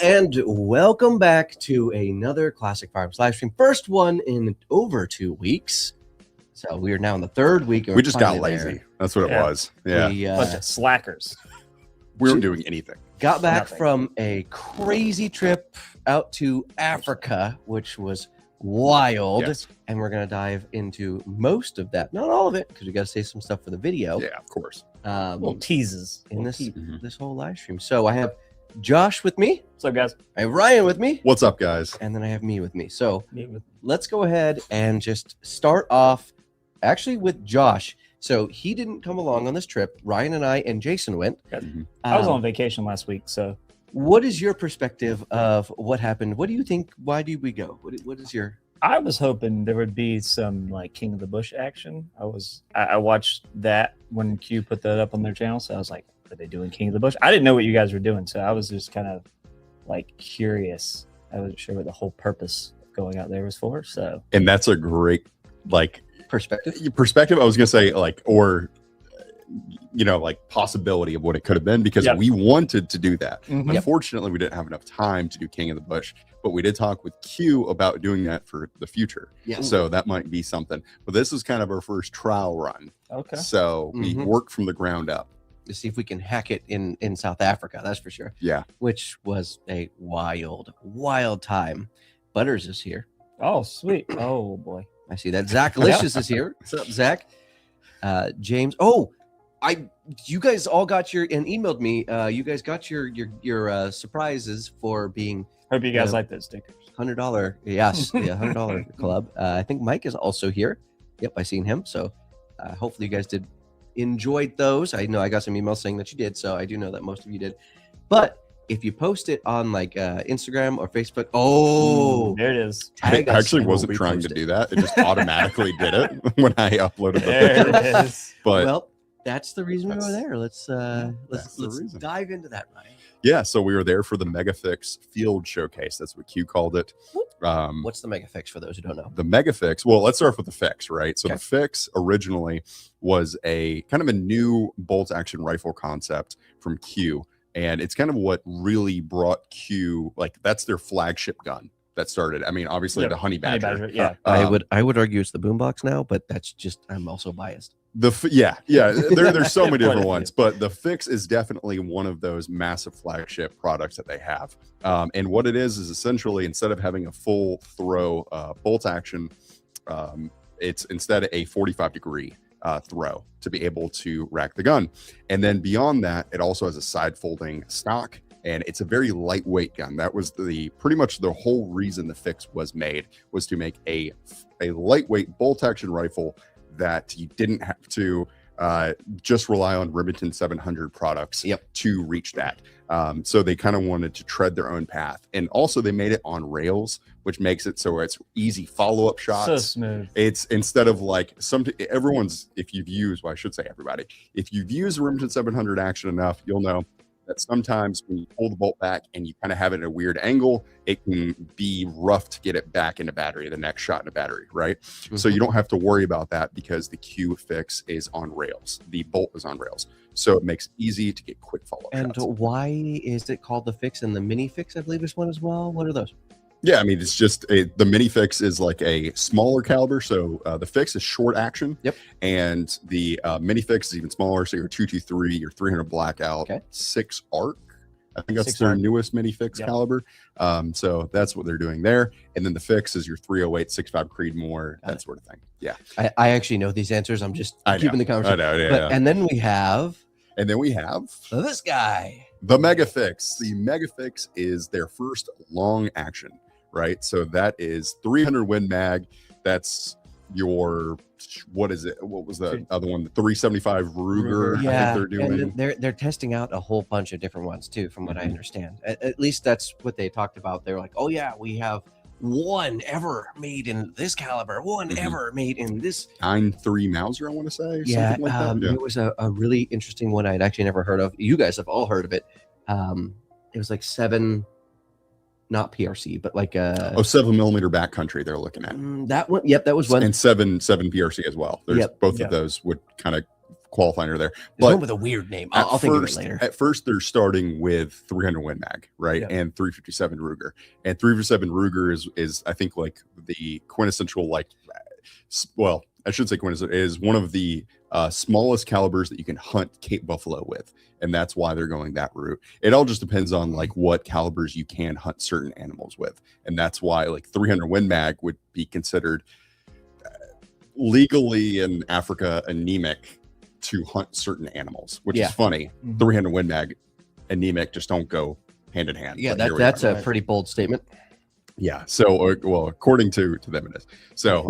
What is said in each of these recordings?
and welcome back to another Classic Firearms live stream. First one in over 2 weeks. So we are now in the third week. We just got lazy. There. That's what it was. Yeah. We, bunch of slackers. We weren't doing anything. Got back from a crazy trip out to Africa, which was wild. Yes. And we're going to dive into most of that. Not all of it, because we got to save some stuff for the video. Yeah, of course. Little teases. In this whole live stream. So I have Josh with me. What's up, guys? I have Ryan with me. What's up, guys? And then I have me with me. So let's go ahead and just start off actually with Josh. So he didn't come along on this trip. Ryan and I and Jason went. I was on vacation last week, so. What is your perspective of what happened? What do you think? Why did we go? What is your... I was hoping there would be some like King of the Bush action. I watched that when Q put that up on their channel, so I was like, are they doing King of the Bush? I didn't know what you guys were doing, so I was just kind of like curious. I wasn't sure what the whole purpose of going out there was for. So, and that's a great like perspective. I was gonna say like, or like possibility of what it could have been, because we wanted to do that. Unfortunately, we didn't have enough time to do King of the Bush, but we did talk with Q about doing that for the future. Yeah. So that might be something. But this is kind of our first trial run. Okay. So we worked from the ground up to see if we can hack it in South Africa. That's for sure. Yeah. Which was a wild time. Butters is here. Oh, sweet. Oh boy. I see that. Zach Licious is here. What's up, Zach? James. Oh, you guys all got and emailed me. You guys got your surprises for being. Hope you guys like those stickers. $100. Yes. Yeah. $100 club. I think Mike is also here. Yep. I seen him. So hopefully you guys enjoyed those. I know I got some emails saying that you did. So I do know that most of you did, but if you post it on like Instagram or Facebook, there it is. I actually wasn't trying to do that. It just automatically did it when I uploaded the picture. There it is. But well, that's the reason we were there. Let's dive into that, Ryan. Yeah, so we were there for the Megafix Field Showcase. That's what Q called it. What's the Megafix for those who don't know? The Megafix, well, let's start with the Fix, right? So the Fix originally was a kind of a new bolt-action rifle concept from Q, and it's kind of what really brought Q, like that's their flagship gun that started. I mean, obviously the Honey Badger. Yeah. I would argue it's the Boombox now, but that's just, I'm also biased. There's so many different ones, but the Fix is definitely one of those massive flagship products that they have. And what it is essentially, instead of having a full throw bolt action, it's instead a 45-degree throw to be able to rack the gun. And then beyond that, it also has a side folding stock, and it's a very lightweight gun. That was pretty much the whole reason the Fix was made, was to make a lightweight bolt action rifle that you didn't have to just rely on Remington 700 products to reach that. So they kind of wanted to tread their own path. And also they made it on rails, which makes it so it's easy follow-up shots. So smooth. It's instead of like if you've used Remington 700 action enough, you'll know that sometimes when you pull the bolt back and you kind of have it at a weird angle, it can be rough to get it back into battery, the next shot in a battery, right? So you don't have to worry about that because the Q Fix is on rails. The bolt is on rails. So it makes it easy to get quick follow-up shots. And why is it called the Fix and the Mini Fix? I believe is one as well. What are those? Yeah, I mean, it's just the Mini Fix is like a smaller caliber. So the Fix is short action. Yep. And the Mini Fix is even smaller. So your 223, your 300 Blackout, 6 Arc. I think that's their newest Mini Fix caliber. So that's what they're doing there. And then the Fix is your 308, 6.5 Creedmoor, that sort of thing. Yeah. I actually know these answers. I'm just keeping the conversation. I know, yeah. And then we have this guy. The Megafix. The Megafix is their first long action. Right, so that is 300 Win Mag. That's your, what is it? What was the other one? The 375 Ruger. Yeah, I think they're doing. And they're testing out a whole bunch of different ones too, from what I understand. At least that's what they talked about. They're like, oh yeah, we have one ever made in this caliber, one ever made in this 9.3 Mauser, I want to say. Yeah, something like that. It was a really interesting one I'd actually never heard of. You guys have all heard of it. It was like 7. Not PRC, but like 7mm backcountry they're looking at. That one, that was one. And 7 PRC as well. There's both of those would kind of qualifying her there. There's one But with a weird name. I'll think of it later. At first, they're starting with 300 Win Mag, right? Yeah. And 357 Ruger. And 357 Ruger is I think like the quintessential, like, well, I should say quintessential, is one of the smallest calibers that you can hunt Cape buffalo with. And that's why they're going that route. It all just depends on like what calibers you can hunt certain animals with. And that's why like 300 Win Mag would be considered legally in Africa anemic to hunt certain animals, which is funny. 300 Win Mag, anemic just don't go hand in hand. Yeah, that's a pretty bold statement. Yeah. So, well, according to them, it is. So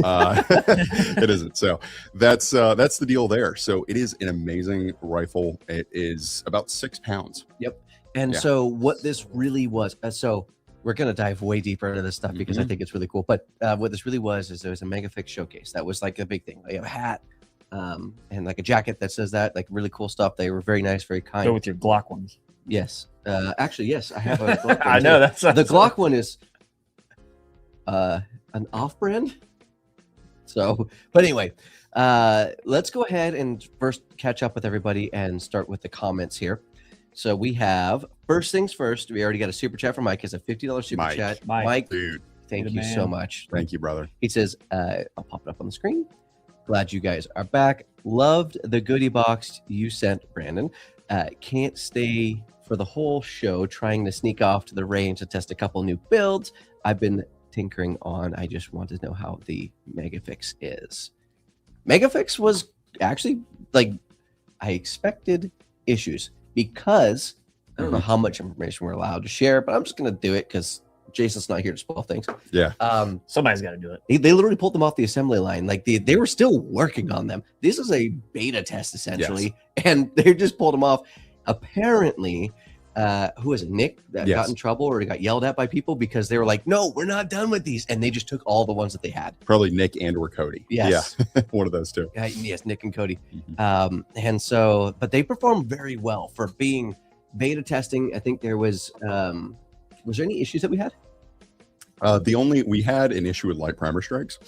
it isn't. So that's the deal there. So it is an amazing rifle. It is about 6 pounds. Yep. And so what this really was, so we're going to dive way deeper into this stuff because I think it's really cool. But what this really was is there was a Megafix showcase. That was like a big thing. They have a hat and like a jacket that says that, like really cool stuff. They were very nice, very kind. Go with your Glock ones. Yes. Actually, yes, I have a Glock one. I know that's the Glock one is an off-brand. So, but anyway, let's go ahead and first catch up with everybody and start with the comments here. So we have, first things first, we already got a super chat from Mike. It's a $50 super chat. Mike, dude, thank you so much. Thank you, brother. He says, I'll pop it up on the screen. Glad you guys are back. Loved the goodie box you sent, Brandon. Can't stay for the whole show, trying to sneak off to the range to test a couple new builds I've been tinkering on. I just want to know how the Megafix is. Megafix was actually, like, I expected issues because I don't know how much information we're allowed to share, but I'm just going to do it because Jason's not here to spoil things. Yeah. Somebody's got to do it. They literally pulled them off the assembly line. Like they were still working on them. This is a beta test essentially, and they just pulled them off. Apparently, who was it? Nick that got in trouble or got yelled at by people because they were like, "No, we're not done with these," and they just took all the ones that they had. Probably Nick and or Cody. Yes. Yeah, one of those two. Yes, Nick and Cody. And so, but they performed very well for being beta testing. I think there was there any issues that we had? We had an issue with light primer strikes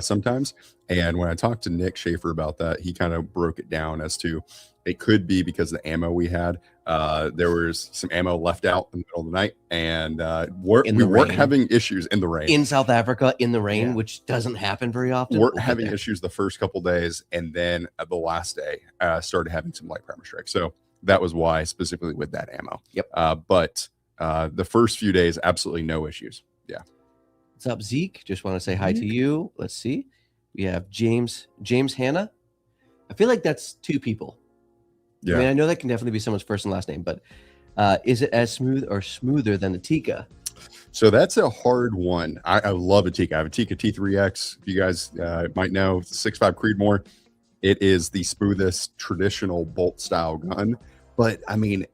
sometimes. And when I talked to Nick Schaefer about that, he kind of broke it down as to it could be because of the ammo we had. There was some ammo left out in the middle of the night, and we weren't having issues in the rain. In South Africa, in the rain, which doesn't happen very often. We're having issues the first couple days, and then the last day started having some light primer strikes. So that was why, specifically with that ammo. Yep. But the first few days, absolutely no issues. Yeah. What's up, Zeke? Just want to say hi to you. Let's see. We have James Hanna. I feel like that's two people. Yeah. I mean, I know that can definitely be someone's first and last name, but is it as smooth or smoother than the Tika? So that's a hard one. I love a Tika. I have a Tika T3X. If you guys might know, it's a 6.5 Creedmoor. It is the smoothest traditional bolt style gun, but I mean,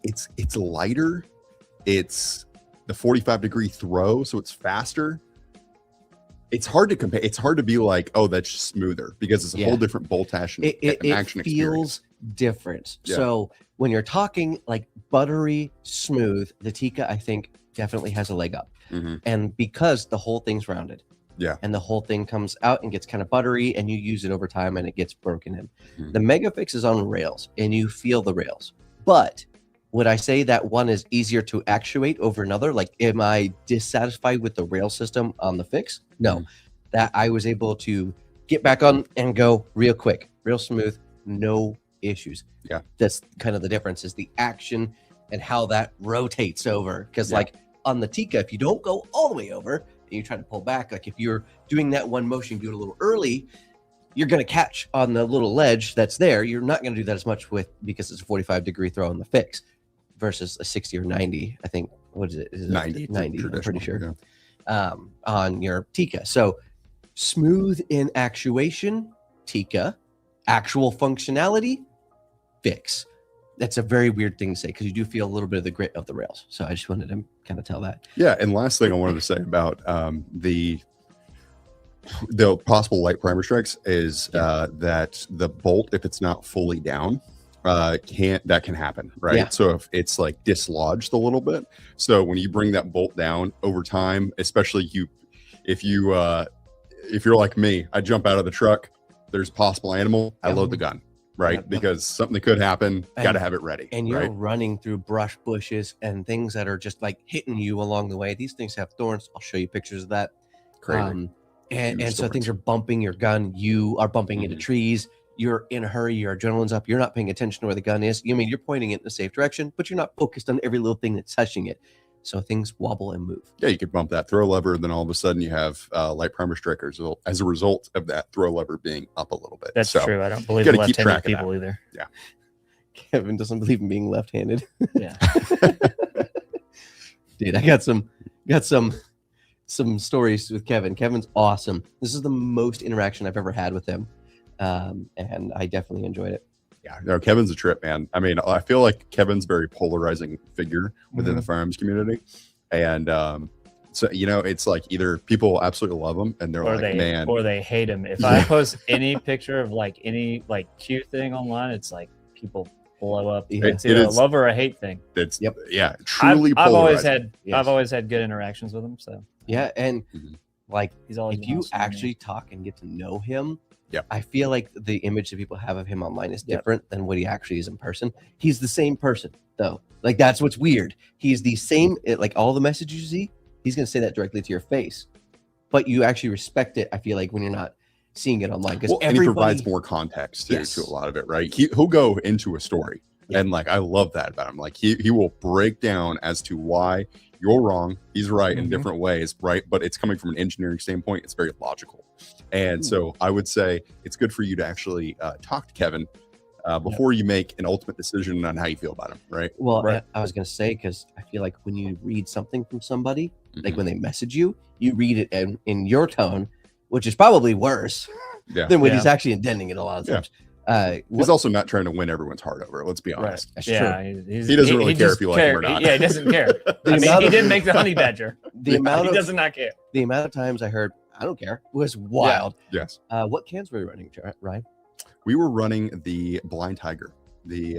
it's lighter. It's the 45-degree throw, so it's faster. It's hard to compare. It's hard to be like, oh, that's smoother because it's a whole different bolt action It feels different. Yeah. So when you're talking like buttery smooth, the Tika, I think, definitely has a leg up. And because the whole thing's rounded. Yeah. And the whole thing comes out and gets kind of buttery, and you use it over time and it gets broken in. The Megafix is on rails and you feel the rails. But would I say that one is easier to actuate over another? Like, am I dissatisfied with the rail system on the Fix? No, that I was able to get back on and go real quick, real smooth, no issues. Yeah. That's kind of the difference, is the action and how that rotates over. Because like on the Tika, if you don't go all the way over and you try to pull back, like if you're doing that one motion, do it a little early, you're going to catch on the little ledge that's there. You're not going to do that as much because it's a 45-degree throw on the Fix versus a 60 or 90. I think, what is it? Is it 90, I'm pretty sure. On your Tika. So smooth in actuation, Tika. Actual functionality, Fix. That's a very weird thing to say because you do feel a little bit of the grit of the rails. So I just wanted to kind of tell that. Yeah, and last thing I wanted to say about the possible light primer strikes is that the bolt, if it's not fully down, that can happen, right? So if it's like dislodged a little bit, so when you bring that bolt down over time, especially if you're like me, I jump out of the truck, there's possible animal, I load the gun, right? Yep. Because something could happen, got to have it ready. And you're right? running through brush bushes and things that are just like hitting you along the way. These things have thorns. I'll show you pictures of that. Crazy. And so thorns. things are bumping your gun. You are bumping into Mhm. trees. You're in a hurry. Your adrenaline's up. You're not paying attention to where the gun is. You mean you're pointing it in a safe direction, but you're not focused on every little thing that's touching it. So things wobble and move. Yeah, you could bump that throw lever, then all of a sudden you have light primer strikers as a result of that throw lever being up a little bit. That's So, true. I don't believe gotta in keep left-handed track of people either. Kevin doesn't believe in being left-handed. Yeah. Dude, I got some stories with Kevin. Kevin's awesome. This is the most interaction I've ever had with him. And I definitely enjoyed it. Yeah, no, Kevin's a trip, man. I mean, I feel like Kevin's a very polarizing figure within the firearms community. And so, it's like either people absolutely love him and they're Or like, man, or they hate him. If I post any picture of like any like cute thing online, it's like people blow up. Yeah. It's It either a is- love or a hate thing. it's, Yep. yeah, truly I've always polarizing. Yes. I've always had good interactions with him. So Yeah, and Mhm. like he's always if been you awesome to me. actually talk and get to know him, Yep. I feel like the image that people have of him online is Yep. different than what he actually is in person. He's the same person, though. Like that's what's weird. He's the same. Like all the messages you see, he's gonna say that directly to your face, but you actually respect it. I feel like when you're not seeing it online, because Well, and he provides more context too, Yes. to a lot of it, right? He'll go into a story, Yeah. and like I love that about him. Like he will break down as to why you're wrong, he's right in Mhm. different ways, right? But it's coming from an engineering standpoint. It's very logical, and so I would say it's good for you to actually talk to Kevin before you make an ultimate decision on how you feel about him, right? Well, Right. I was gonna say because I feel like when you read something from somebody, like Mhm. when they message you, you read it in your tone, which is probably worse Yeah. than what Yeah. he's actually intending it a lot of Yeah. times. He's also not trying to win everyone's heart over. Let's be honest. That's yeah, true. He doesn't really care just if you like him or not. Yeah, he doesn't care. I mean, amount he of- didn't make the honey badger. The amount He of does not care. the amount of times I heard I don't care was wild. Yes. What cans were you running, Ryan? We were running the Blind Tiger, the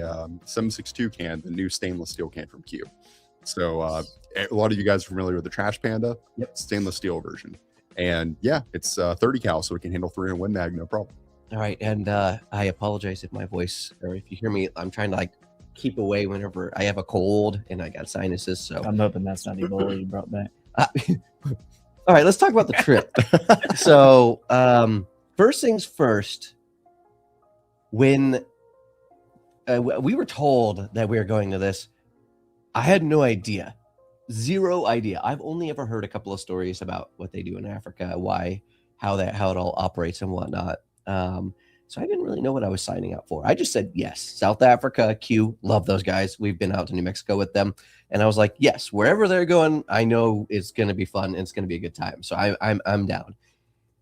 762 can, the new stainless steel can from Q. So a lot of you guys are familiar with the Trash Panda. Yep. Stainless steel version. And yeah, it's 30 cal, so it can handle 300 Win Mag, no problem. All right, and I apologize if my voice or if you hear me, I'm trying to like keep away whenever I have a cold and I got sinuses. So I'm hoping that's not Ebola you brought back. all right, let's talk about the trip. So first things first, when we were told that we were going to this, I had no idea, zero idea. I've only ever heard a couple of stories about what they do in Africa, how it all operates and whatnot. So I didn't really know what I was signing up for. I just said yes. South Africa, Q, love those guys. We've been out to New Mexico with them, and I was like, yes, wherever they're going, I know it's going to be fun and it's going to be a good time. So I'm down.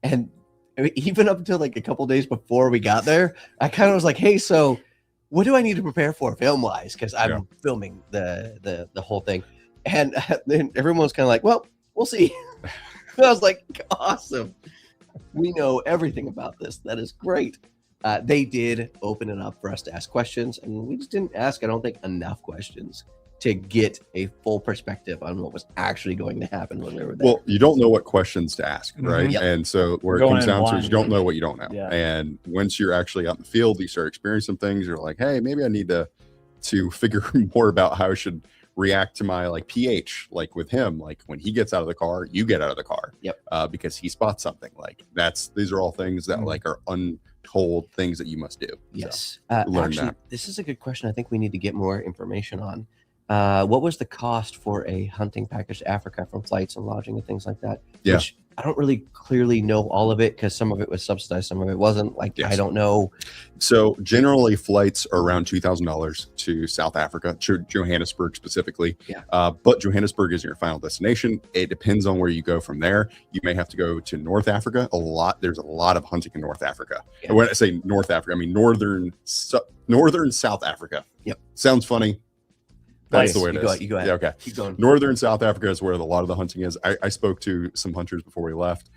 And even up until like a couple days before we got there, I kind of was like, hey, so what do I need to prepare for film wise? Because I'm filming the whole thing, and then everyone was kind of like, well, we'll see. And I was like, awesome. We know everything about this. That is great. They did open it up for us to ask questions, and we just didn't ask, I don't think, enough questions to get a full perspective on what was actually going to happen when we were there. Well, you don't know what questions to ask, right? Yep. And so where it Going comes in down to blind. is you don't know what you don't know. Yeah. And once you're actually out in the field, you start experiencing things. You're like, hey, maybe I need to figure more about how I should react to my like pH, like with him, like when he gets out of the car, you get out of the car. Yep. Because he spots something. Like these are all things that like are untold things that you must do. Yes. learn Actually, that. this is a good question. I think we need to get more information on. What was the cost for a hunting package to Africa from flights and lodging and things like that? Yeah. Which I don't really clearly know all of it because some of it was subsidized, some of it wasn't. Like, Yes. I don't know. So generally flights are around $2,000 to South Africa, to Johannesburg specifically. Yeah. But Johannesburg is your final destination. It depends on where you go from there. You may have to go to North Africa. There's a lot of hunting in North Africa. Yeah. And when I say North Africa, I mean northern South Africa. Yep. Sounds funny. That's Nice. the way it is. You go ahead. Yeah, okay. Keep going. Northern South Africa is where a lot of the hunting is. I spoke to some hunters before we left,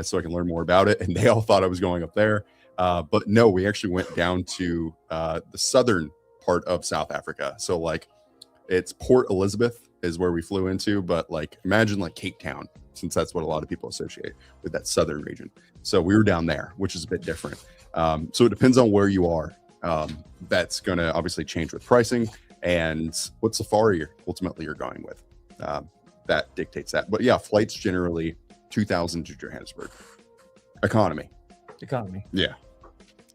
so I can learn more about it, and they all thought I was going up there. But no, we actually went down to the southern part of South Africa. So like it's Port Elizabeth is where we flew into, but like imagine like Cape Town, since that's what a lot of people associate with that southern region. So we were down there, which is a bit different. So it depends on where you are. That's going to obviously change with pricing and what safari ultimately you're going with. That dictates that. But yeah, flights generally 2,000 to Johannesburg. Economy. Yeah.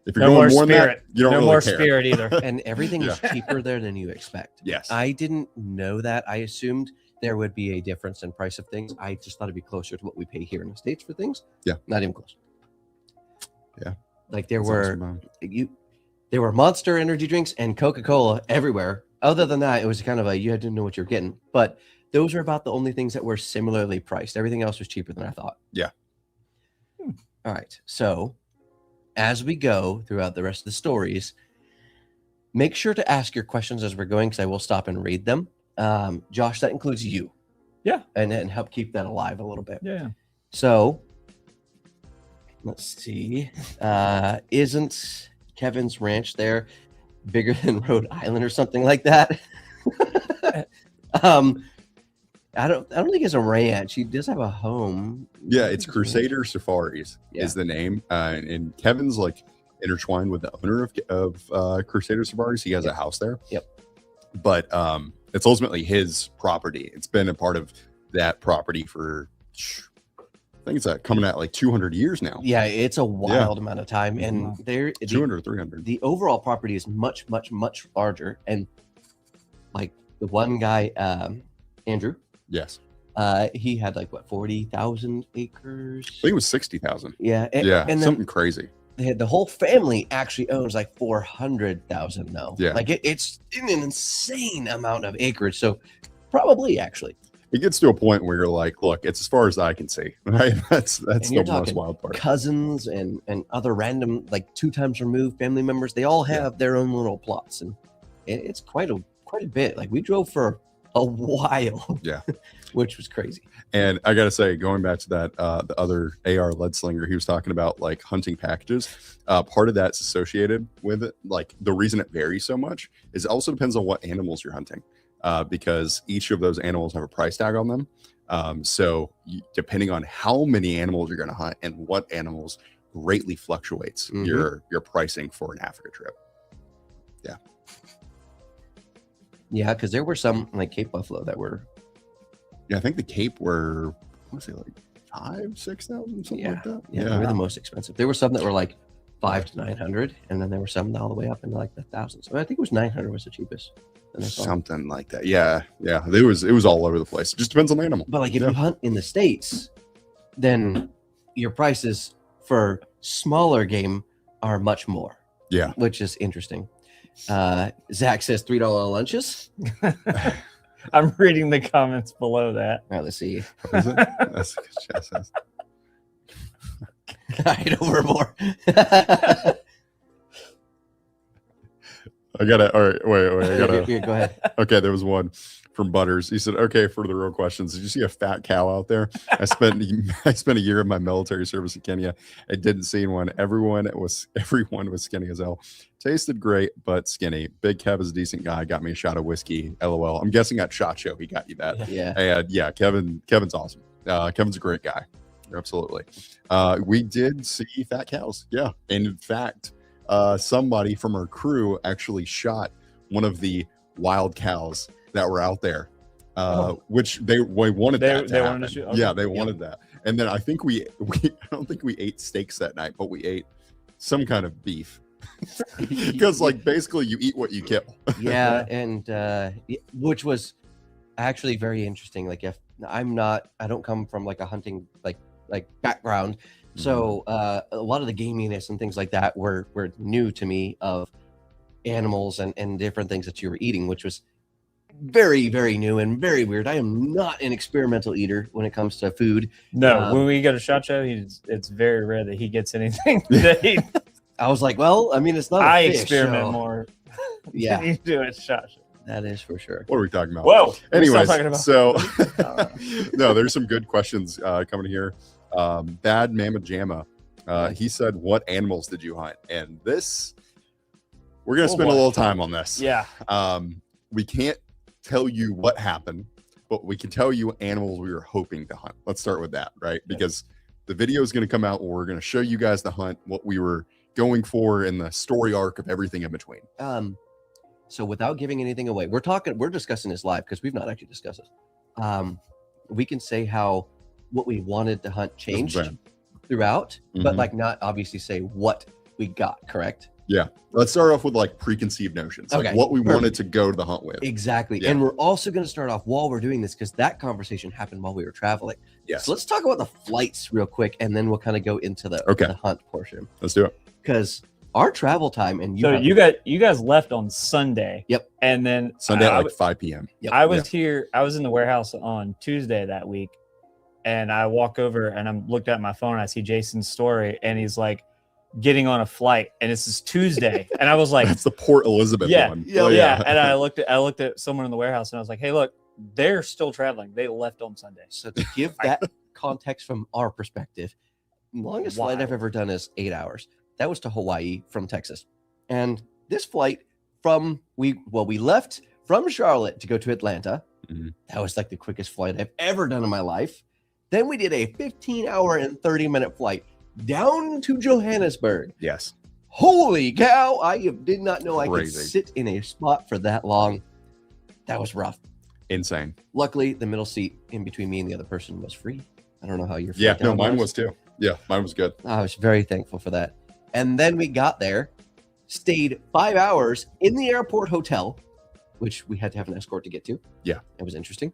If you're No going more more than that, spirit. you don't No really more care. spirit either. And everything is cheaper there than you expect. Yes. I didn't know that. I assumed there would be a difference in price of things. I just thought it'd be closer to what we pay here in the States for things. Yeah. Not even close. Yeah. Like there That's were awesome. there were Monster energy drinks and Coca-Cola everywhere. Other than that, it was kind of you had to know what you're getting. But those were about the only things that were similarly priced. Everything else was cheaper than I thought. Yeah. All right. So as we go throughout the rest of the stories, make sure to ask your questions as we're going, because I will stop and read them. Josh, that includes you. Yeah. And help keep that alive a little bit. Yeah. So let's see. Isn't Kevin's ranch there bigger than Rhode Island or something like that? I don't think it's a ranch. He does have a home. Yeah, it's Crusader Safaris Yeah. is the name. And Kevin's like intertwined with the owner of Crusader Safaris. He has a house there. Yep. But it's ultimately his property. It's been a part of that property for, I think it's coming at like 200 years now. Yeah, it's a wild amount of time. And there 200, 300. the overall property is much, much, much larger. And like the one guy, Andrew, Yes. he had like what, 40,000 acres? I think it was 60,000. Yeah. And then something crazy. the whole family actually owns like 400,000 now. Yeah. Like it's an insane amount of acreage. So probably actually. It gets to a point where you're like, look, it's as far as I can see. Right. That's And the you're most talking wild part. cousins and other random, like 2 times removed family members. They all have their own little plots, and it's quite a bit. Like we drove for a while. Yeah. Which was crazy. And I gotta say, going back to that, the other AR lead slinger, he was talking about like hunting packages. Part of that's associated with it. Like the reason it varies so much is it also depends on what animals you're hunting, because each of those animals have a price tag on them. So depending on how many animals you're going to hunt and what animals greatly fluctuates your pricing for an Africa trip. Yeah. Yeah, because there were some like Cape Buffalo that were. Yeah, I think the Cape were, I want to say like 5,000-6,000, something like that. Yeah, they were the most expensive. There were some that were like 500 to 900, and then there were some all the way up into like the thousands. I think it was 900 was the cheapest. Something like that. Yeah. It was all over the place. It just depends on the animal. But like if you hunt in the States, then your prices for smaller game are much more. Yeah. Which is interesting. Zach says $3 lunches. I'm reading the comments below that. All right, let's see. Is it? That's a good chest. Hide over more. I gotta. All right, wait. I gotta. Here, go ahead. Okay, there was one from Butters. He said, "Okay, for the real questions, did you see a fat cow out there? I spent a year of my military service in Kenya. I didn't see one. Everyone was skinny as hell. Tasted great, but skinny. Big Kev is a decent guy. Got me a shot of whiskey. LOL. I'm guessing at SHOT Show he got you that. Yeah. And yeah, Kevin's awesome. Kevin's a great guy. Absolutely. We did see fat cows. Yeah, and in fact, somebody from our crew actually shot one of the wild cows that were out there, which they wanted that to happen. Okay. Yeah, they wanted that. And then I think we I don't think we ate steaks that night, but we ate some kind of beef. Because like basically you eat what you kill. Yeah, and which was actually very interesting. Like if I don't come from like a hunting like background. So a lot of the gaminess and things like that were new to me of animals and different things that you were eating, which was very, very new and very weird. I am not an experimental eater when it comes to food. No, when we go to SHOT Show, it's very rare that he gets anything that he. I was like, well, I mean, it's not. I a fish, experiment so. more. Yeah, than you do at SHOT Show. that is for sure. What are we talking about? Whoa. Anyways, talking about- so no, there's some good questions coming here. Bad Mama Jamma. He said, "What animals did you hunt?" And this, we're gonna spend a little time on this. Yeah. We can't tell you what happened, but we can tell you animals we were hoping to hunt. Let's start with that, right? Because the video is going to come out where we're going to show you guys the hunt, what we were going for and the story arc of everything in between. So without giving anything away, we're discussing this live because we've not actually discussed this. We can say how what we wanted to hunt changed throughout, but Mhm. like not obviously say what we got, correct? Yeah. Let's start off with like preconceived notions, like Okay, what we wanted perfect. to go to the hunt with. Exactly. Yeah. And we're also going to start off while we're doing this because that conversation happened while we were traveling. Yes. So let's talk about the flights real quick, and then we'll kind of go into the hunt portion. Let's do it. Because our travel time and you guys left on Sunday. Yep. And then Sunday at like 5 p.m. Yep. I was here. I was in the warehouse on Tuesday that week, and I walk over and I'm looked at my phone. And I see Jason's story, and he's like getting on a flight, and this is Tuesday, and I was like, That's the Port Elizabeth one. Yeah. And I looked at someone in the warehouse, and I was like, hey, look, they're still traveling. They left on Sunday. So to give that context from our perspective, longest flight I've ever done is 8 hours. That was to Hawaii from Texas. And this flight we left from Charlotte to go to Atlanta. Mhm. That was like the quickest flight I've ever done in my life. Then we did a 15-hour and 30-minute flight down to Johannesburg. Yes. Holy cow. I did not know I could Crazy. sit in a spot for that long. That was rough. Insane. Luckily, the middle seat in between me and the other person was free. I don't know how your flight Yeah. No, down mine was too. Yeah. Mine was good. I was very thankful for that. And then we got there, stayed 5 hours in the airport hotel, which we had to have an escort to get to. Yeah. It was interesting.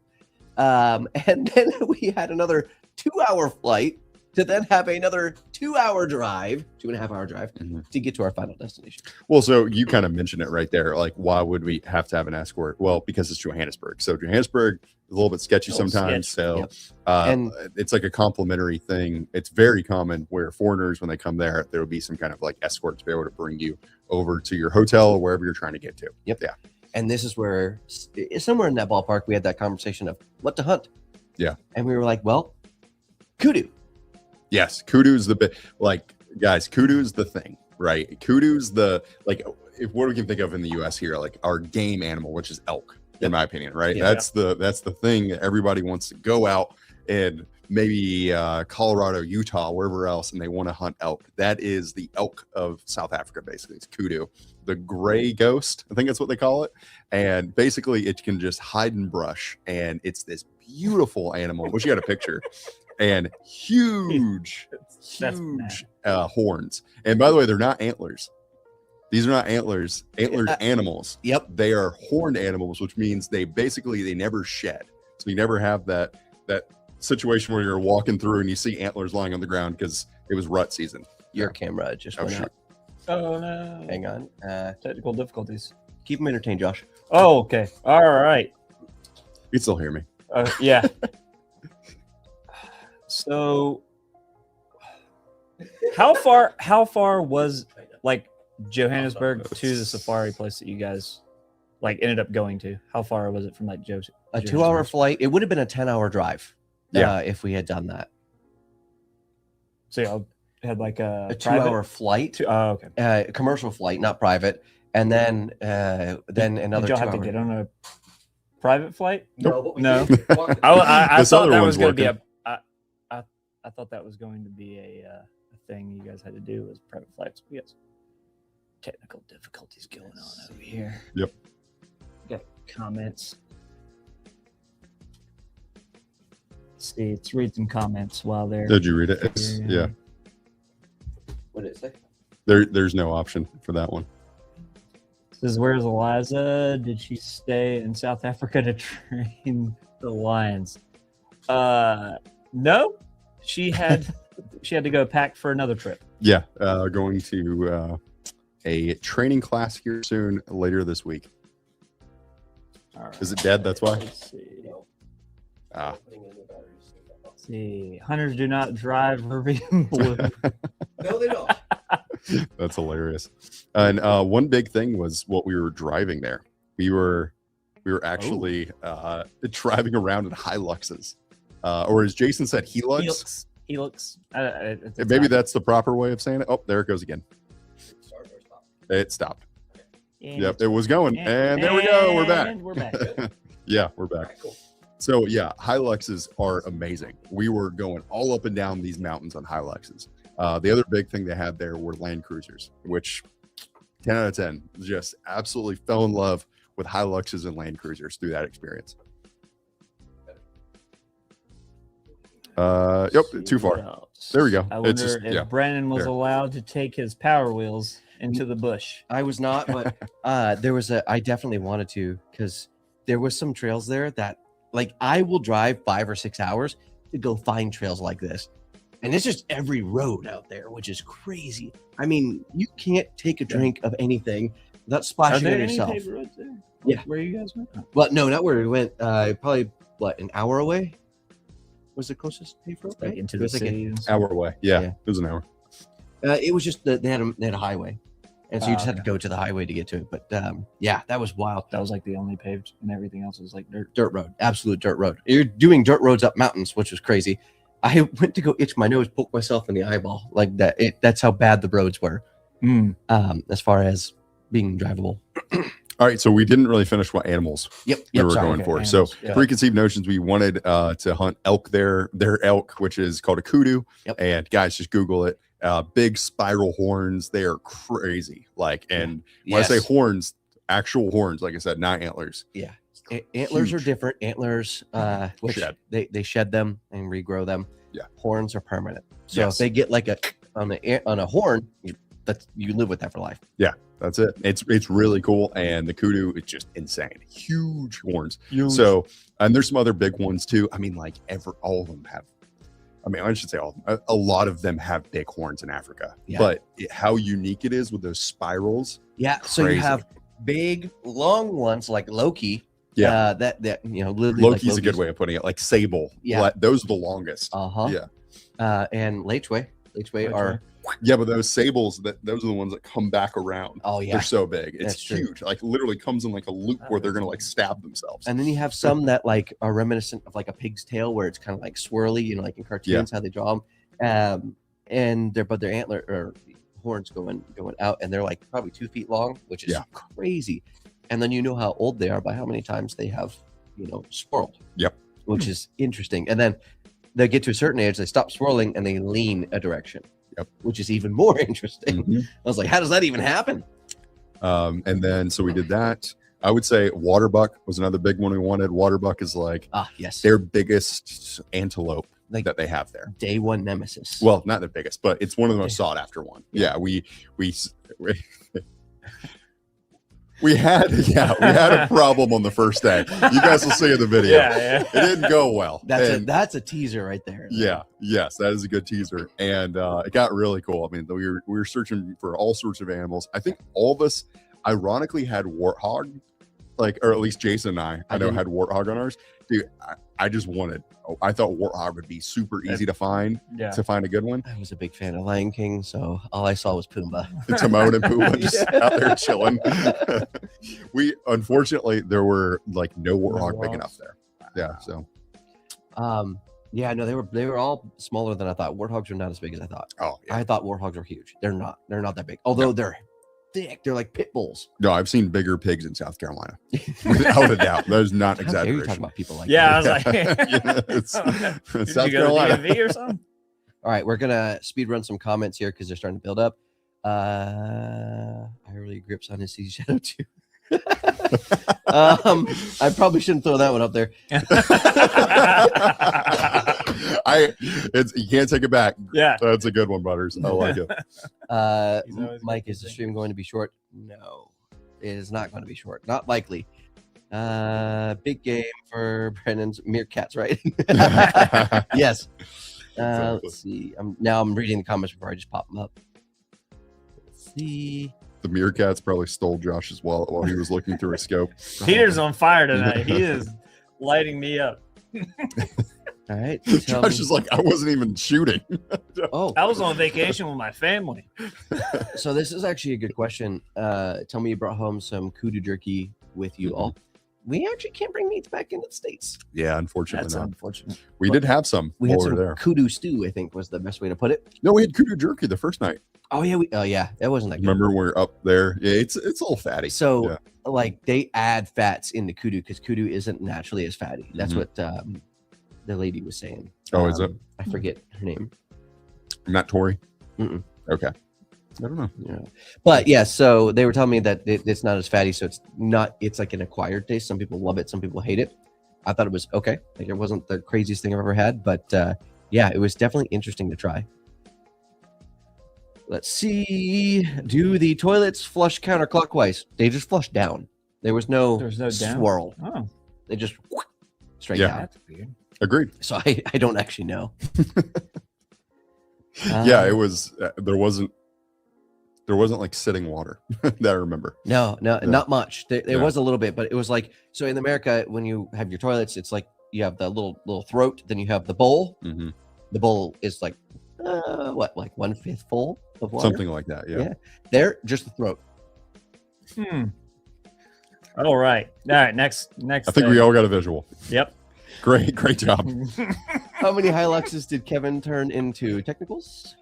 And then we had another 2-hour flight to then have another 2-hour drive, 2.5-hour drive Mhm. to get to our final destination. Well, so you kind of mentioned it right there. Like, why would we have to have an escort? Well, because it's Johannesburg. So Johannesburg is a little bit sketchy sometimes. So Yep. and it's like a complimentary thing. It's very common where foreigners, when they come there will be some kind of like escort to be able to bring you over to your hotel or wherever you're trying to get to. Yep. Yeah. And this is where, somewhere in that ballpark, we had that conversation of what to hunt. Yeah. And we were like, well, kudu. Yes, kudu's the bit. Like, guys, kudu's the thing, right? Kudu's the like. If what we can think of in the U.S. here, like our game animal, which is elk, in my opinion, right? Yeah. That's the thing that everybody wants to go out and maybe Colorado, Utah, wherever else, and they want to hunt elk. That is the elk of South Africa, basically. It's kudu, the gray ghost, I think that's what they call it. And basically, it can just hide in brush, and it's this beautiful animal. Wish you had a picture. And huge horns. And by the way, they're not antlers. These are not antlers. Antlered animals. Yep. They are horned animals, which means they never shed. So you never have that situation where you're walking through and you see antlers lying on the ground because it was rut season. Your camera just went out. Oh no. Hang on. Technical difficulties. Keep them entertained, Josh. Oh, okay. All right. You can still hear me. Yeah. So how far was like Johannesburg to the safari place that you guys like ended up going to? How far was it from like A 2-hour flight. It would have been a 10-hour drive. Yeah. If we had done that. So y'all had like a 2-hour flight. Oh, okay. Commercial flight, not private. And then another Did y'all have to 2 hour. get on a private flight? No. No. I This thought other that one's was going to be working. I thought that was going to be a thing you guys had to do was private flights. Yes. Technical difficulties going on over here. Yep. Got comments. Let's see, let's read some comments while they're. Did you read it? It's, yeah. What did it say? There's no option for that one. Says, where's Eliza? Did she stay in South Africa to train the lions? No, she had to go pack for another trip. Yeah, going to a training class here soon, later this week. All right. Is it dead? That's why. Let's see. Ah. Let's see. Hunters do not drive Rivian Blue. No, they don't. That's hilarious. And one big thing was what we were driving there. We were actually driving around in Hiluxes, or as Jason said, Helix. Helix. Maybe that's the proper way of saying it. Oh, there it goes again. It stopped. Yep, it was going, and there we go. We're back. And we're back. Yeah, we're back. Cool. So yeah, Hiluxes are amazing. We were going all up and down these mountains on Hiluxes. The other big thing they had there were Land Cruisers, which 10 out of 10, just absolutely fell in love with Hiluxes and Land Cruisers through that experience. Yep, too far. There we go. I wonder if Brandon was allowed to take his Power Wheels into the bush. I was not, but I definitely wanted to, because there was some trails there that, like, I will drive 5 or 6 hours to go find trails like this. And it's just every road out there, which is crazy. I mean, you can't take a drink of anything without splashing on yourself. Any paved roads there? Yeah. Where you guys went? Well, no, not where we went. Probably, an hour away was the closest paved road, right? Like into the city. An hour away. Yeah, it was an hour. It was just that they had a highway. And so you just had to go to the highway to get to it. But yeah, that was wild. That was like the only paved, and everything else was like dirt road. Absolute dirt road. You're doing dirt roads up mountains, which was crazy. I went to go itch my nose, poke myself in the eyeball like that. That's how bad the roads were, as far as being drivable. All right, so we didn't really finish what animals we were going for. Animals, so preconceived notions, we wanted to hunt elk there. Their elk, which is called a kudu. And guys, just Google it. Big spiral horns. They are crazy. And when I say horns, actual horns, like I said, not antlers. Yeah. Antlers are different. Antlers, they shed them and regrow them. Yeah. Horns are permanent. So if they get like on a horn, you live with that for life. Yeah, that's it. It's really cool. And the kudu is just insane. Huge horns. So, and there's some other big ones too. I mean, all of them have. I mean, I should say all of them. A lot of them have big horns in Africa. Yeah. But how unique it is with those spirals. Yeah. So you have big, long ones like Loki. Yeah, Loki's a good way of putting it. Like sable, those are the longest. And Lechwe are but those sables those are the ones that come back around. Oh yeah, they're so big, it's huge. Like literally comes in like a loop where they're gonna stab themselves. And then you have some that are reminiscent of like a pig's tail, where it's kind of like swirly, like in cartoons how they draw them. And their antler or horns going out, and they're like probably 2 feet long, which is crazy. And then you know how old they are by how many times they have, swirled. Yep. Which is interesting. And then they get to a certain age, they stop swirling and they lean a direction. Yep. Which is even more interesting. I was like, how does that even happen? And then so we did that. I would say waterbuck was another big one we wanted. Waterbuck is their biggest antelope that they have there. Day one nemesis. Well, not the biggest, but it's one of the most sought after one. Yeah, we had a problem on the first day. You guys will see in the video. It didn't go well. That's a teaser right there. Yes, that is a good teaser, and it got really cool. I mean, we were searching for all sorts of animals. I think all of us, ironically, had warthog, or at least Jason and I know had warthog on ours. Dude, I thought warthog would be super easy to find a good one. I was a big fan of Lion King, so all I saw was Pumbaa. Timon and Pumbaa just out there chilling. Unfortunately, there were no warthog big enough there. Yeah, so. They were all smaller than I thought. Warthogs are not as big as I thought. Oh, yeah. I thought warthogs were huge. They're not that big. Although they're thick. They're like pit bulls. No, I've seen bigger pigs in South Carolina. Without a doubt. That is not exaggeration. You're talking about people like that. I was like, it's South Carolina. To DMV or something? All right, we're gonna speed run some comments here because they're starting to build up. I really grips on his Sea Shadow too. I probably shouldn't throw that one up there. You can't take it back. Yeah, that's a good one, Butters. I like it. Mike, is the stream going to be short? No, it is not going to be short. Not likely. Big game for Brandon's meerkats, right? Yes. Exactly. Let's see. I'm reading the comments before I just pop them up. Let's see. The meerkats probably stole Josh's wallet while he was looking through a scope. Peter's on fire tonight. He is lighting me up. All right. Josh is like, I wasn't even shooting. I was on vacation with my family. So this is actually a good question. Tell me you brought home some kudu jerky with you all. We actually can't bring meats back into the States. Yeah, unfortunately That's not. unfortunate. We did have some. We had over some there. kudu stew, I think was the best way to put it. No, we had kudu jerky the first night. Oh yeah, that wasn't that good. Remember when we were up there? Yeah, it's a little fatty. So they add fats into kudu because kudu isn't naturally as fatty. That's what the lady was saying. Oh, is it? I forget her name. Not Tori. Mm-mm. Okay. I don't know. Yeah. But yeah, so they were telling me that it's not as fatty, so it's like an acquired taste. Some people love it, some people hate it. I thought it was okay. Like it wasn't the craziest thing I've ever had, but yeah, it was definitely interesting to try. Let's see. Do the toilets flush counterclockwise? They just flush down. There's no down? swirl. Oh, They just straight Yeah. down. that's weird. Agreed. So I don't actually know. Yeah, it was. There wasn't like sitting water that I remember. No, not much. There Yeah. was a little bit, but it was like, so in America, when you have your toilets, it's like you have the little throat, then you have the bowl. Mm-hmm. The bowl is like like 1/5 full of water. Something like that. Yeah. There, just the throat. All right. Next. I think we all got a visual. Yep. Great job. How many Hiluxes did Kevin turn into technicals?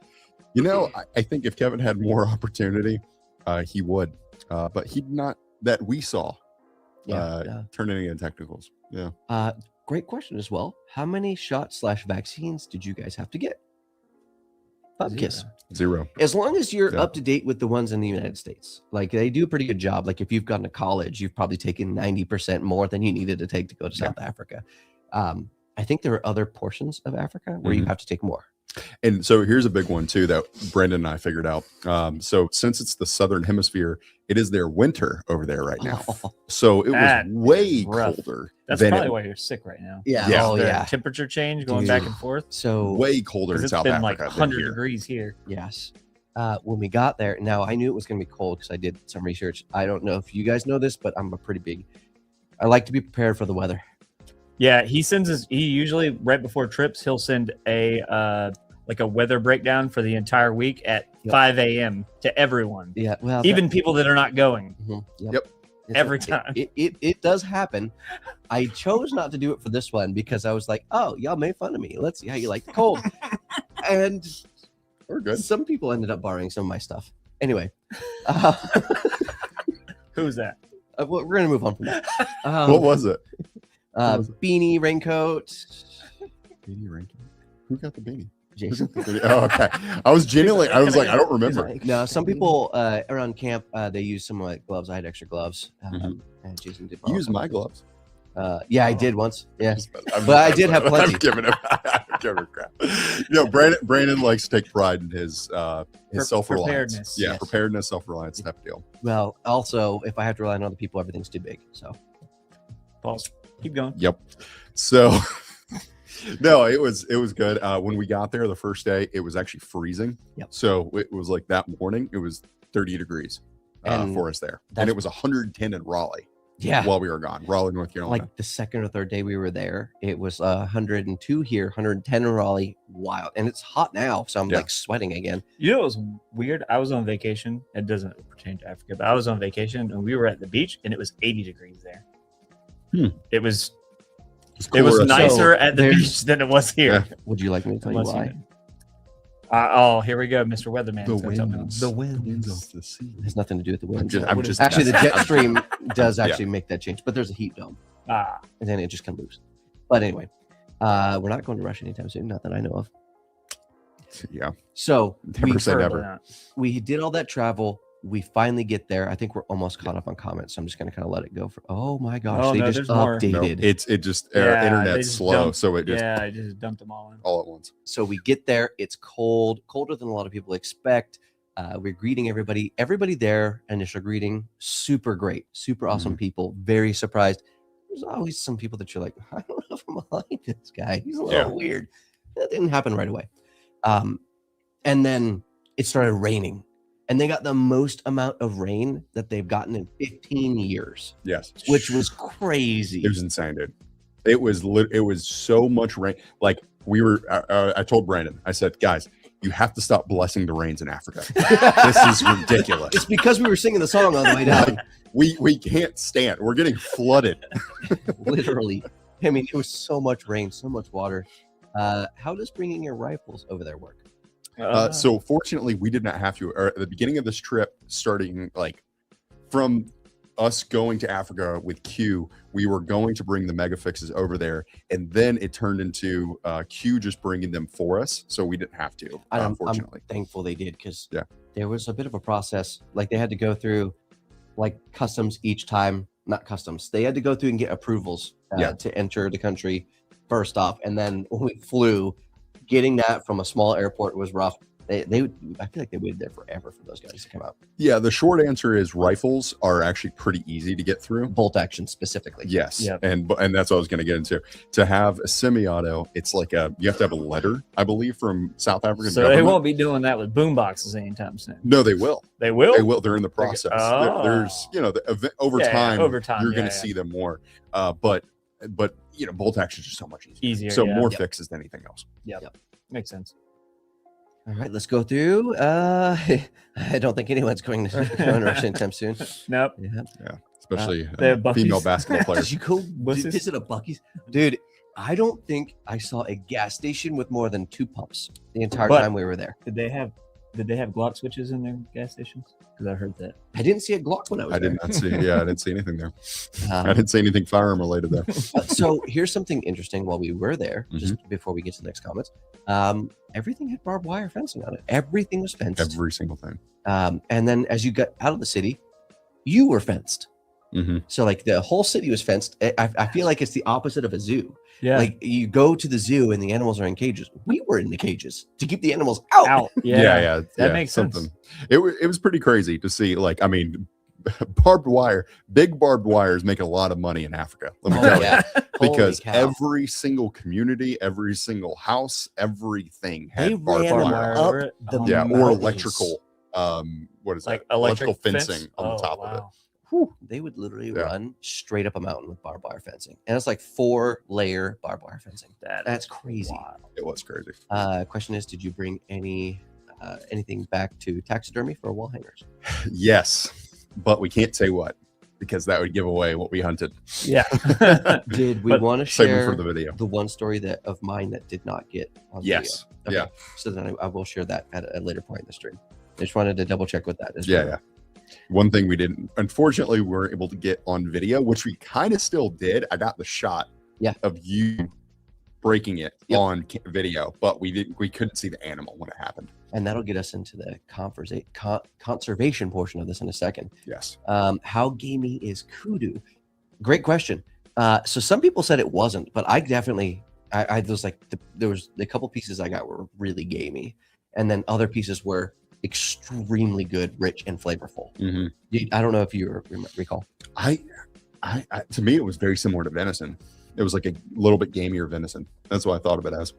You know, I think if Kevin had more opportunity, he would. But he did not, that we saw, turn any into technicals. Yeah. Great question as well. How many shots/vaccines did you guys have to get? Bubkiss. 0. As long as you're Yeah. up to date with the ones in the United States, like they do a pretty good job. Like if you've gone to college, you've probably taken 90% more than you needed to take to go to South Africa. I think there are other portions of Africa where you have to take more. And so here's a big one too that Brandon and I figured out. So since it's the southern hemisphere, it is their winter over there right now. So it That was way is rough. colder. That's than probably it, why you're sick right now. Yeah. Yeah. Oh The yeah. temperature change going Dude. back and forth. So way colder in Because it's South been Africa like than 100 here. degrees here. yes. When we got there, now I knew it was going to be cold because I did some research. I don't know if you guys know this, but I'm a pretty big. I like to be prepared for the weather. Yeah, he usually right before trips, he'll send a like a weather breakdown for the entire week at 5 a.m. to everyone. Yeah. Well, Even people that are not going. Yep. Every time. It does happen. I chose not to do it for this one because I was like, oh, y'all made fun of me. Let's see how you like the cold. And We're good. some people ended up borrowing some of my stuff. Anyway, Who's that? we're going to move on from that. What was it? Beanie, raincoat. Beanie ranking. Who got the beanie? Jason. Oh, okay. I was genuinely, I was like, I don't remember. No, some people around camp, they use some like gloves. I had extra gloves. Mhm. And Jason did. You borrow used some. my gloves. Yeah, I did once. Yeah. I'm- But I did have plenty. I'm giving him crap. You know, Brandon likes to take pride in his self-reliance. Preparedness. Yeah, Yes. preparedness, self-reliance type deal. Well, also, if I have to rely on other people, everything's too big. So Pause. Keep going. Yep. So no, it was good. When we got there the first day, it was actually freezing. Yep. So it was like that morning, it was 30 degrees And for us there. that's- And it was 110 in Raleigh yeah. while we were gone. Raleigh, North Carolina. Like the second or third day we were there, it was 102 here, 110 in Raleigh. Wild. And it's hot now. So I'm Yeah. like sweating again. You know, it was weird. I was on vacation. It doesn't pertain to Africa, but I was on vacation and we were at the beach and it was 80 degrees there. It was cooler outside. nicer at the there's- beach than it was here. Yeah. Would you like me to tell you Unless you why? did. Oh, here we go, Mr. Weatherman. The So tell me. winds. The winds. of the sea. It has nothing to do with the wind. I'm just Actually, the jet I'm- stream does Yeah. actually make that change, but there's a heat dome, Ah, and then it just kind of moves. But anyway, we're not going to Russia anytime soon, not that I know of. Yeah. So Never say preferably never. not. we did all that travel. We finally get there. I think we're almost caught up on comments, so I'm just going to kind of let it go. For oh my gosh, Oh, they no, just there's more. No, updated. it just Yeah, they internet's just slow, dumped- so it just Yeah, I just dumped them all in. all at once. So we get there. It's cold, colder than a lot of people expect. We're greeting everybody. Everybody there, initial greeting, super great, super awesome people. Very surprised. There's always some people that you're like, I don't know if I'm like this guy. He's a little weird. That didn't happen right away. And then it started raining. And they got the most amount of rain that they've gotten in 15 years, Yes. which was crazy. It was insane, dude. It was so much rain. Like we were, I told Brandon, I said, guys, you have to stop blessing the rains in Africa. This is ridiculous. It's because we were singing the song on the way down. We can't stand. We're getting flooded. Literally. I mean, it was so much rain, so much water. How does bringing your rifles over there work? So fortunately, we did not have to. Or at the beginning of this trip, starting like from us going to Africa with Q, we were going to bring the mega fixes over there, and then it turned into Q just bringing them for us, so we didn't have to. Unfortunately, I'm thankful they did, because Yeah. there was a bit of a process. Like they had to go through like customs each time, not customs. They had to go through and get approvals Yeah. to enter the country first off, and then when we flew, getting that from a small airport was rough. I feel like they waited there forever for those guys to come out. Yeah, the short answer is rifles are actually pretty easy to get through. Bolt action specifically. Yes, Yep. and that's what I was going to get into. To have a semi-auto, it's like you have to have a letter, I believe, from South African So government. they won't be doing that with boom boxes anytime soon. No, they will. They will. They will. They're in the process. Oh. There's, over Yeah, time, over time, you're yeah, going to yeah. see them more. But bolt action is just so much easier. Easier, So yeah. more Yep. fixes than anything else. Makes sense. All right, let's go through. I don't think anyone's going to rush anytime soon. Nope. Yeah. Especially they have Buc-ee's. female basketball players. Did you go What's this? visit a Buc-ee's? Dude, I don't think I saw a gas station with more than 2 pumps the entire But- time we were there. Did they have Glock switches in their gas stations? Because I heard that. I didn't see a Glock when I was I there. did not see. Yeah, I didn't see anything there. Um, I didn't see anything firearm related there. So here's something interesting while we were there, just Mm-hmm. before we get to the next comments. Everything had barbed wire fencing on it. Everything was fenced. Every single thing. And then as you got out of the city, you were fenced. Mm-hmm. So like the whole city was fenced. I feel like it's the opposite of a zoo. Yeah. Like you go to the zoo and the animals are in cages. We were in the cages to keep the animals out. out. Yeah. That makes sense. It was pretty crazy to see. Like, I mean, barbed wire, big barbed wires make a lot of money in Africa. Let me Oh, tell you. yeah. Because Holy cow. every single community, every single house, everything They had barbed ran wire. up Wire. the Oh, Yeah, or mountains. electrical. What is like that? electrical fencing fence? on the top of it. Wow. Whew, they would literally Yeah. run straight up a mountain with barbed wire fencing, and it's like 4-layer barbed wire fencing. That's crazy. Wild. It was crazy. Question is, did you bring anything back to taxidermy for wall hangers? Yes, but we can't say what because that would give away what we hunted. Yeah. Did we But want to Save them share for the video. the one story of mine that did not get on Yes. video? Yeah. So then I will share that at a later point in the stream. I just wanted to double check with that. Yeah. One thing we didn't, unfortunately, we weren't able to get on video, which we kind of still did. I got the shot of you breaking it on video, but we couldn't see the animal when it happened. And that'll get us into the conservation portion of this in a second. Yes. How gamey is kudu? Great question. So some people said it wasn't, but I definitely, I was like, there was a couple pieces I got were really gamey, and then other pieces were extremely good, rich, and flavorful. Mm-hmm. I don't know if you recall. I to me, it was very similar to venison. It was like a little bit gamier venison. That's what I thought of it as.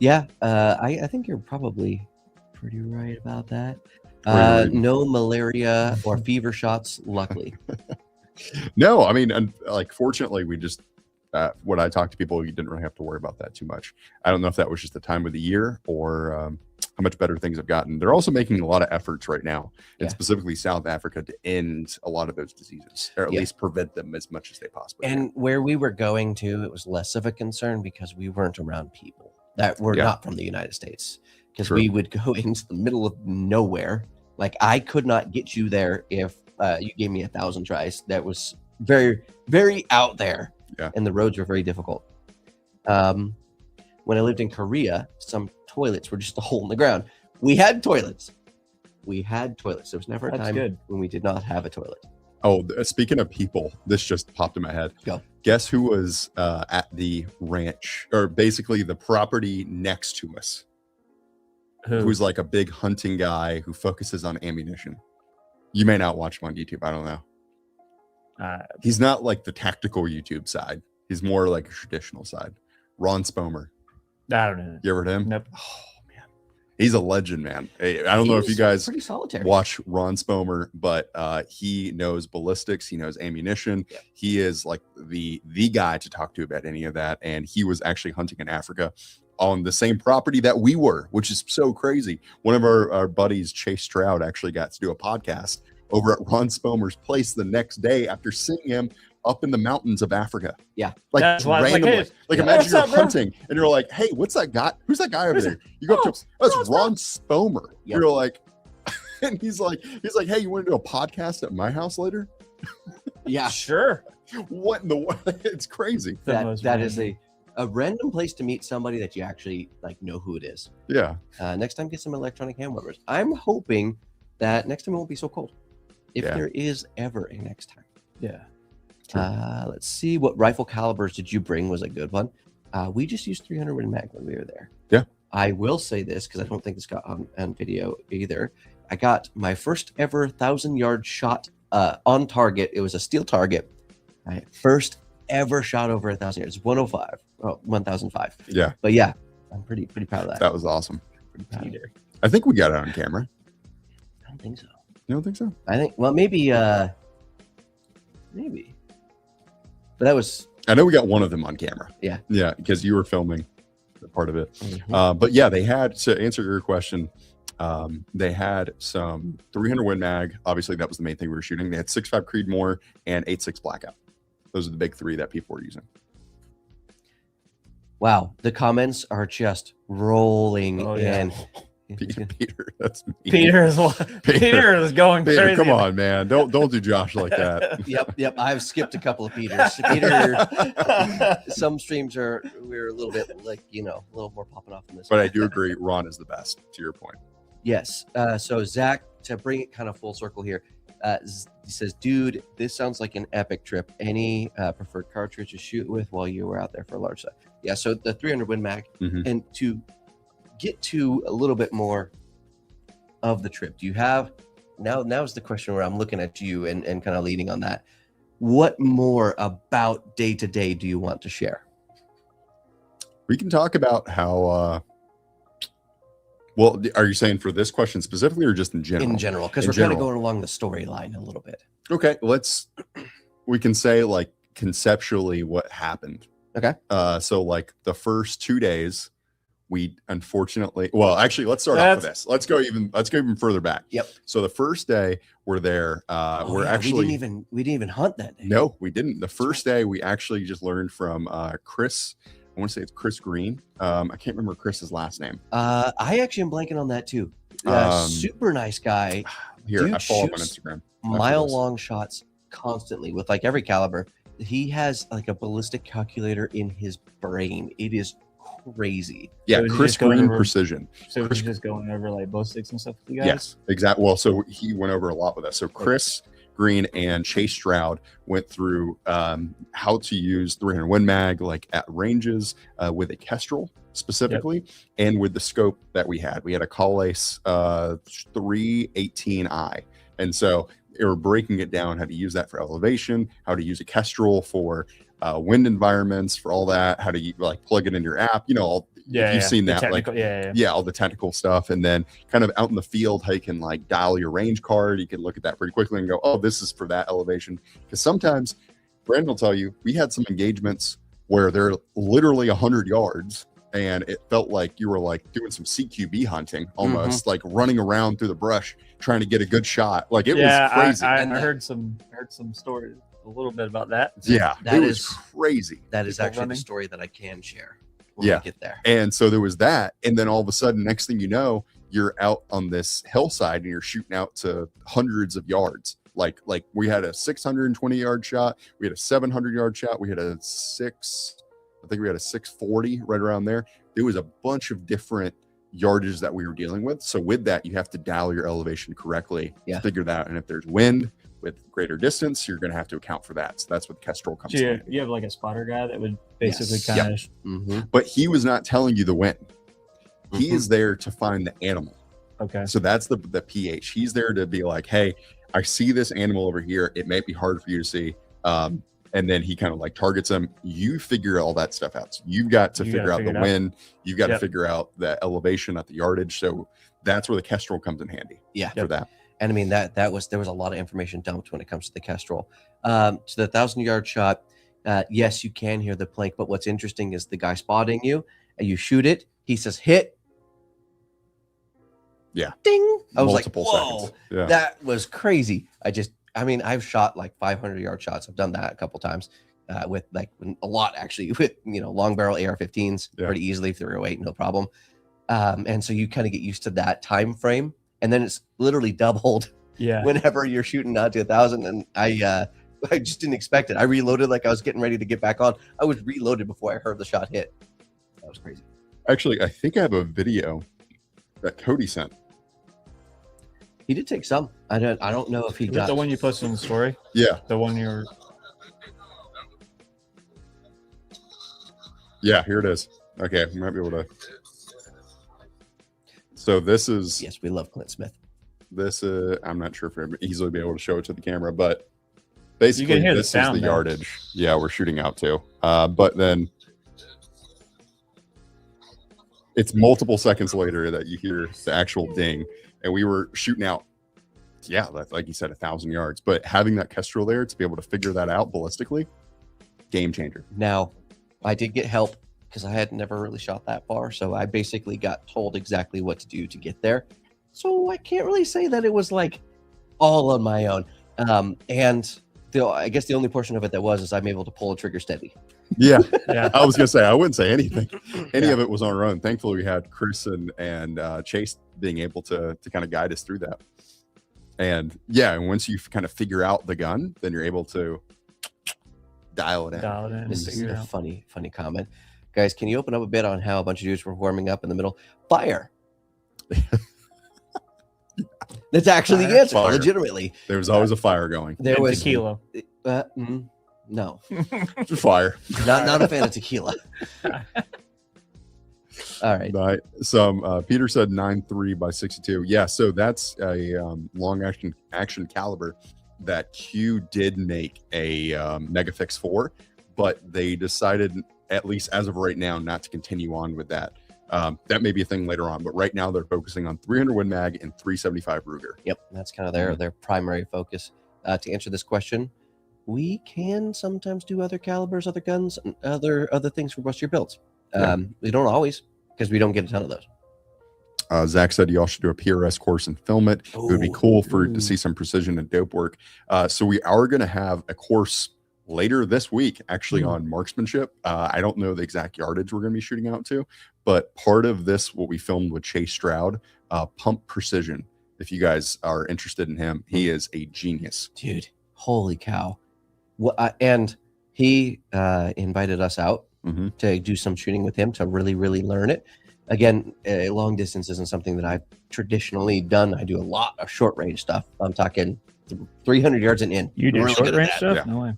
Yeah, I think you're probably pretty right about that. What are you reading? No malaria or fever shots, luckily. No, I mean, like, fortunately, we just, when I talk to people, you didn't really have to worry about that too much. I don't know if that was just the time of the year or how much better things have gotten. They're also making a lot of efforts right now, and specifically South Africa, to end a lot of those diseases, or at least prevent them as much as they possibly can. And where we were going to, it was less of a concern because we weren't around people that were not from the United States. Because we would go into the middle of nowhere. Like I could not get you there if you gave me 1,000 tries. That was very, very out there. Yeah. And the roads were very difficult. When I lived in Korea, some toilets were just a hole in the ground. We had toilets. There was never a time when we did not have a toilet. Oh, speaking of people, this just popped in my head. Go. Guess who was at the ranch, or basically the property next to us? Who's like a big hunting guy who focuses on ammunition. You may not watch him on YouTube. I don't know. He's not like the tactical YouTube side. He's more like a traditional side. Ron Spomer. I don't know. You ever heard of him? Nope. Oh man, he's a legend, man. Hey, I don't know if you guys pretty solitary. watch Ron Spomer, but he knows ballistics. He knows ammunition. Yeah. He is like the guy to talk to about any of that. And he was actually hunting in Africa on the same property that we were, which is so crazy. One of our buddies, Chase Stroud, actually got to do a podcast over at Ron Spomer's place the next day after seeing him up in the mountains of Africa. Yeah. Like That's why I was like, randomly. hey, Like yeah. imagine What's you're up, bro? hunting and you're like, hey, what's that guy? Who's that guy over there? You go up to him, that's Ron Spomer. Yep. You're like, And he's like, hey, you want to do a podcast at my house later? Yeah, Sure. What in the world? It's crazy. The most that is random. a random place to meet somebody that you actually like know who it is. Yeah. Next time, get some electronic hand warmers. I'm hoping that next time it won't be so cold, if Yeah. there is ever a next time. Yeah. Let's see, what rifle calibers did you bring? Was a good one. We just used 300 Win Mag when we were there. Yeah. I will say this because I don't think this got on video either. I got my first ever 1,000-yard shot on target. It was a steel target. My first ever shot over 1,000 yards. 105. Oh, 1,005. Yeah. But yeah, I'm pretty proud of that. That was awesome. Pretty proud of it. I think we got it on camera. I don't think so. You don't think so? I think, well, maybe. But that was. I know we got one of them on camera. Yeah. Yeah, because you were filming part of it. Mhm. But yeah, they had, to answer your question, they had some 300 Win Mag. Obviously, that was the main thing we were shooting. They had 6.5 Creedmoor and 8.6 Blackout. Those are the big three that people were using. Wow, the comments are just rolling Oh, yeah. in. Peter, that's me. Peter is going Peter, crazy. come on, man. Don't do Josh like that. Yep. I've skipped a couple of Peters. Peter, some streams we're a little bit like, a little more popping off than this. But I do agree, Ron is the best, to your point. Yes. So Zach, to bring it kind of full circle here, he says, dude, this sounds like an epic trip. Any preferred cartridge to shoot with while you were out there for a large set? Yeah. So the 300 Win Mag, Mhm. and to get to a little bit more of the trip, do you have now's the question where I'm looking at you and kind of leading on that. What more about day to day do you want to share? We can talk about how, well, are you saying for this question specifically or just in general? In general, because In we're kind of general. going along the storyline a little bit. Okay, we can say like conceptually what happened. Okay. So like the first 2 days, we unfortunately, well, actually, let's start off with this. Let's go even further back. Yep. So the first day we're there. We're actually we didn't even hunt that day. no, we didn't. The first day we actually just learned from Chris. I want to say it's Chris Green. I can't remember Chris's last name. I actually am blanking on that too. Super nice guy. Here, Dude I follow him on shoots Instagram. Mile-long shots constantly with like every caliber. He has like a ballistic calculator in his brain. It is crazy. Yeah, So was he Chris just going Green over- Precision. So we're just going over like bow sticks and stuff with you guys? Yes, exactly. Well, so he went over a lot with us. So Chris Green and Chase Stroud went through how to use 300 Win Mag like at ranges with a Kestrel specifically, and with the scope that we had. We had a Colace 318i, and so they were breaking it down how to use that for elevation, how to use a Kestrel for wind environments, for all that, how to like plug it in your app. If you've seen The that, like technical- all the technical stuff, and then kind of out in the field how you can like dial your range card. You can look at that pretty quickly and go, oh, this is for that elevation. Because sometimes Brandon will tell you, we had some engagements where they're literally 100 yards and it felt like you were like doing some CQB hunting almost, like running around through the brush trying to get a good shot. Like it was crazy. I And that- heard some stories a little bit about that. Yeah, That it was is- crazy. That is People actually the running. story that I can share when Yeah. we get there. And so there was that. And then all of a sudden, next thing you know, you're out on this hillside and you're shooting out to hundreds of yards. Like we had a 620 yard shot. We had a 700 yard shot. We had a 640 right around there. There was a bunch of different yardages that we were dealing with. So with that, you have to dial your elevation correctly to figure that out. And if there's wind with greater distance, you're going to have to account for that. So that's what Kestrel comes So in. you have like a spotter guy that would basically Yes. kind of Mm-hmm. But he was not telling you the wind. He Mhm. is there to find the animal. okay. So that's the pH. He's there to be like, hey, I see this animal over here. It may be hard for you to see. And then he kind of like targets them. You figure all that stuff out. So you've got to You figure gotta out figure the it out. wind. You've got to Yep. figure out the elevation at the yardage. So that's where the Kestrel comes in handy. Yeah. For that. And I mean there was a lot of information dumped when it comes to the Kestrel. To the 1,000-yard shot, yes, you can hear the plank, but what's interesting is the guy spotting you, and you shoot it. He says, "Hit." Yeah. Ding. I was Multiple like, "Whoa, seconds. Yeah. that was crazy." I've shot like 500-yard shots. I've done that a couple times with like a lot actually with long barrel AR-15s Yeah. pretty easily, 308, no problem. And so you kind of get used to that time frame. and then it's literally doubled Yeah. whenever you're shooting out to 1,000. And I just didn't expect it. I reloaded like I was getting ready to get back on. I was reloaded before I heard the shot hit. That was crazy. Actually, I think I have a video that Cody sent. He did take some. I don't know if he Is got that the one you posted in the story? Yeah. The one you're. Yeah, here it is. Okay, we might be able to. So this is. Yes, we love Clint Smith. This I'm not sure if we're easily be able to show it to the camera, but basically hear the this sound is the though. yardage. Yeah, we're shooting out to. But then it's multiple seconds later that you hear the actual ding, and we were shooting out. Yeah, like you said, 1,000 yards. But having that Kestrel there to be able to figure that out ballistically, game changer. Now, I did get help because I had never really shot that far. So I basically got told exactly what to do to get there. So I can't really say that it was like all on my own. And I guess the only portion of it that was is I'm able to pull a trigger steady. Yeah, Yeah. I was gonna say I wouldn't say anything. Any Yeah. of it was on our own. Thankfully, we had Chris and Chase being able to kind of guide us through that. And yeah, and once you kind of figure out the gun, then you're able to dial it in. Dial it in. This is figure it a out. funny comment. Guys, can you open up a bit on how a bunch of dudes were warming up in the middle? Fire. That's actually the answer, Fire. legitimately. There was always a fire going. There And was tequila. no, Fire. not a fan of tequila. All right. Right. Peter said 9.3 by 62. Yeah, so that's a long action caliber that Q did make a Megafix for, but they decided, at least as of right now, not to continue on with that. That may be a thing later on, but right now they're focusing on 300 Win Mag and 375 Ruger. Yep, that's kind of their primary focus. To answer this question, we can sometimes do other calibers, other guns, and other things for Bust Your Builds. We don't always, because we don't get a ton of those. Zach said y'all should do a PRS course and film it. It would be cool to see some precision and dope work. So we are going to have a course later this week, actually, on marksmanship. I don't know the exact yardage we're going to be shooting out to, but part of this, what we filmed with Chase Stroud, Pump Precision. If you guys are interested in him, he is a genius. Dude, holy cow. And he invited us out to do some shooting with him to really, really learn it. Again, long distance isn't something that I've traditionally done. I do a lot of short range stuff. I'm talking 300 yards and in. You do Really short good at range that. stuff? Yeah. No way.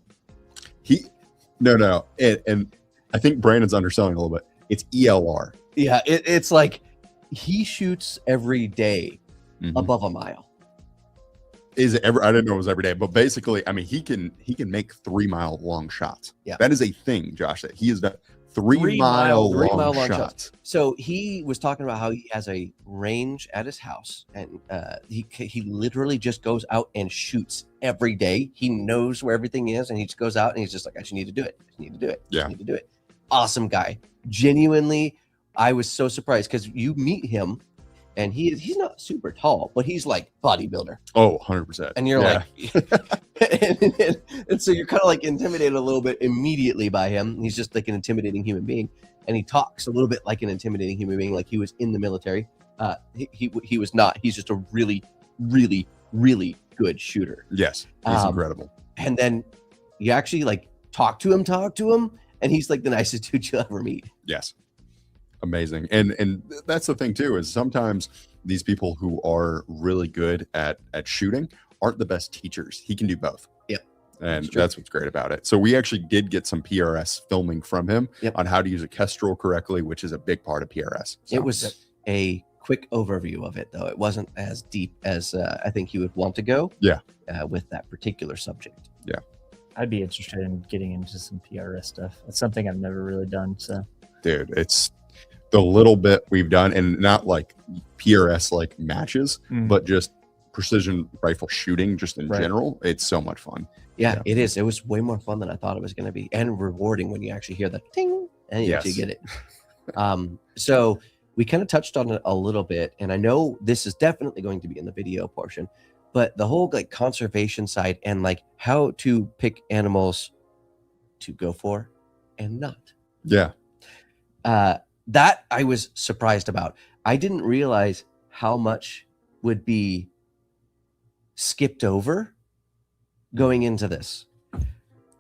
No. And I think Brandon's underselling a little bit. It's ELR. Yeah, it's like he shoots every day Mhm. above a mile. Is it ever? I didn't know it was every day, but basically, I mean, he can make 3 mile long shots. Yeah. That is a thing, Josh. That he is done 3 mile long shots. So he was talking about how he has a range at his house, and he literally just goes out and shoots every day. He knows where everything is, and he just goes out and he's just like, I just need to do it. I just need to do it. I Yeah. just need to do it. Awesome guy. Genuinely, I was so surprised because you meet him, and he's not super tall, but he's like bodybuilder. Oh, 100%. And you're like, and so you're kind of like intimidated a little bit immediately by him. He's just like an intimidating human being, and he talks a little bit like an intimidating human being, like he was in the military. He was not. He's just a really, really, really good shooter. Yes, he's Um, incredible. And then you actually like talk to him, and he's like the nicest dude you'll ever meet. Yes, amazing. And that's the thing too, is sometimes these people who are really good at shooting aren't the best teachers. He can do both. Yep. And that's what's great about it. So we actually did get some PRS filming from him Yep. on how to use a Kestrel correctly, which is a big part of PRS. So, It was a quick overview of it, though. It wasn't as deep as I think you would want to go. Yeah. With that particular subject. I'd be interested in getting into some PRS stuff. It's something I've never really done. So, dude, it's the little bit we've done, and not like PRS like matches, but just precision rifle shooting just in general. It's so much fun. Yeah, it is. It was way more fun than I thought it was going to be, and rewarding when you actually hear the ting and you actually get it. So we kind of touched on it a little bit, and I know this is definitely going to be in the video portion, but the whole like conservation side and like how to pick animals to go for and not. Yeah. That I was surprised about. I didn't realize how much would be skipped over going into this.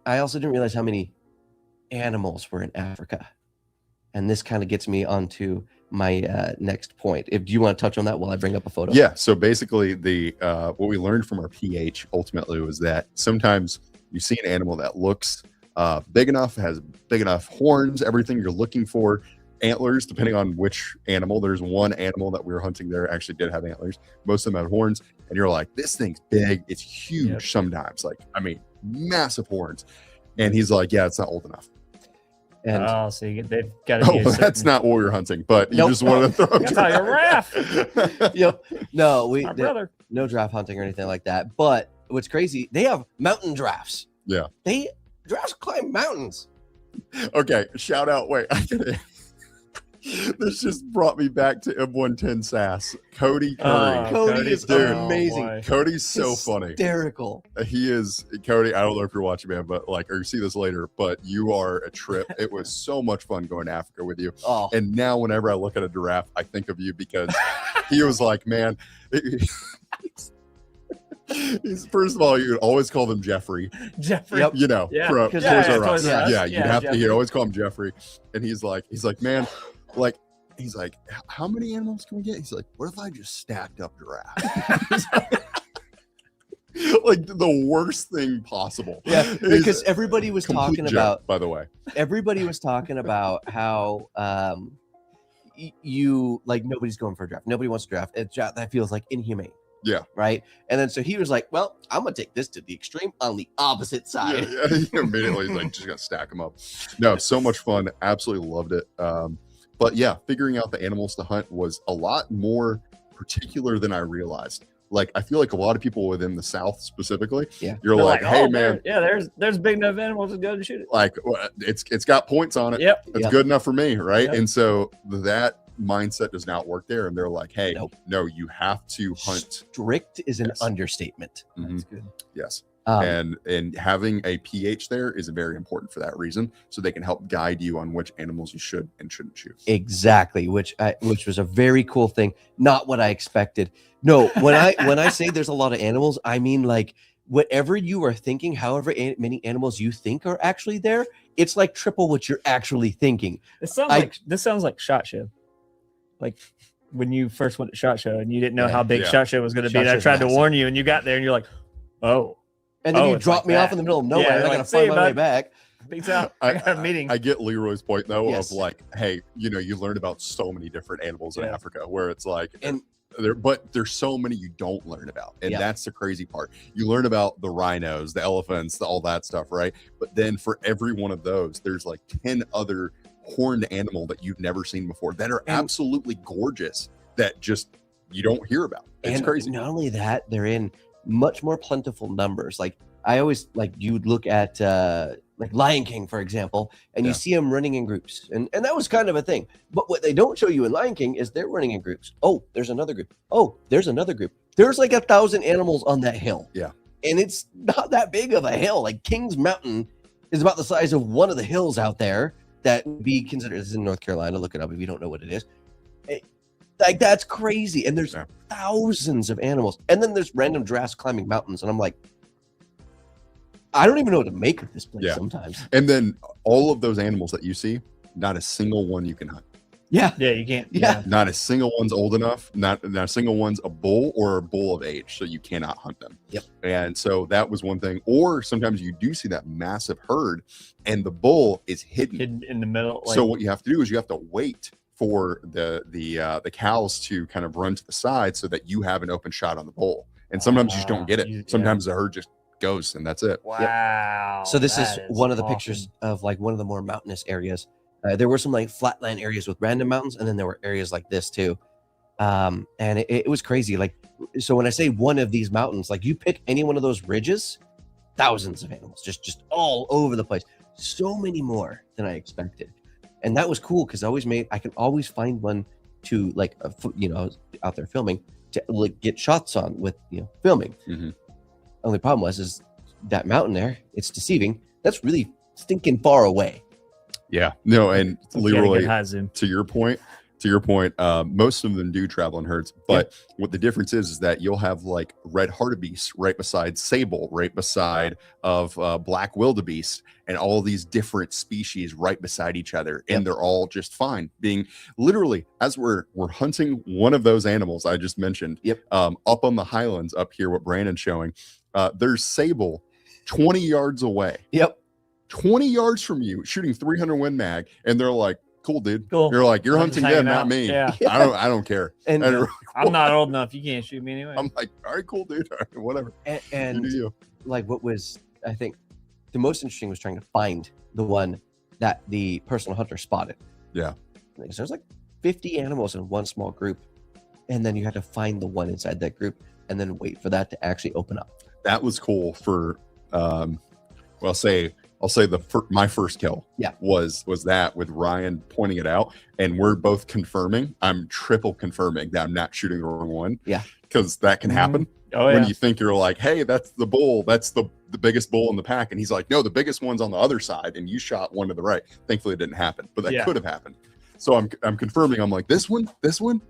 I also didn't realize how many animals were in Africa. And this kind of gets me onto my next point. Do you want to touch on that while I bring up a photo? Yeah. So basically, what we learned from our PH ultimately was that sometimes you see an animal that looks big enough, has big enough horns, everything you're looking for, antlers, depending on which animal. There's one animal that we were hunting there actually did have antlers. Most of them had horns, and you're like, this thing's big. It's huge. Sometimes, like, I mean, massive horns. And he's like, yeah, it's not old enough. And so they've got to be that's not what we were hunting, but you just wanted to throw That's how you're raft. yep. No, My brother. no giraffe hunting or anything like that. But what's crazy, they have mountain giraffes. Yeah. Giraffes climb mountains. Okay, shout out. Wait, this just brought me back to M110 Sass. Cody Curry. Cody is dude, amazing. Cody's so funny. Hysterical. He is. Cody, I don't know if you're watching, man, but like, or you see this later, but you are a trip. It was so much fun going to Africa with you. Oh. And now whenever I look at a giraffe, I think of you because he was like, man, he's, first of all, you always call him Jeffrey. Jeffrey. Yep. You know, Yeah. from Because Toys yeah, R Us. Toys R Us. Yeah, you have to. Jeffrey. You always call him Jeffrey, and he's like, man, like, he's like, how many animals can we get? He's like, what if I just stacked up giraffes? Like the worst thing possible. Yeah, because everybody was Complete talking joke, about. by the way. Everybody was talking about how you like nobody's going for a draft. Nobody wants a draft. That feels like inhumane. Yeah. Right. And then so he was like, well, I'm gonna take this to the extreme on the opposite side. Yeah, immediately he's like, just gonna stack them up. No, so much fun. Absolutely loved it. But yeah, figuring out the animals to hunt was a lot more particular than I realized. Like, I feel like a lot of people within the South specifically, Yeah. you're They're like, hey man, there's big enough animals to go to shoot it. like it's got points on it. Yep. It's Yep. good enough for me, right? Yep. And so that mindset does not work there. And they're like, hey, Nope. no, you have to hunt. Strict is an Yes. understatement. Mhm. That's good. Yes. Um, And having a PH there is very important for that reason, so they can help guide you on which animals you should and shouldn't shoot. Exactly, which was a very cool thing. Not what I expected. No, when I say there's a lot of animals, I mean like whatever you are thinking, however many animals you think are actually there, it's like triple what you're actually thinking. This sounds like SHOT Show. Like when you first went to SHOT Show and you didn't know Yeah. how big Yeah. SHOT Show was going to be. SHOT And I Show's tried to massive. warn you, and you got there, and you're like, "Oh, And then Oh, you it's drop like me off that. in the middle of nowhere. Yeah, and I like, gotta see find you, my way bud. back. peace out. I got a meeting." I get Leroy's point though Yes. of like, hey, you know, you learn about so many different animals in Yeah. Africa where it's like, And- but there's so many you don't learn about, and Yeah. that's the crazy part. You learn about the rhinos, the elephants, all that stuff, right? But then for every one of those, there's like 10 other horned animal that you've never seen before that are And- absolutely gorgeous that just you don't hear about. It's And crazy. not only that, they're in much more plentiful numbers. Like I always like you'd look at like Lion King, for example, and you Yeah. see them running in groups. And that was kind of a thing. But what they don't show you in Lion King is they're running in groups. Oh, there's another group. Oh, there's another group. There's like 1,000 animals on that hill. Yeah. And it's not that big of a hill. Like Kings Mountain is about the size of one of the hills out there that would be considered. This is in North Carolina. Look it up if you don't know what it is. Like that's crazy. And there's Yeah. thousands of animals. And then there's random giraffes climbing mountains. And I'm like, I don't even know what to make of this place Yeah. sometimes. And then all of those animals that you see, not a single one you can hunt. Yeah. Yeah, you can't. Yeah. Not a single one's old enough. Not a single one's a bull or a bull of age, so you cannot hunt them. Yep. And so that was one thing. Or sometimes you do see that massive herd, and the bull is hidden. Hidden in the middle. Like, So what you have to do is you have to wait for the cows to kind of run to the side so that you have an open shot on the bull. And sometimes you just don't get Yeah. it. Sometimes the herd just goes, and that's it. wow. So this is that one of the awesome. pictures of like one of the more mountainous areas. There were some like flatland areas with random mountains, and then there were areas like this too. And it was crazy. Like, so when I say one of these mountains, like you pick any one of those ridges, thousands of animals just all over the place. So many more than I expected. And that was cool because I can always find one to like, out there filming to like get shots on with, filming. Mhm. Only problem is that mountain there, it's deceiving. That's really stinking far away. Yeah. No, and You gotta get Leroy, high zoom. to your point, to your point, most of them do travel in herds, but what the difference is that you'll have like red hartebeest right beside sable, right beside of black wildebeest, and all these different species right beside each other, and they're all just fine. Being literally, as we're hunting one of those animals I just mentioned, up on the highlands up here, what Brandon's showing, there's sable 20 yards away. 20 yards from you, shooting 300 Win Mag, and they're like, "Cool, dude." Cool. You're like, "You're I'm hunting just them, hanging not out. me." Yeah. I don't care. And I'm not old enough. You can't shoot me anyway. I'm like, "All right, cool, dude. All right, whatever." And You do you. like what was, I think, the most interesting was trying to find the one that the personal hunter spotted. Yeah. Because there's like 50 animals in one small group, and then you had to find the one inside that group and then wait for that to actually open up. That was cool for I'll say my first kill was that with Ryan pointing it out, and we're both confirming. I'm triple confirming that I'm not shooting the wrong one. Because that can happen. When you think you're like, "Hey, that's the bull, that's the biggest bull in the pack," and he's like, "No, the biggest one's on the other side," and you shot one to the right. Thankfully it didn't happen, but that could have happened. So I'm confirming. I'm like, this one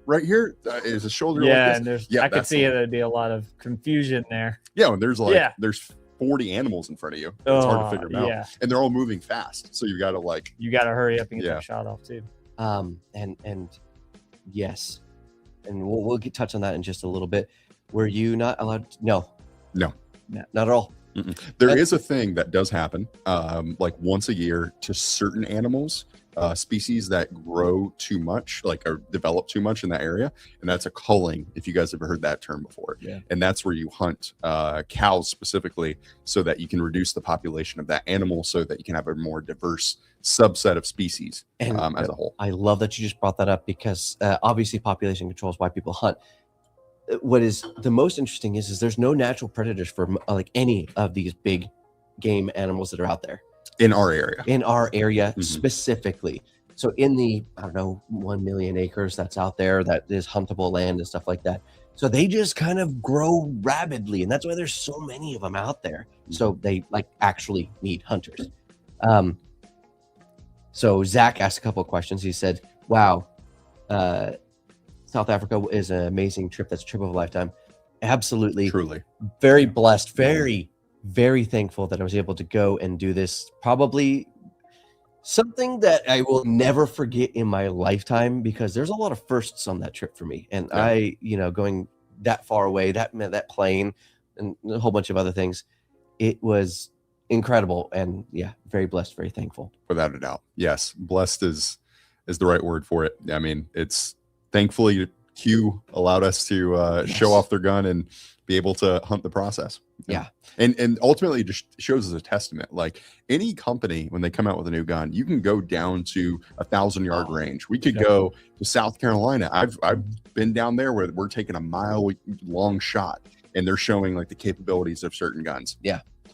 right here is a shoulder. Yeah, like this? and I could see there'd be a lot of confusion there. Yeah, and there's there's 40 animals in front of you. It's hard to figure them out, and they're all moving fast. So you got to hurry up and get the shot off too. And yes, and we'll touch on that in just a little bit. Were you not allowed to, no, not at all. There is a thing that does happen like once a year to certain animals, species that grow too much, like or develop too much in that area, and that's a culling, if you guys ever heard that term before. And that's where you hunt cows specifically so that you can reduce the population of that animal so that you can have a more diverse subset of species as a whole. I love that you just brought that up because obviously population control is why people hunt. What is the most interesting is there's no natural predators for like any of these big game animals that are out there in our area specifically. So in the, I don't know, 1 million acres that's out there that is huntable land and stuff like that. So they just kind of grow rapidly, and that's why there's so many of them out there. So they like actually need hunters. So Zach asked a couple of questions. He said, "Wow, South Africa is an amazing trip. That's a trip of a lifetime." Absolutely. Truly. Very blessed, very, very thankful that I was able to go and do this. Probably something that I will never forget in my lifetime because there's a lot of firsts on that trip for me. And I, going that far away, that plane and a whole bunch of other things, it was incredible. And very blessed, very thankful. Without a doubt. Yes. Blessed is the right word for it. I mean, it's thankfully Q allowed us to show off their gun and be able to hunt the process. And ultimately it just shows as a testament, like any company, when they come out with a new gun, you can go down to 1,000-yard range. We could go to South Carolina. I've been down there where we're taking a mile-long shot and they're showing like the capabilities of certain guns.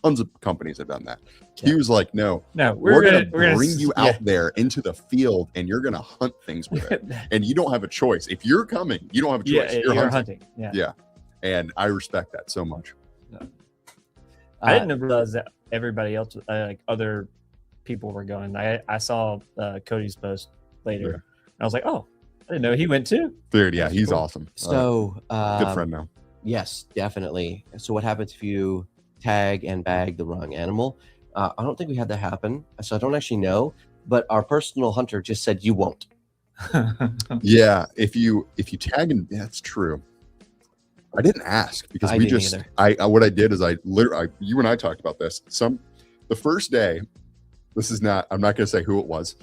Tons of companies have done that. He was like, no, we're gonna bring you out there into the field and you're gonna hunt things with it. And you don't have a choice. If you're coming, you don't have a choice. You're hunting. And I respect that so much. I didn't realize that everybody else, like other people were going. I saw Cody's post later. And I was like, oh, I didn't know he went too. Dude, he's awesome. So good friend now. Yes, definitely. So what happens if you tag and bag the wrong animal? I don't think we had that happen, so I don't actually know. But our personal hunter just said you won't. If you tag and that's true. I didn't ask because what I did is I literally you and I talked about this. The first day, I'm not going to say who it was,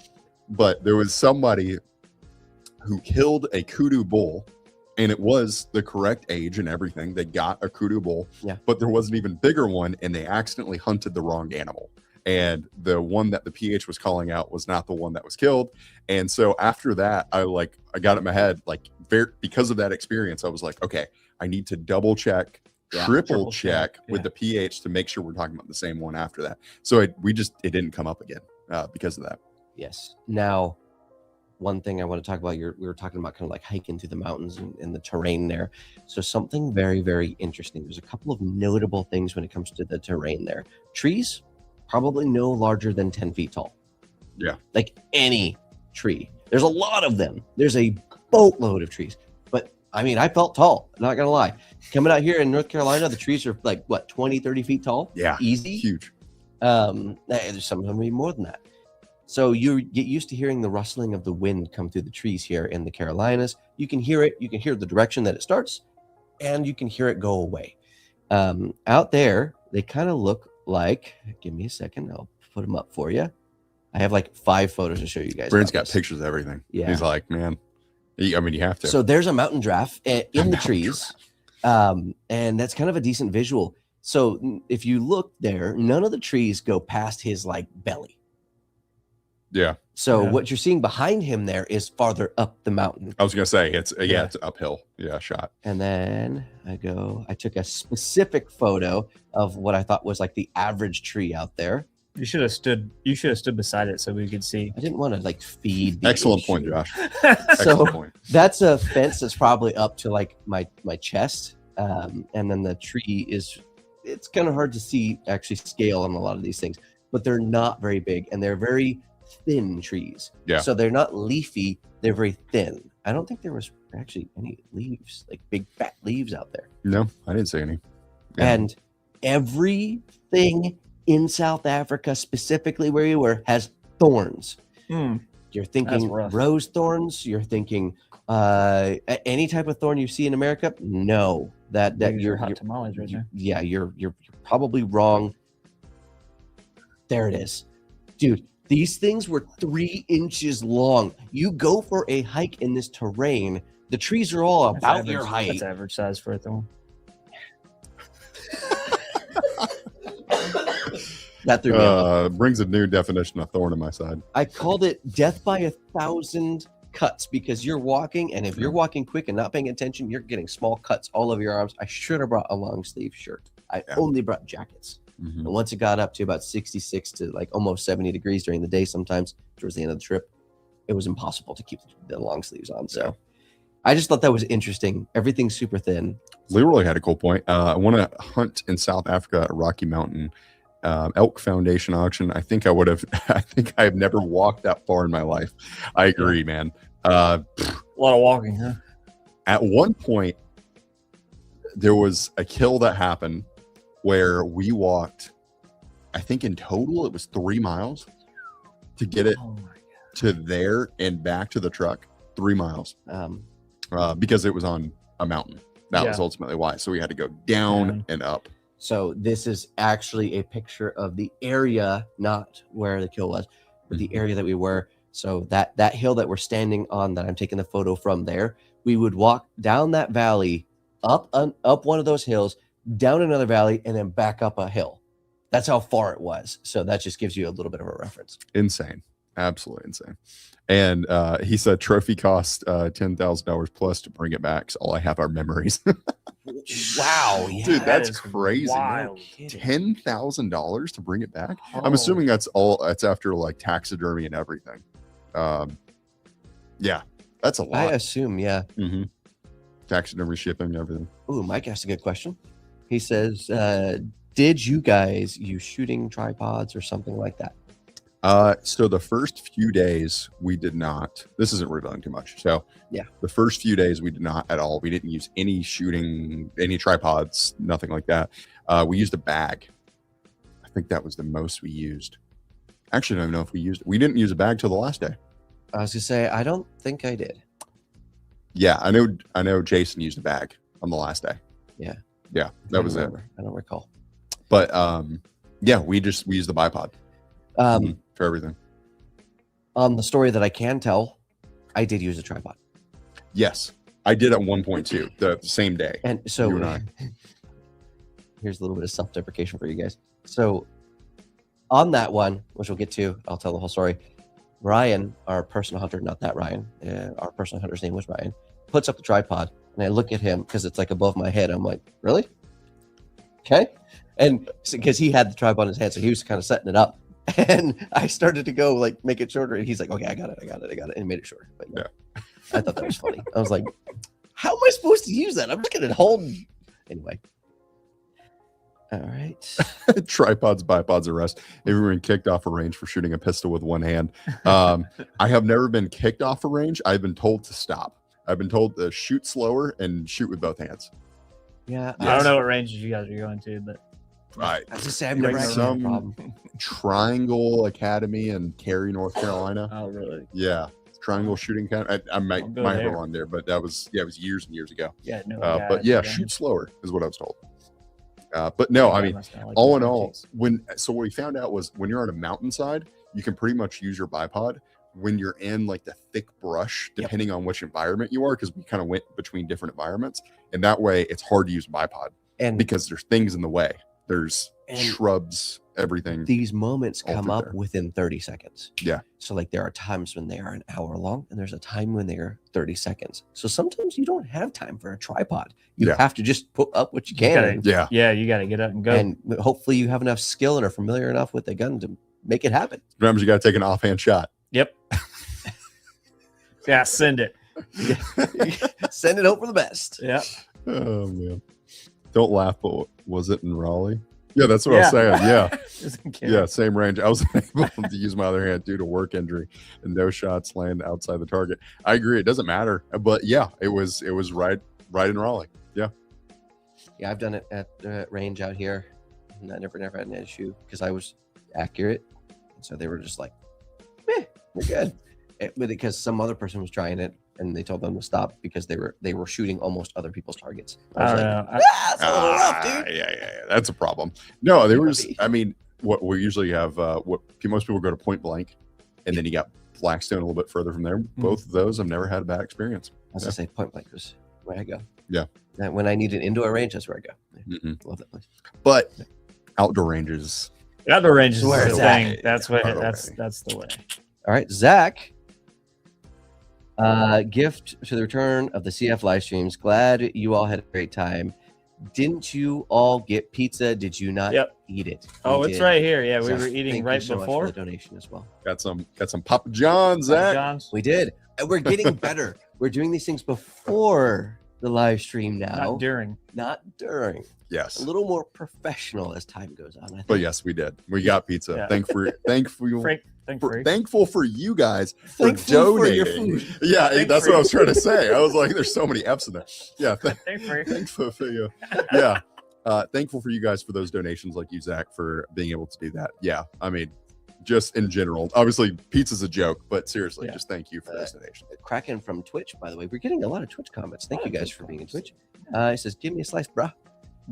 but there was somebody who killed a kudu bull. And it was the correct age and everything. They got a kudu bull, but there was an even bigger one, and they accidentally hunted the wrong animal. And the one that the PH was calling out was not the one that was killed. And so after that, I got it in my head, because of that experience, I was like, okay, I need to double check, triple check with the PH to make sure we're talking about the same one after that. So it didn't come up again because of that. Yes. Now, one thing I want to talk about, we were talking about kind of like hiking through the mountains and the terrain there. So something very, very interesting. There's a couple of notable things when it comes to the terrain there. Trees, probably no larger than 10 feet tall. Yeah. Like any tree. There's a lot of them. There's a boatload of trees. But I mean, I felt tall, not gonna lie. Coming out here in North Carolina, the trees are like what, 20, 30 feet tall? Yeah. Easy. Huge. There's some of them even more than that. So you get used to hearing the rustling of the wind come through the trees here in the Carolinas. You can hear it. You can hear the direction that it starts, and you can hear it go away. Out there, they kind of look like, give me a second, I'll put them up for you. I have like 5 photos to show you guys. Brandon's got pictures of everything. Yeah. He's like, man, I mean, you have to. So there's a mountain giraffe in the trees, and that's kind of a decent visual. So if you look there, none of the trees go past his like belly. Yeah. So what you're seeing behind him there is farther up the mountain. I was gonna say it's it's uphill. Yeah, shot. And then I took a specific photo of what I thought was like the average tree out there. You should have stood beside it so we could see. I didn't want to like feed. Excellent point, Josh. So Excellent point. that's a fence that's probably up to like my chest. And then the tree it's kind of hard to see actually scale on a lot of these things, but they're not very big and they're very thin trees. Yeah. So they're not leafy, they're very thin. I don't think there was actually any leaves, like big fat leaves out there. No, I didn't see any. Yeah. And everything in South Africa, specifically where you were, has thorns. You're thinking rose thorns, you're thinking any type of thorn you see in America. No, that you're hot tamales right there. Yeah, you're probably wrong. There it is. Dude, these things were 3 inches long. You go for a hike in this terrain, the trees are all about your height. That's average size for a thorn. That threw me off. Brings a new definition of thorn in my side. I called it death by 1,000 cuts because you're walking, and if you're walking quick and not paying attention, you're getting small cuts all over your arms. I should have brought a long sleeve shirt. I only brought jackets. Mm-hmm. And once it got up to about 66 to like almost 70 degrees during the day, sometimes towards the end of the trip, it was impossible to keep the long sleeves on. So I just thought that was interesting. Everything's super thin. Leroy had a cool point. I want to hunt in South Africa at Rocky Mountain elk foundation auction. I think I've never walked that far in my life. I agree, man. A lot of walking, huh? At one point, there was a kill that happened where we walked, I think in total it was 3 miles to get it to there and back to the truck. 3 miles because it was on a mountain. That was ultimately why. So we had to go down and up. So this is actually a picture of the area, not where the kill was, but the area that we were. So that hill that we're standing on, that I'm taking the photo from there, we would walk down that valley, up one of those hills, down another valley, and then back up a hill. That's how far it was. So that just gives you a little bit of a reference. Insane. Absolutely insane. And he said trophy cost $10,000 plus to bring it back. So all I have are memories. Wow. Yeah, dude, that's crazy. Wild. $10,000 to bring it back. I'm assuming that's after like taxidermy and everything. Yeah, that's a lot. I assume, yeah. Mm-hmm. Taxidermy, shipping, everything. Ooh, Mike asked a good question. He says, did you guys use shooting tripods or something like that? So the first few days we did not. This isn't revealing too much. So yeah, the first few days we did not at all. We didn't use any shooting, any tripods, nothing like that. We used a bag. I think that was the most we used. Actually, I don't even know if we didn't use a bag till the last day. I was gonna say, I don't think I did. Yeah, I know Jason used a bag on the last day. Yeah, that was it. I don't recall. But yeah, we used the bipod for everything. On the story that I can tell, I did use a tripod. Yes, I did at one point too, the same day. And so you and I. Here's a little bit of self-deprecation for you guys. So on that one, which we'll get to, I'll tell the whole story. Ryan, our personal hunter, not that Ryan, our personal hunter's name was Ryan, puts up the tripod, and I look at him because it's like above my head. I'm like, really? Okay. And because he had the tripod in his hand, so he was kind of setting it up. And I started to go like make it shorter, and he's like, okay, I got it, and made it shorter. But yeah, I thought that was funny. I was like, how am I supposed to use that? I'm just gonna hold. Anyway, All right. Tripods, bipods arrest. Everyone kicked off a range for shooting a pistol with one hand. I have never been kicked off a range. I've been told to stop. I've been told to shoot slower and shoot with both hands. Yeah. I don't know what ranges you guys are going to, but Right. I was just say I've never had Some- a problem. Triangle Academy in Cary, North Carolina. oh really? Yeah. Triangle Shooting Academy. I might I'll go have there. gone there, but it was years and years ago. Yeah, no. But yeah, shoot slower is what I was told. But no, I mean, all in all, what we found out was when you're on a mountainside, you can pretty much use your bipod. When you're in like the thick brush, depending on which environment you are, because we kind of went between different environments, and that way it's hard to use a bipod And because there's things in the way. There's And shrubs, everything. these moments all come through up there. within 30 seconds. Yeah. So like there are times when they are an hour long and there's a time when they are 30 seconds. So sometimes you don't have time for a tripod. You Yeah. have to just put up what you can. gotta- and- Yeah. Yeah, you got to get up and go. And hopefully you have enough skill and are familiar enough with the gun to make it happen. Remember, you got to take an offhand shot. Yep. Yeah, send it. Send it hope for the best. Yep. Oh man, don't laugh. But was it in Raleigh? Yeah, that's what I was saying. Yeah, Doesn't care. yeah, same range. I was able to use my other hand due to work injury and no shots land outside the target. I agree. It doesn't matter, but yeah, it was right in Raleigh. Yeah, Yeah, I've done it at range out here. And I never had an issue because I was accurate. And so they were just like, we're good. Because some other person was trying it and they told them to stop because they were shooting almost other people's targets. I was I don't like, know. that's a little rough, dude. yeah, that's a problem. No, there was. Maybe. I mean, what we usually have. What most people go to point blank, and then you got Blackstone a little bit further from there. Both of those, I've never had a bad experience. I was gonna say point blank was where I go. Yeah. And when I need an indoor range, that's where I go. Mm-mm. Love that place. But outdoor ranges. Outdoor range is Where the it's thing. at. That's what. Outdoor That's the way. All right, Zach. Gift to the return of the CF live streams. Glad you all had a great time. Didn't you all get pizza? Did you not Yep. eat it? Oh, We it's did. right here. Yeah, we Zach, were eating thank right you so much before. for the donation as well. Got some Papa John's, Zach. John's. We did. And we're getting better. We're doing these things before the live stream now, Not during. not during. Yes. A little more professional as time goes on. I think. But yes, we did. We got pizza. Yeah. Thankful for you guys for Thankful for your donating. food. Yeah, Thank that's for what I you. was trying to say. I was like, there's so many F's in there. Yeah, Thankful. thankful for you. Yeah. Thankful for you guys for those donations, like you, Zach, for being able to do that. Yeah. I mean, just in general. Obviously, pizza's a joke, but seriously, Yeah. just thank you for those donations. Kraken from Twitch, by the way. We're getting a lot of Twitch comments. Thank you guys for being in Twitch. He says, give me a slice, bruh.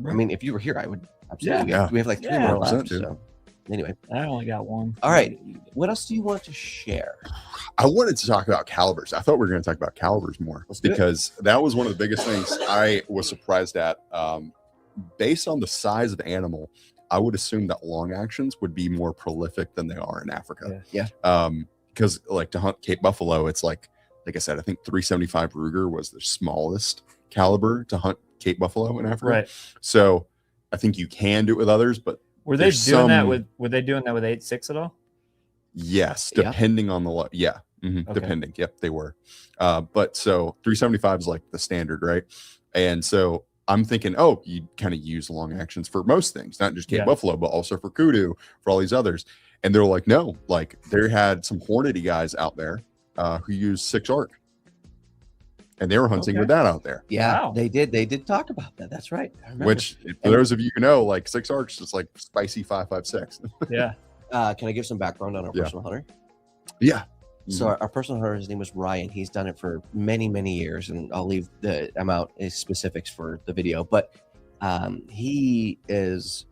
I mean, if you were here, I would absolutely. Yeah. We have like 3 Yeah, more 100%, left. dude. So anyway, I only got one. all right. What else do you want to share? I wanted to talk about calibers. I thought we were going to talk about calibers more Let's do it. because that was one of the biggest things I was surprised at. Based on the size of the animal, I would assume that long actions would be more prolific than they are in Africa. Yeah. Because like to hunt Cape Buffalo, it's like I said, I think 375 Ruger was the smallest caliber to hunt Cape Buffalo in Africa. Right. So I think you can do it with others, but Were they There's doing that some- with? Were they doing that with 8.6 at all? yes, Yeah. depending on the yeah. Okay. Depending. Yep, they were. But so 375 is like the standard, right? And so I'm thinking, oh, you kind of use long actions for most things, not just Cape Yeah. Buffalo, but also for kudu, for all these others. And they're like, no, like they had some Hornady guys out there who used 6 arc. And they were hunting Okay. with that out there. Yeah, Wow. they did. They did talk about that. That's right. I remember. Which, for those of you who know, like 6 arcs is like spicy 5.56. Yeah. Can I give some background on our Yeah. personal hunter? Yeah. So our personal hunter, his name was Ryan. He's done it for many, many years, and I'll leave the amount as specifics for the video. But he is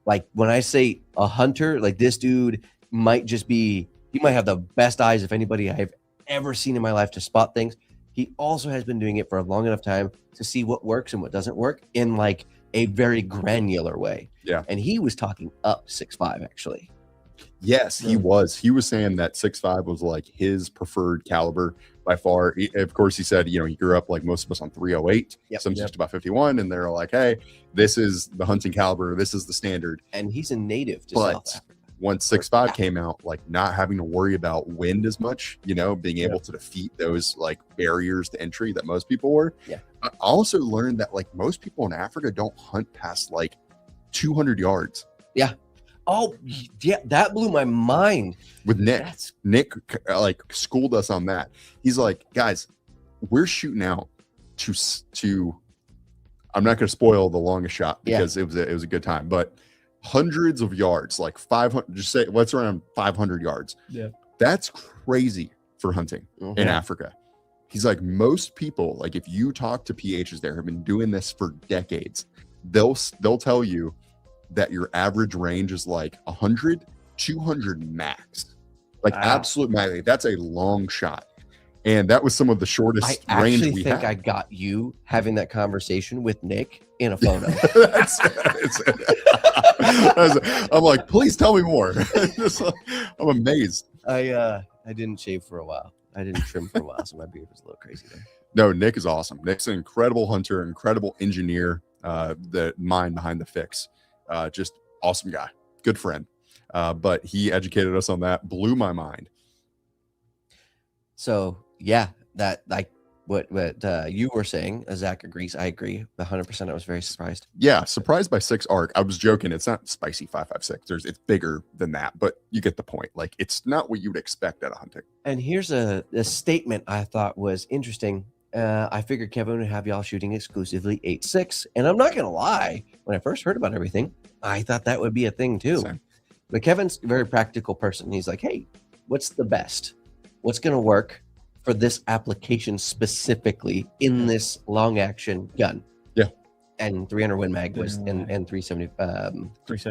like, when I say a hunter, like this dude might just be, he might have the best eyes of anybody I've ever seen in my life to spot things. He also has been doing it for a long enough time to see what works and what doesn't work in like a very granular way. Yeah. And he was talking up 6.5 actually. Yes, he was. He was saying that 6.5 was like his preferred caliber by far. Of course, he said, he grew up like most of us on 308. Yep. Some just about 51, and they're like, hey, this is the hunting caliber. This is the standard. And he's a native to But South Africa. once 6.5 came out, like not having to worry about wind as much, being able to defeat those like barriers to entry that most people were. Yeah. I also learned that like most people in Africa don't hunt past like 200 yards Oh, yeah, that blew my mind. with Nick. That's Nick like schooled us on that. He's like, guys, we're shooting out to I'm not going to spoil the longest shot because it was a good time, but hundreds of yards, like 500, just say what's around 500 yards. Yeah. That's crazy for hunting in Africa. He's like, most people, like if you talk to PHs there, have been doing this for decades. They'll tell you that your average range is like 100, 200 max, like absolute max. That's a long shot. And that was some of the shortest I range actually we think had. I got you having that conversation with Nick in a photo. I'm like, please tell me more. I'm amazed. I didn't shave for a while. I didn't trim for a while, so my beard was a little crazy there. No, Nick is awesome. Nick's an incredible hunter, incredible engineer, the mind behind the fix. Just awesome guy, good friend. But he educated us on that, blew my mind. So yeah, that like what you were saying, Zach agrees. I agree 100%. I was very surprised. Yeah, surprised by 6 arc. I was joking. It's not spicy 5.56. It's bigger than that, but you get the point. Like it's not what you would expect out of hunting. And here's a statement I thought was interesting. I figured Kevin would have y'all shooting exclusively 8.6, and I'm not gonna lie. When I first heard about everything, I thought that would be a thing too. Same. But Kevin's a very practical person. He's like, hey, what's the best? What's gonna work for this application specifically in this long action gun? Yeah. And 300 Win Mag was and 370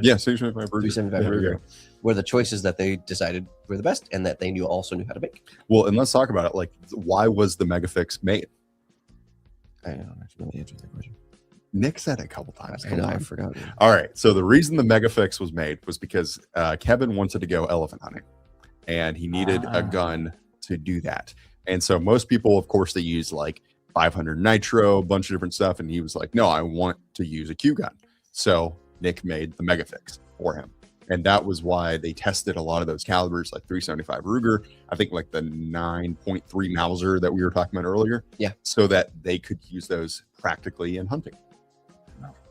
Yeah, 625 375 Ruger were the choices that they decided were the best and that they also knew how to make. Well, and let's talk about it. Like, why was the Megafix made? I don't know if you really answered that question. Nick said it a couple times. I know, I forgot. All right. So the reason the Megafix was made was because Kevin wanted to go elephant hunting, and he needed a gun to do that. And so most people, of course, they use like 500 nitro, a bunch of different stuff. And he was like, no, I want to use a Q gun. So Nick made the Megafix for him. And that was why they tested a lot of those calibers, like 375 Ruger, I think like the 9.3 Mauser that we were talking about earlier. Yeah. So that they could use those practically in hunting.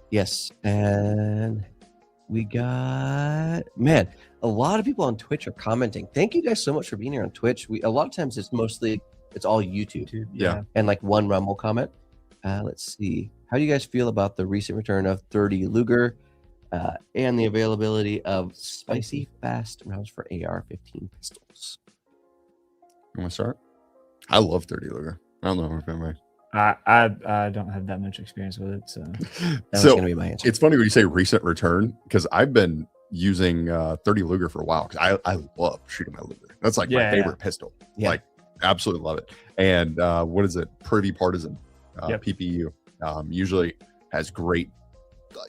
Yes. And we got, man, a lot of people on Twitch are commenting. Thank you guys so much for being here on Twitch. A lot of times it's all YouTube. Yeah. And like one Rumble comment. Let's see. How do you guys feel about the recent return of 30 Luger and the availability of spicy fast rounds for AR-15 pistols? You want to start? I love 30 Luger. I don't know if anybody. I don't have that much experience with it, so That was going to be my answer. It's funny when you say recent return, because I've been using 30 Luger for a while, because I love shooting my Luger. That's like my favorite pistol. Yeah. Like, absolutely love it. And what is it? Privy Partisan PPU usually has great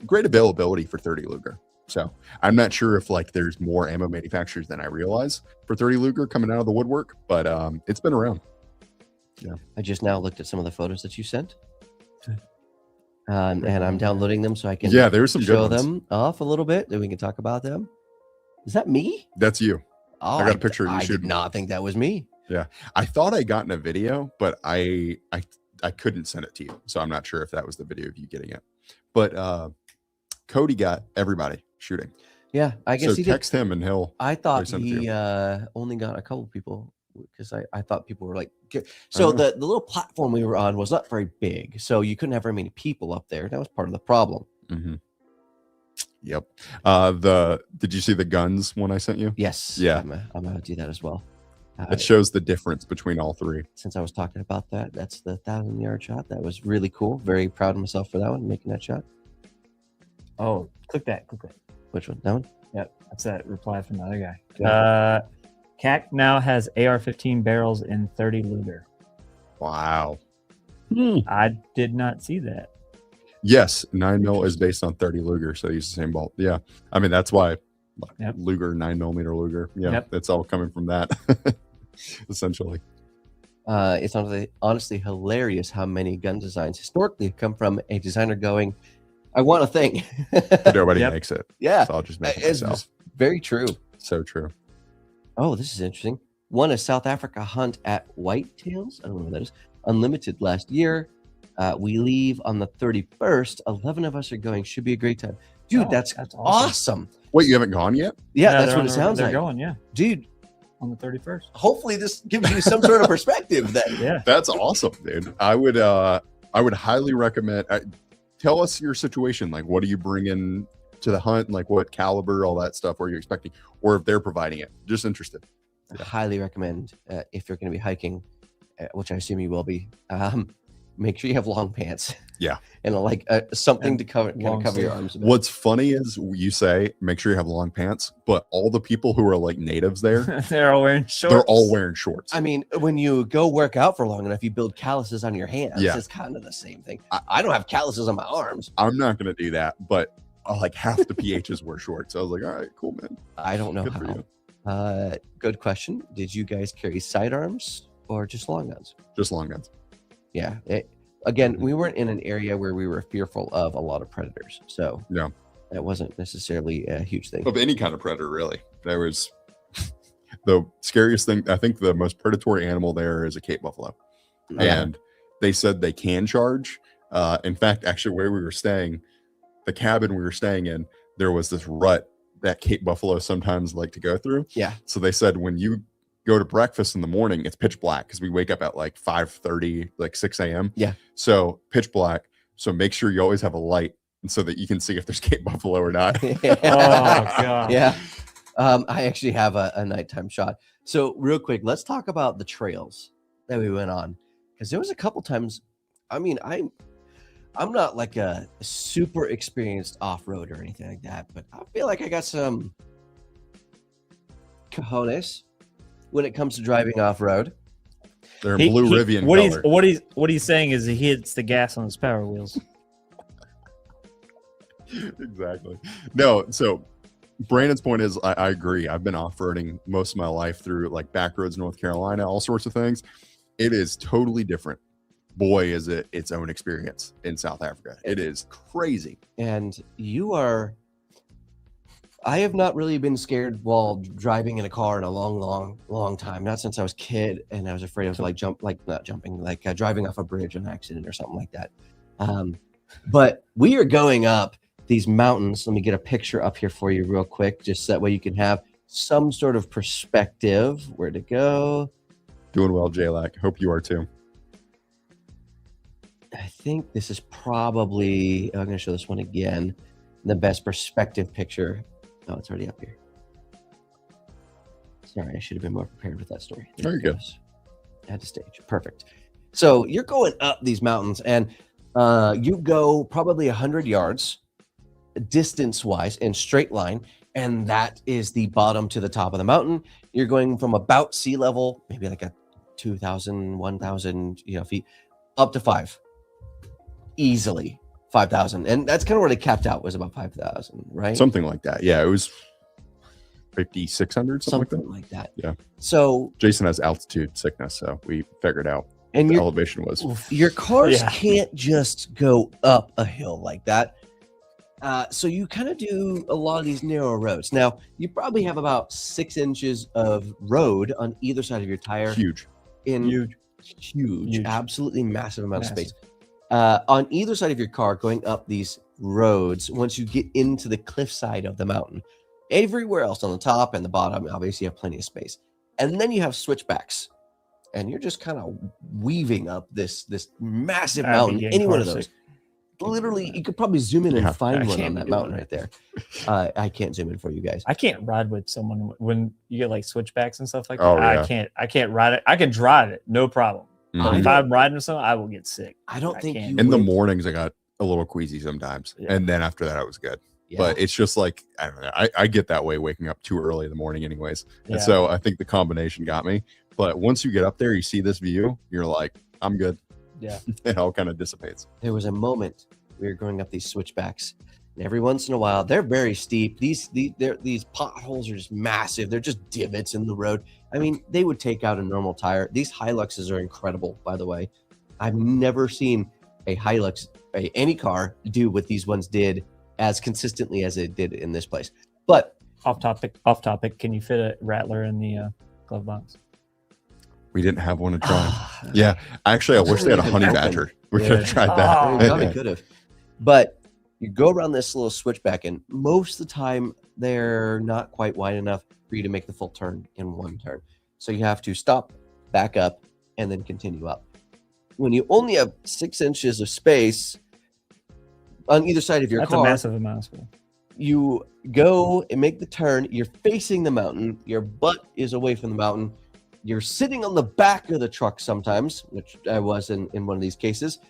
availability for 30 Luger. So I'm not sure if like there's more ammo manufacturers than I realize for 30 Luger coming out of the woodwork, but it's been around. Yeah. I just now looked at some of the photos that you sent. And I'm downloading them so I can there's some good show ones. them off a little bit, then we can talk about them. Is that me? That's you. Oh, I got a picture of you I did shooting. not think that was me. I thought I got in a video, but I couldn't send it to you, so I'm not sure if that was the video of you getting it. But Cody got everybody shooting. Yeah, I guess So he text him and he'll. I thought send it to he you. only got a couple people because I thought people were like, so the little platform we were on was not very big, so you couldn't have very many people up there. That was part of the problem. Mm-hmm. Yep. Did you see the guns one I sent you? Yes. Yeah. I'm gonna do that as well. It shows the difference between all three. Since I was talking about that, that's the 1,000-yard shot. That was really cool. Very proud of myself for that one, making that shot. Oh, click that. Which one? That one? Yep, that's that reply from the other guy. Yeah. CAC now has AR-15 barrels in 30 Luger. Wow. I did not see that. Yes, 9mm is based on 30 Luger, so they use the same bolt. Yeah, I mean that's why Yep. Luger 9mm Luger. Yeah, Yep. It's all coming from that, essentially. It's honestly hilarious how many gun designs historically have come from a designer going, I want a thing. But nobody Yep. makes it. Yeah, So I'll just make it it's myself. very true. So true. Oh, this is interesting. Won a South Africa hunt at Whitetails. I don't know what that is. Unlimited last year. We leave on the 31st. 11 of us are going. Should be a great time. Dude, Oh, that's awesome. awesome. Wait, you haven't gone yet? Yeah, Yeah, that's they're what on it the- sounds they're like. going, yeah, Dude, on the 31st. hopefully this gives you some sort of perspective that Yeah. That's awesome, dude. I would highly recommend. Tell us your situation. Like, what are you bringing to the hunt? Like, what caliber, all that stuff? What are you expecting, or if they're providing it? Just interested. I highly recommend if you're going to be hiking, which I assume you will be. Make sure you have long pants. Yeah. And like something And to cover your sleeve. arms a bit. What's funny is you say make sure you have long pants, but all the people who are like natives there, They're all wearing shorts. they're all wearing shorts. I mean, when you go work out for long enough, you build calluses on your hands. Yeah. It's kind of the same thing. I don't have calluses on my arms. I'm not gonna do that, but like half the PHs wear shorts. So I was like, all right, cool, man. I don't know Good for you. how. Good question. Did you guys carry sidearms or just long guns? Just long guns. Yeah. Again, we weren't in an area where we were fearful of a lot of predators. So Yeah. that wasn't necessarily a huge thing. Of any kind of predator, really. There was the scariest thing. I think the most predatory animal there is a Cape buffalo, and they said they can charge. In fact, actually, where we were staying, the cabin we were staying in, there was this rut that Cape buffalo sometimes like to go through. Yeah. So they said when you go to breakfast in the morning, it's pitch black because we wake up at like 5:30, like 6 a.m. Yeah. So pitch black. So make sure you always have a light, and so that you can see if there's Cape buffalo or not. Oh god. Yeah. I actually have a nighttime shot. So real quick, let's talk about the trails that we went on, because there was a couple times. I mean, I'm not like a super experienced off-road or anything like that, but I feel like I got some cojones when it comes to driving off-road. They're in blue Rivian what color. what he's saying is he hits the gas on his power wheels. Exactly. No, so Brandon's point is I agree. I've been off-roading most of my life through like back roads, North Carolina, all sorts of things. It is totally different. Boy, is it its own experience in South Africa. It is crazy. And I have not really been scared while driving in a car in a long time. Not since I was a kid, and I was afraid of driving off a bridge on accident or something like that. But we are going up these mountains. Let me get a picture up here for you real quick, just that way you can have some sort of perspective. Where to go? Doing well, J-Lac. Hope you are too. I think this is probably, I'm going to show this one again, the best perspective picture. Oh, it's already up here. Sorry, I should have been more prepared with that story. There you go. Add to stage. Perfect. So you're going up these mountains, and you go probably 100 yards distance-wise in straight line, and that is the bottom to the top of the mountain. You're going from about sea level, maybe like a 2,000, 1,000 feet, up to 5. Easily 5,000, and that's kind of where they capped out, was about 5,000, right? Something like that. Yeah, it was 5,600, something like that. Yeah. So Jason has altitude sickness, so we figured out and the your elevation was. your cars Yeah. can't just go up a hill like that. So you kind of do a lot of these narrow roads. Now you probably have about 6 inches of road on either side of your tire. Huge. Huge, absolutely massive amount of space. On either side of your car going up these roads, once you get into the cliffside of the mountain. Everywhere else on the top and the bottom, obviously you have plenty of space. And then you have switchbacks, and you're just kind of weaving up this massive That'd be mountain. getting Any one of car those. sick. Literally, you could probably zoom in and Yeah, find I one on can't that do mountain it. right there. I can't zoom in for you guys. I can't ride with someone when you get like switchbacks and stuff like that. Oh, yeah. I can't ride it. I can drive it, no problem. Mhm. But if I'm riding with someone, I will get sick. I don't I think can't. you In the would- mornings, I got a little queasy sometimes, Yeah. and then after that, I was good. Yeah. But it's just like I don't know. I get that way waking up too early in the morning, anyways. Yeah. And so I think the combination got me. But once you get up there, you see this view, you're like, I'm good. Yeah. It all kind of dissipates. There was a moment we were going up these switchbacks, and every once in a while, they're very steep. These potholes are just massive. They're just divots in the road. I mean, they would take out a normal tire. These Hiluxes are incredible, by the way. I've never seen a Hilux, any car, do what these ones did as consistently as it did in this place. But Off topic. Can you fit a Rattler in the glove box? We didn't have one to try. Yeah. Actually, I wish they had a honey badger. We Yeah. could have tried Oh, that. we probably could have. But You go around this little switchback, and most of the time they're not quite wide enough for you to make the full turn in one turn. So you have to stop, back up, and then continue up. When you only have 6 inches of space on either side of your That's car, a massive amount of space. you go and make the turn. You're facing the mountain. Your butt is away from the mountain. You're sitting on the back of the truck sometimes, which I was in one of these cases,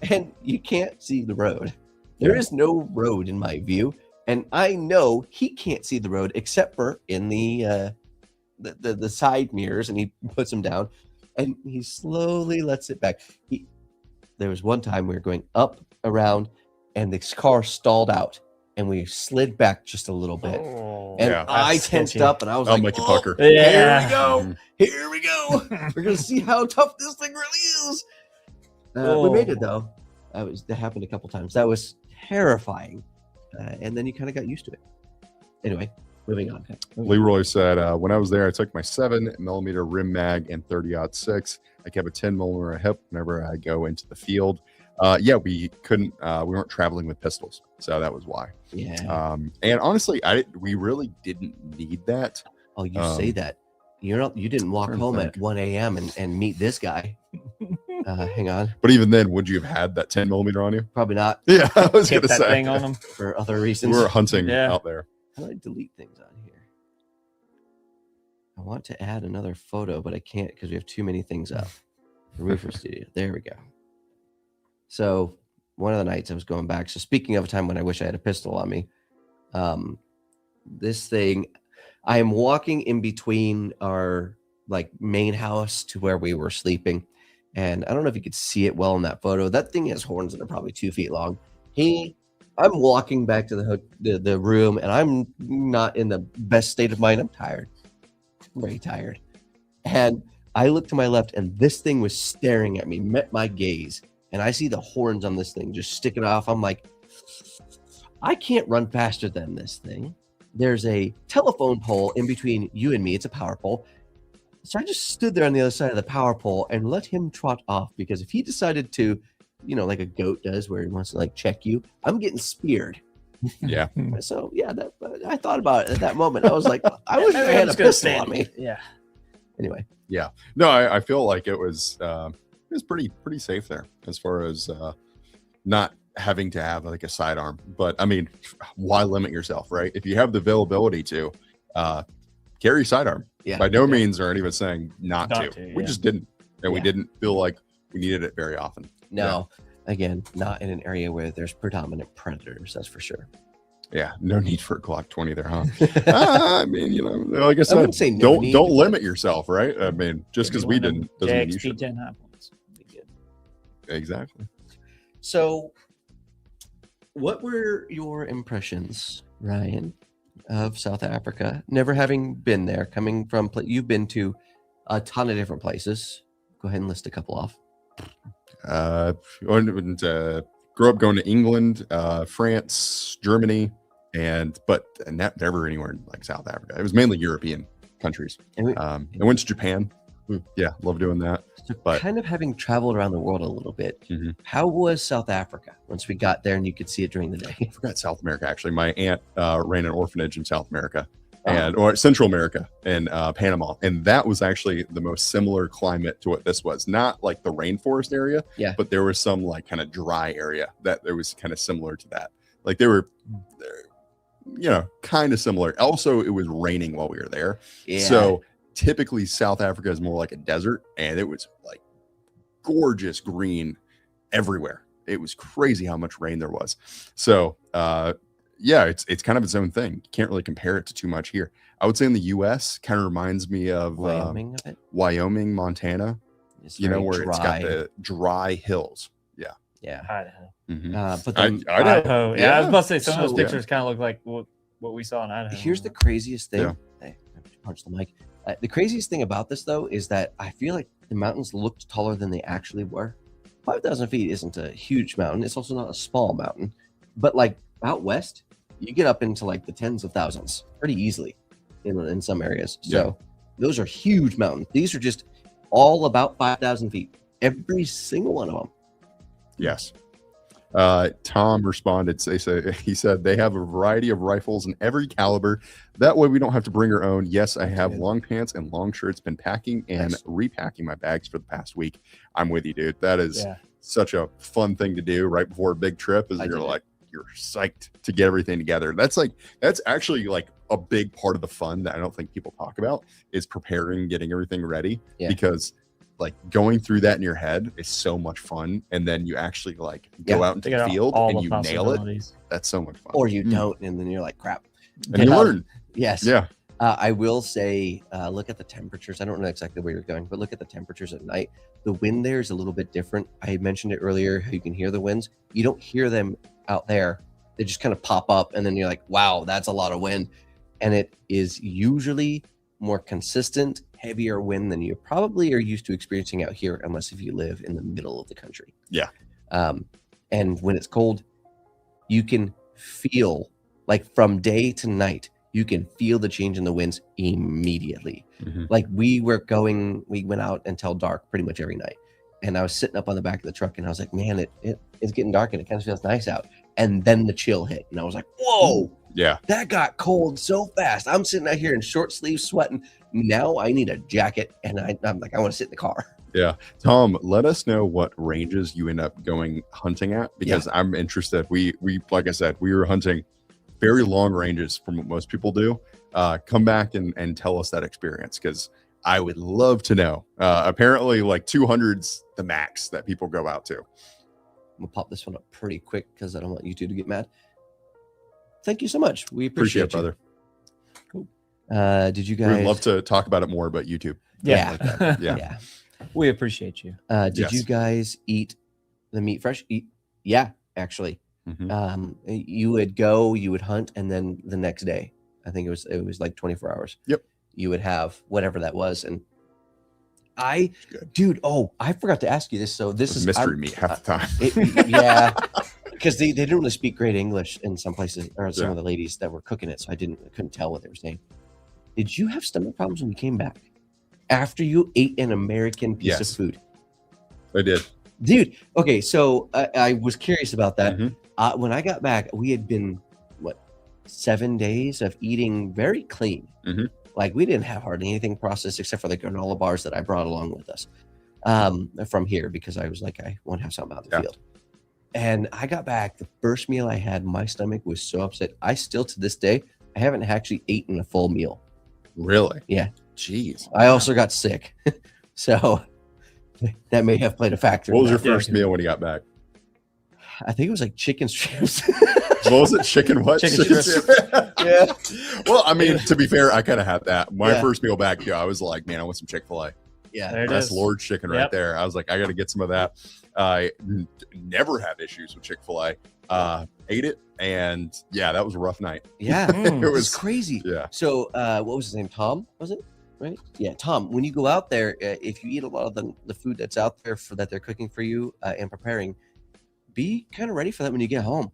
and you can't see the road. There is no road in my view, and I know he can't see the road except for in the side mirrors, and he puts them down, and he slowly lets it back. There was one time we were going up around, and the car stalled out, and we slid back just a little bit. And I tensed up, and I was I'll like, make you pucker. Here we go. Here we go. We're going to see how tough this thing really is. We made it, though. That happened a couple times. That was terrifying. And then you kind of got used to it. Anyway, moving on. Leroy said, when I was there, I took my 7mm rim mag and 30-06. I kept a 10mm hip whenever I go into the field. We couldn't. We weren't traveling with pistols, so that was why. Yeah. And honestly, we really didn't need that. Oh, you say that. You didn't walk home at 1 a.m. and meet this guy. Hang on. But even then, would you have had that 10mm on you? Probably not. Yeah, I was Kept gonna that say thing on him. For other reasons. We were hunting out there. How do I delete things on here? I want to add another photo, but I can't because we have too many things up. The Roofer Studio. There we go. So one of the nights I was going back. So speaking of a time when I wish I had a pistol on me, this thing, I am walking in between our main house to where we were sleeping. And I don't know if you could see it well in that photo. That thing has horns that are probably 2 feet long. I'm walking back to the room, and I'm not in the best state of mind. I'm tired. I'm very tired. And I look to my left, and this thing was staring at me, met my gaze. And I see the horns on this thing just sticking off. I'm like, I can't run faster than this thing. There's a telephone pole in between you and me. It's a power pole. So I just stood there on the other side of the power pole and let him trot off, because if he decided to, like a goat does where he wants to check you, I'm getting speared. Yeah. So yeah, I thought about it at that moment. I was like, I wish I had a pistol on me. Yeah. Anyway. Yeah. No, I feel like it was pretty safe there as far as not having to have a sidearm. But I mean, why limit yourself, right? If you have the availability to carry sidearm, by no means are any of us saying not to. We just didn't, and we didn't feel like we needed it very often. No, again, not in an area where there's predominant predators. That's for sure. Yeah, no need for a Glock 20 there, huh? I mean, like I said, wouldn't say no don't need, limit yourself, right? I mean, just because we didn't doesn't mean you should. JXP 10 high points. Be good. Exactly. So, what were your impressions, Ryan, of South Africa? Never having been there, coming from you've been to a ton of different places. Go ahead and list a couple off. Grew up going to England, France, Germany, but never anywhere like South Africa. It was mainly European countries. I went to Japan. Yeah, love doing that. So kind of having traveled around the world a little bit, how was South Africa once we got there and you could see it during the day? I forgot South America, actually. My aunt ran an orphanage in South America or Central America and Panama. And that was actually the most similar climate to what this was. Not like the rainforest area, but there was some kind of dry area that there was kind of similar to that. Like they were kind of similar. Also, it was raining while we were there. Yeah. So typically South Africa is more like a desert, and it was gorgeous green everywhere. It was crazy how much rain there was. So it's kind of its own thing. You can't really compare it to too much here. I would say in the US kind of reminds me of Wyoming, Montana, where it's got the dry hills. Yeah. Idaho. But then Idaho. Yeah, I was about to say some of those pictures kind of look like what we saw in Idaho. Here's the craziest thing. Hey, punch the mic. The craziest thing about this, though, is that I feel like the mountains looked taller than they actually were. 5,000 feet isn't a huge mountain. It's also not a small mountain. But out west, you get up into the tens of thousands pretty easily in some areas. So those are huge mountains. These are just all about 5,000 feet. Every single one of them. Yes. Tom responded. He said they have a variety of rifles in every caliber. That way we don't have to bring our own. Yes, I have long pants and long shirts. Been packing and repacking my bags for the past week. I'm with you, dude. That is such a fun thing to do right before a big trip. You're psyched to get everything together. That's actually like a big part of the fun that I don't think people talk about is preparing, getting everything ready, because like going through that in your head is so much fun. And then you actually like go out into the field and you nail it. That's so much fun. Or you don't. And then you're like, crap. And you learn. Yes. Yeah. I will say, look at the temperatures. I don't know exactly where you're going, but look at the temperatures at night. The wind there is a little bit different. I mentioned it earlier, how you can hear the winds. You don't hear them out there. They just kind of pop up and then you're like, wow, that's a lot of wind. And it is usually more consistent, heavier wind than you probably are used to experiencing out here, unless if you live in the middle of the country. Yeah. And when it's cold, you can feel like from day to night, you can feel the change in the winds immediately. Like we went out until dark pretty much every night. And I was sitting up on the back of the truck and I was like, man, it's getting dark and it kind of feels nice out. And then the chill hit and I was like, whoa, yeah, that got cold so fast. I'm sitting out here in short sleeves sweating. Now I need a jacket and I'm like, I want to sit in the car. Yeah. Tom, let us know what ranges you end up going hunting at, because I'm interested. We like I said, we were hunting very long ranges from what most people do. Come back and tell us that experience, because I would love to know. Apparently like 200's the max that people go out to. I'm gonna pop this one up pretty quick because I don't want you two to get mad. Thank you so much. We appreciate it, brother. Cool. Did you guys? We'd love to talk about it more, but YouTube. Yeah. Like that. Yeah. We appreciate you. Did you guys eat the meat fresh? Yeah, actually. You would hunt, and then the next day, I think it was like 24 hours. Yep. You would have whatever that was, and I forgot to ask you this. So this is mystery meat half the time. Yeah, because they didn't really speak great English in some places, or some of the ladies that were cooking it, so I couldn't tell what they were saying. Did you have stomach problems when you came back after you ate an American piece of food? I did, dude. Okay, so I was curious about that. When I got back, we had been 7 days of eating very clean. Like we didn't have hardly anything processed except for the granola bars that I brought along with us from here, because I was like, I want to have something out in the field. And I got back, the first meal I had, my stomach was so upset. I still, to this day, I haven't actually eaten a full meal. Really? Yeah. Jeez. I also got sick. So that may have played a factor. What was your first meal when you got back? I think it was like chicken strips. What was it? Chicken what? Chicken strips. Yeah. Well, I mean, to be fair, I kind of had that. My first meal back, I was like, man, I want some Chick-fil-A. Yeah. That's Lord's chicken right there. I was like, I got to get some of that. I never had issues with Chick-fil-A. Ate it, and that was a rough night. Yeah. It was crazy. Yeah. So what was his name? Tom, was it? Right? Yeah, Tom. When you go out there, if you eat a lot of the food that's out there that they're cooking for you and preparing, be kind of ready for that when you get home.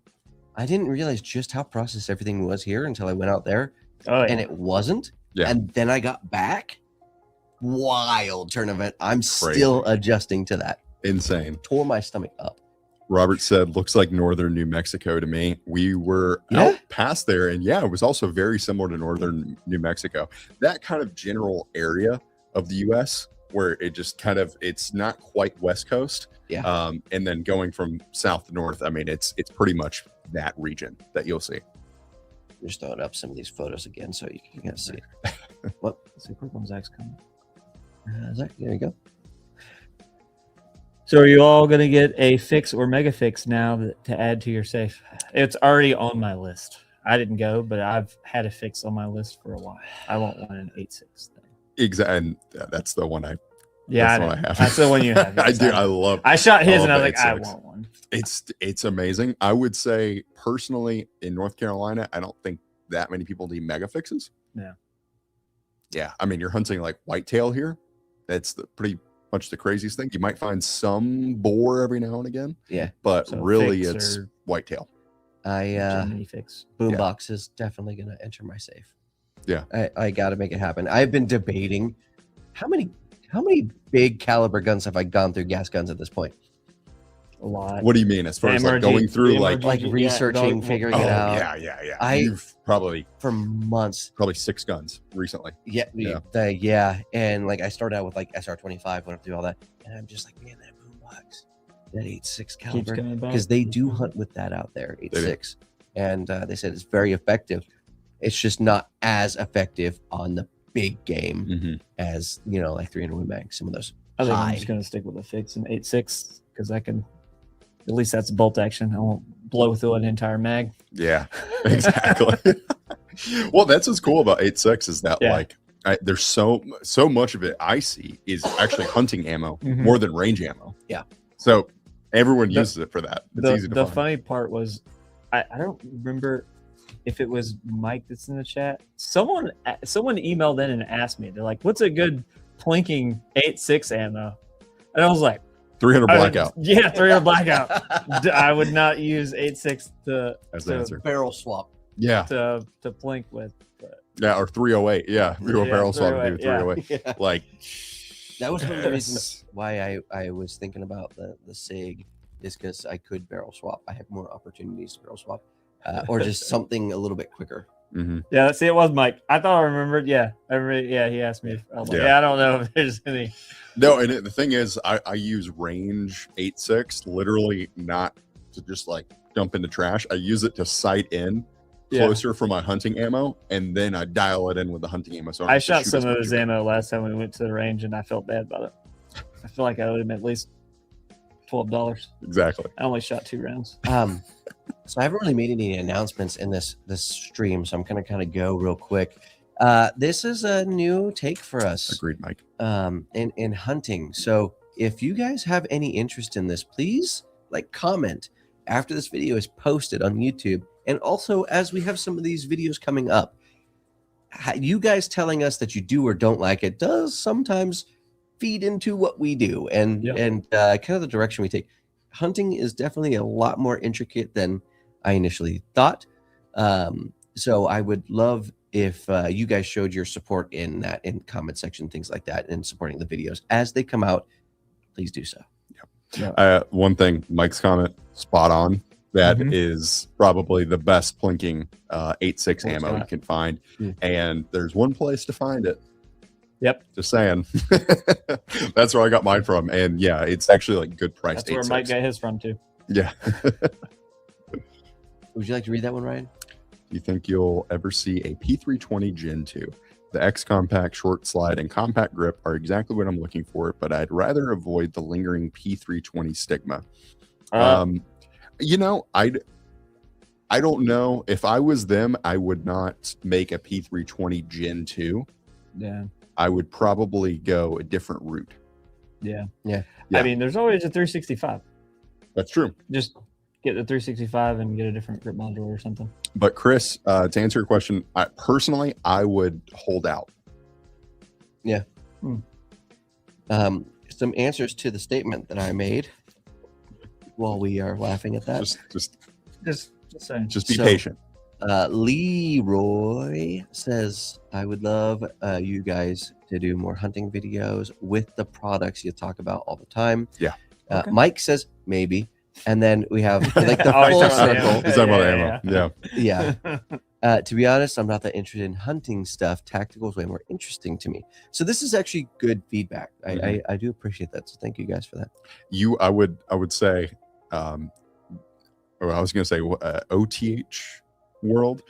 I didn't realize just how processed everything was here until I went out there, and it wasn't. Yeah. And then I got back. Wild turn of it. I'm still adjusting to that. Insane. Tore my stomach up. Robert said, looks like northern New Mexico to me. We were out past there, and it was also very similar to northern New Mexico. That kind of general area of the U.S. where it just kind of, it's not quite West Coast. Yeah. And then going from south to north, I mean, it's pretty much that region that you'll see. I'm just throwing up some of these photos again so you can kind of see it. What? Let's see, quick one, Zach's coming. Zach, there you go. So are you all going to get a fix or mega fix now to add to your safe? It's already on my list. I didn't go, but I've had a fix on my list for a while. I want one in 8.6. Exactly. And that's the one I have. That's the one you have. I do. I love. I shot his and I was like, I want one. It's amazing. I would say personally in North Carolina, I don't think that many people need mega fixes. Yeah. Yeah. I mean, you're hunting like whitetail here. That's pretty much the craziest thing. You might find some boar every now and again. Yeah. But so really it's whitetail. Boombox is definitely going to enter my safe. Yeah. I got to make it happen. I've been debating how many big caliber guns have I gone through, gas guns at this point? a lot. What do you mean as far as like going through like researching, figuring it out? You've probably for months, probably 6 guns recently. Yeah, and like I started out with like SR-25, went through all that, and I'm just like, man, that boombox, that 8.6 caliber, because they do hunt with that out there, 8.6, and they said it's very effective. It's just not as effective on the big game as like 300 Win Mag. Some of those. I think I'm just gonna stick with a fix and 8.6 because I can. At least that's bolt action. I won't blow through an entire mag. Yeah, exactly. Well, that's what's cool about 8.6 is that like there's so much of it I see is actually hunting ammo more than range ammo. Yeah. So everyone uses it for that. It's easy to the find. funny part was I don't remember if it was Mike that's in the chat. Someone emailed in and asked me. They're like, "What's a good plinking 8.6 ammo?" And I was like, 300 blackout. 300 blackout. I would not use 8.6 to barrel swap. Yeah. To plink with. But. Yeah, or 308. Yeah, we go barrel swap and do 308. Yeah. Like that was one of the reasons why I was thinking about the SIG is because I could barrel swap. I have more opportunities to barrel swap, or just something a little bit quicker. Yeah, see, it was Mike. I thought I remembered. Yeah, he asked me. I was like, I don't know if there's any. No, and the thing is, I use range 8.6 literally not to just like dump into trash. I use it to sight in closer for my hunting ammo, and then I dial it in with the hunting ammo. So I shot some of his ammo last time we went to the range, and I felt bad about it. I feel like I owed him at least $12. Exactly. I only shot 2 rounds. So I haven't really made any announcements in this stream, so I'm gonna kind of go real quick. This is a new take for us. Agreed, Mike. In hunting. So if you guys have any interest in this, please comment after this video is posted on YouTube. And also, as we have some of these videos coming up, you guys telling us that you do or don't like it does sometimes feed into what we do and kind of the direction we take. Hunting is definitely a lot more intricate than I initially thought. So I would love if you guys showed your support in that, in comment section, things like that, and supporting the videos as they come out. Please do so. One thing, Mike's comment, spot on. That is probably the best plinking 8.6 ammo you can find. And there's one place to find it. Yep. Just saying. That's where I got mine from. And yeah, it's actually like good price. That's where Mike got his from too. Yeah. Would you like to read that one, Ryan? Do you think you'll ever see a P320 Gen 2? The X compact, short slide, and compact grip are exactly what I'm looking for, but I'd rather avoid the lingering P320 stigma. I don't know. If I was them, I would not make a P320 Gen 2. Yeah. I would probably go a different route. Yeah. I mean, there's always a 365. That's true. Just get the 365 and get a different grip module or something. But Chris, to answer your question, personally, I would hold out. Yeah. Some answers to the statement that I made while we are laughing at that. Just be patient. Leroy says, I would love you guys to do more hunting videos with the products you talk about all the time. Yeah. Okay. Mike says maybe. And then we have like the full circle. He's talking about ammo. Yeah. To be honest, I'm not that interested in hunting stuff. Tactical is way more interesting to me. So this is actually good feedback. I do appreciate that. So thank you guys for that. I would say, or I was going to say OTH world.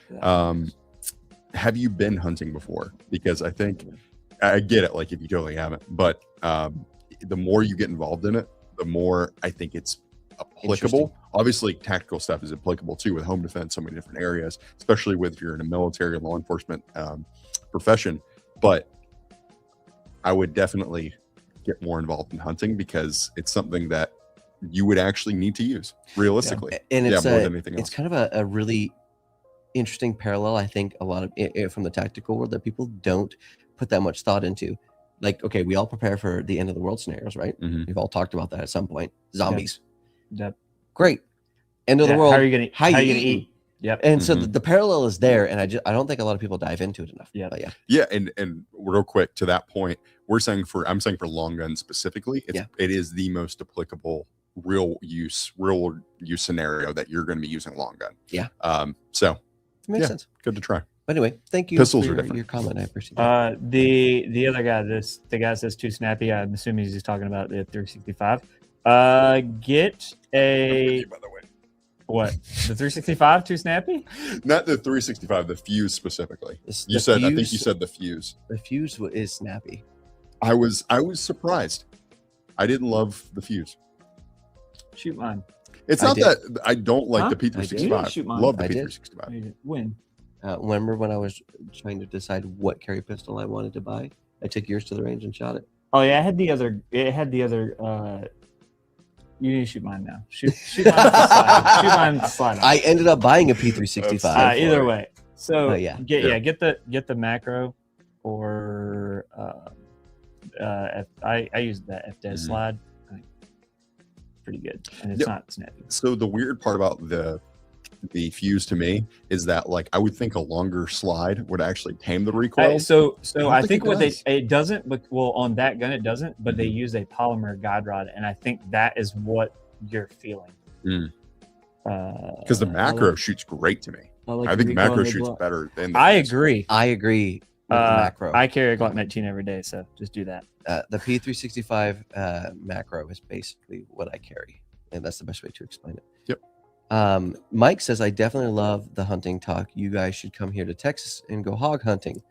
Have you been hunting before? Because I think I get it. Like if you totally haven't, but the more you get involved in it, the more I think it's applicable. Obviously tactical stuff is applicable too with home defense, so many different areas, especially with if you're in a military law enforcement profession. But I would definitely get more involved in hunting because it's something that you would actually need to use realistically. And it's more than anything else. It's kind of a really interesting parallel. I think a lot of it from the tactical world that people don't put that much thought into. Like, okay, we all prepare for the end of the world scenarios, right? We've all talked about that at some point. Zombies. Yep. Great. End of the world. How are you gonna eat? Yep. And so the parallel is there, and I don't think a lot of people dive into it enough. Yeah. And real quick to that point, I'm saying for long guns specifically, it is the most applicable real use scenario that you're going to be using long gun. Yeah. So It makes sense. good to try. But anyway, thank you Pistols for are different. your comment. I appreciate that. The other guy, the guy says too snappy. I'm assuming he's talking about the 365. Get a By the way, what? The 365 too snappy? not the 365, the fuse specifically. This- You the said, I think fuse- you said the fuse. the fuse is snappy. I was surprised. I didn't love the fuse. Shoot mine. It's I not did. that I don't like Huh? the You didn't P365. shoot mine. Love the I did. P365. Win. Remember when I was trying to decide what carry pistol I wanted to buy? I took yours to the range and shot it. Oh yeah, I had the other. It had the other. You need to shoot mine now. Shoot mine. Slide. Shoot mine. Slide. I ended up buying a P365. That's Either way. So yeah. get the macro or I use that FDES slide. I think pretty good, and it's Yep. not snappy. So the weird part about the fuse to me is that like I would think a longer slide would actually tame the recoil. So don't I think think it what does. it doesn't, but well on that gun it doesn't, but they use a polymer guide rod, and I think that is what you're feeling. Mm. Because Uh, the macro shoots great to me. I think the macro shoots better than the I fuse. agree. I agree with the macro. I carry a Glock 19 every day, so just do that. The P365 macro is basically what I carry, and that's the best way to explain it. Yep. Mike says, I definitely love the hunting talk. You guys should come here to Texas and go hog hunting.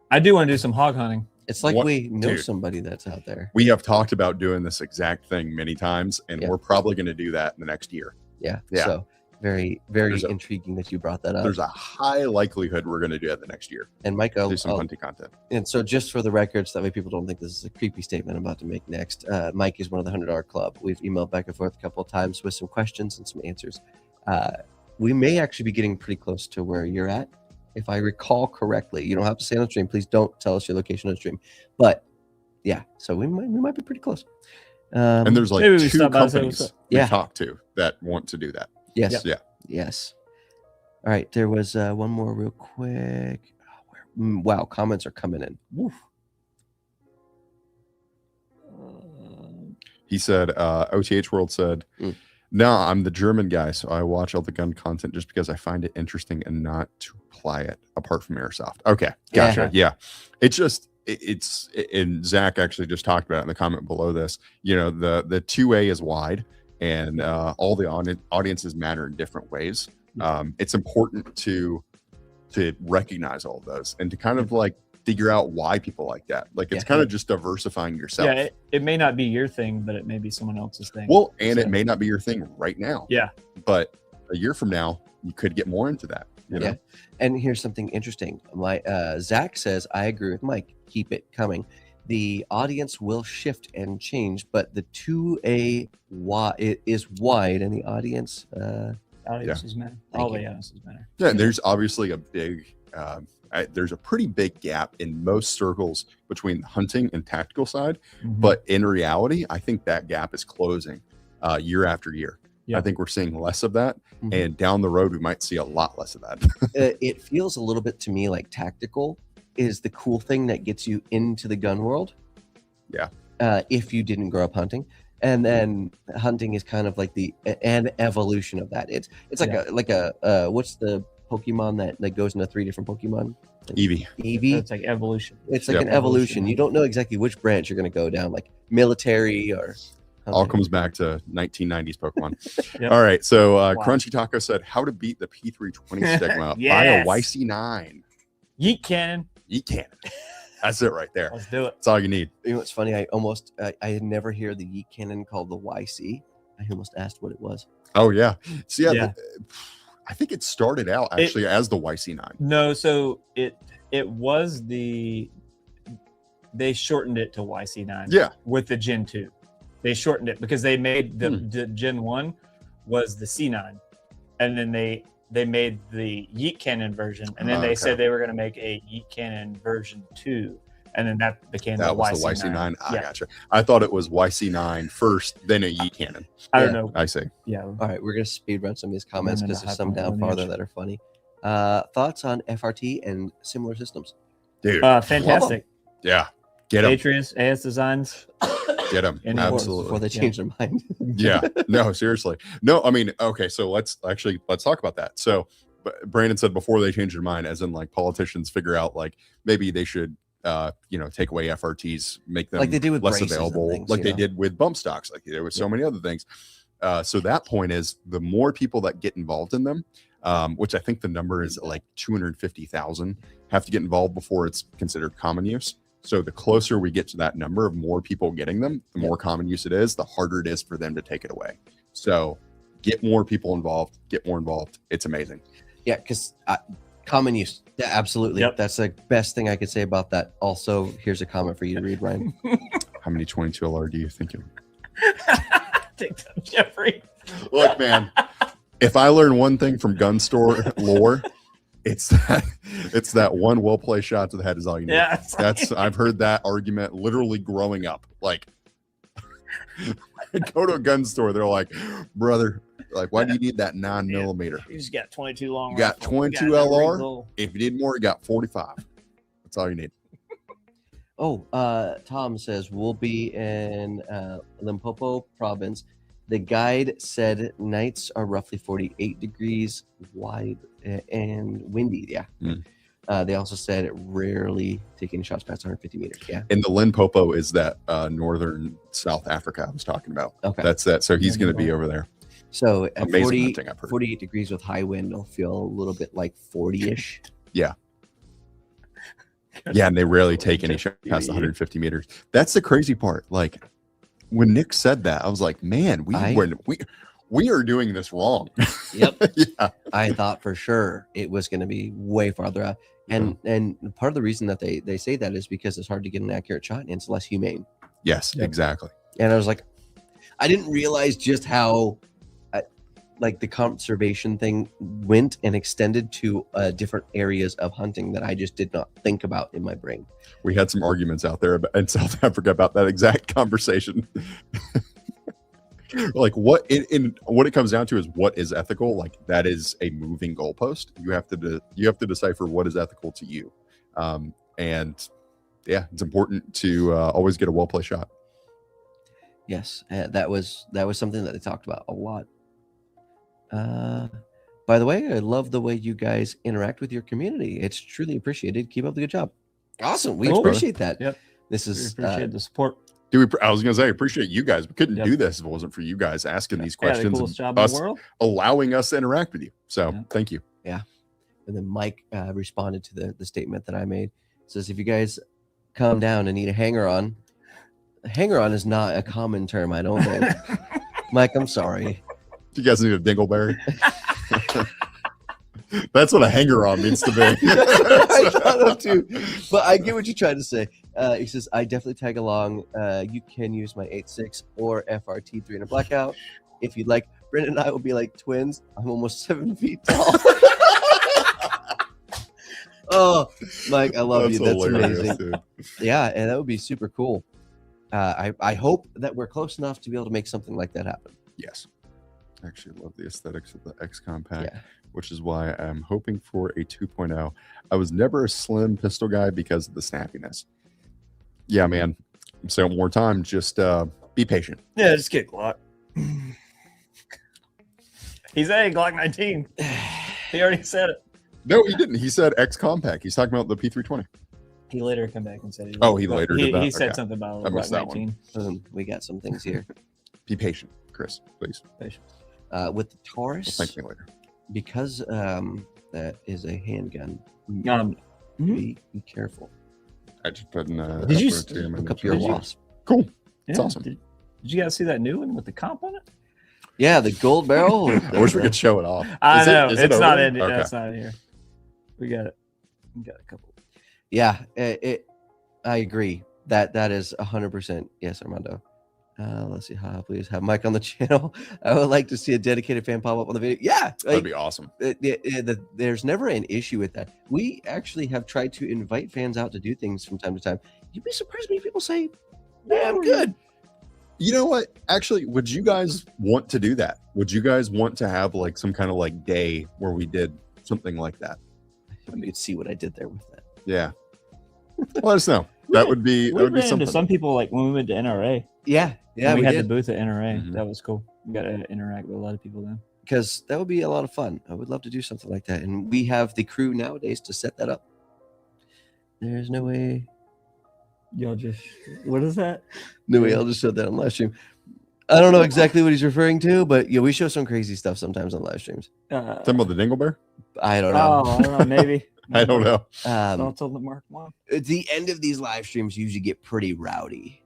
I do want to do some hog hunting. It's like What- we know dude. somebody that's out there. We have talked about doing this exact thing many times, and Yeah. we're probably going to do that in the next year. Yeah. Yeah. So very, very There's a- intriguing that you brought that up. There's a high likelihood we're going to do that the next year. And Mike, Do some hunting content. and so just for the record, so that way people don't think this is a creepy statement I'm about to make next, Mike is one of the $100 Club. We've emailed back and forth a couple of times with some questions and some answers. We may actually be getting pretty close to where you're at, if I recall correctly. You don't have to say on the stream. Please don't tell us your location on the stream. But yeah, so we might be pretty close. And there's like maybe we 2 stop by and say companies what's we Yeah. talked to that want to do that. yes, Yeah. yes. All right, there was one more real quick. Wow, comments are coming in. Woof. He said, OTH World said, Mm. no, I'm the German guy, so I watch all the gun content just because I find it interesting and not to apply it apart from airsoft. Okay, gotcha. Yeah. It's just, it's, and Zach actually just talked about it in the comment below this. You know, the 2A is wide, and all the audiences matter in different ways. It's important to recognize all of those and to kind of like figure out why people like that. Like it's Yeah. kind of just diversifying yourself. Yeah, it may not be your thing, but it may be someone else's thing. Well, and So- it may not be your thing right now. Yeah. But a year from now, you could get more into that. You know? Yeah. And here's something interesting. My Zach says, I agree with Mike. Keep it coming. The audience will shift and change, but the 2A it is wide, and the audience. audiences matter. Thank All you. the audiences matter. Yeah, and there's obviously a big, there's a pretty big gap in most circles between the hunting and tactical side. Mhm. But in reality, I think that gap is closing year after year. Yeah. I think we're seeing less of that. Mhm. And down the road, we might see a lot less of that. It feels a little bit to me like tactical is the cool thing that gets you into the gun world. Yeah. If you didn't grow up hunting, and then hunting is kind of like an evolution of that. It's like a what's the Pokemon that goes into 3 different Pokemon? Eevee. Eevee. It's like evolution. It's like Yep. an evolution. You don't know exactly which branch you're going to go down, like military or. All hunting. comes back to 1990s Pokemon. Yep. All right. So Wow. Crunchy Taco said, how to beat the P320 stigma. Buy a Yes. YC9. Yeet cannon. You can. That's it right there. Let's do it. That's all you need. You know what's funny? I had never heard the yeet cannon called the YC. I almost asked what it was. Oh, yeah. So, yeah, Yeah. I think it started out actually as the YC9. No, so it was they shortened it to YC9. Yeah. With the Gen 2. They shortened it because they made the Gen 1 was the C9. And then they made the Yeet Cannon version. And then they Okay. said they were going to make a Yeet Cannon version 2. And then that became That the was the YC9. YC9. I Yeah. gotcha. I thought it was YC9 first, then a Yeet Cannon. I Yeah. don't know. I see. Yeah. All right, we're gonna speed run some of these comments Women because that there's have some down lineage. farther that are funny. Thoughts on FRT and similar systems? Dude. Fantastic. Yeah. Get them. Atreus, AS Designs. Get them. And Absolutely. Before they change their mind. Yeah. No, seriously. No, I mean, okay. So let's talk about that. So Brandon said before they change their mind, as in like politicians figure out like maybe they should take away FRTs, make them Like they did with less braces and available, things, like you they know? did with bump stocks, like they did with so many other things. So that point is the more people that get involved in them, which I think the number is like 250,000 have to get involved before it's considered common use. So the closer we get to that number of more people getting them, the more common use it is, the harder it is for them to take it away. So get more people involved, get more involved. It's amazing. Yeah, because common use. Yeah, absolutely. Yep. That's the best thing I could say about that. Also, here's a comment for you to read, Ryan. How many 22 LR do you think you Take that, Jeffrey. Look, man, if I learn one thing from gun store lore, it's that one well placed shot to the head is all you need. Yeah, I've heard that argument literally growing up. Like, go to a gun store, they're like, brother, like, why do you need that 9mm? You just got 22 long. You got rifle. 22 You got no LR? recoil. If you need more, you got 45. That's all you need. Oh, Tom says we'll be in Limpopo province. The guide said nights are roughly 48 degrees wide and windy. Yeah. They also said rarely taking shots past 150 meters. Yeah. And the Limpopo is that northern South Africa I was talking about. Okay. That's that. So he's going to be over there. So at Amazing 40, hunting, I've heard. 48 degrees with high wind, it'll feel a little bit like 40-ish. Yeah. Yeah, and they rarely take any shots past 150 meters. That's the crazy part. Like when Nick said that, I was like, man, we are doing this wrong. Yep. Yeah. I thought for sure it was going to be way farther out. And part of the reason that they say that is because it's hard to get an accurate shot and it's less humane. Yes, exactly. And I was like, I didn't realize just how like the conservation thing went and extended to different areas of hunting that I just did not think about in my brain. We had some arguments out there in South Africa about that exact conversation. Like what it comes down to is what is ethical. Like that is a moving goalpost. You have to decipher what is ethical to you. And yeah, it's important to always get a well-placed shot. Yes, that was something that they talked about a lot. By the way, I love the way you guys interact with your community. It's truly appreciated. Keep up the good job. Awesome. We Thanks, appreciate that. Yep. This We is appreciate the support. I was going to say, appreciate you guys. We couldn't do this if it wasn't for you guys asking these questions the coolest and job in us the world. allowing us to interact with you. So thank you. Yeah. And then Mike responded to the statement that I made. It says, if you guys calm down and need a hanger-on is not a common term, I don't think. Mike, I'm sorry. Do you guys need a dingleberry? That's what a hanger-on means to be. I thought of too, but I get what you're trying to say. He says, I definitely tag along. You can use my 8.6 or FRT 3 in a blackout. If you'd like, Brendan and I will be like twins. I'm almost 7 feet tall. Oh, Mike, I love you. That's amazing. Dude. Yeah, and that would be super cool. I hope that we're close enough to be able to make something like that happen. Yes. I actually love the aesthetics of the X Compact, which is why I'm hoping for a 2.0. I was never a slim pistol guy because of the snappiness. Yeah, man. So one more time, just be patient. Yeah, just get Glock. He's a Glock 19. He already said it. No, he didn't. He said X Compact. He's talking about the P320. He later come back and said he later did that? He said Okay. something about I Glock missed that 19. We got some things here. Be patient, Chris, please. Patient. With the Taurus, Thank me later. because that is a handgun. Be careful. I just put in. Did you Look up your wasp. Cool. It's Yeah. awesome. Did you guys see that new one with the comp on it? Yeah, the gold barrel. I wish we could show it off. I Is it- know. is it It's over not there? in here. Okay. It's not in here. We got it. We got a couple. Yeah, I agree. That is 100%. Yes, Armando. Let's see how please have Mike on the channel. I would like to see a dedicated fan pop up on the video. Yeah, That'd be awesome. there's never an issue with that. We actually have tried to invite fans out to do things from time to time. You'd be surprised when people say, "Yeah, I'm good." You know what? Actually, would you guys want to do that? Would you guys want to have like some kind of like day where we did something like that? You could see what I did there with that. Yeah. Let us know. That would be We ran into something. some people like when we went to NRA. Yeah, And we had the did. booth at NRA. Mhm. That was cool. We got to interact with a lot of people then. Because that would be a lot of fun. I would love to do something like that. And we have the crew nowadays to set that up. There's no way. Y'all just, what is that? No way. I'll just show that on live stream. I don't know exactly what he's referring to, but yeah, we show some crazy stuff sometimes on live streams. Talking about the Dingle Bear? I don't know. Oh, I don't know. Maybe. I don't know. Thoughts on the Mark 1? At the end of these live streams usually get pretty rowdy.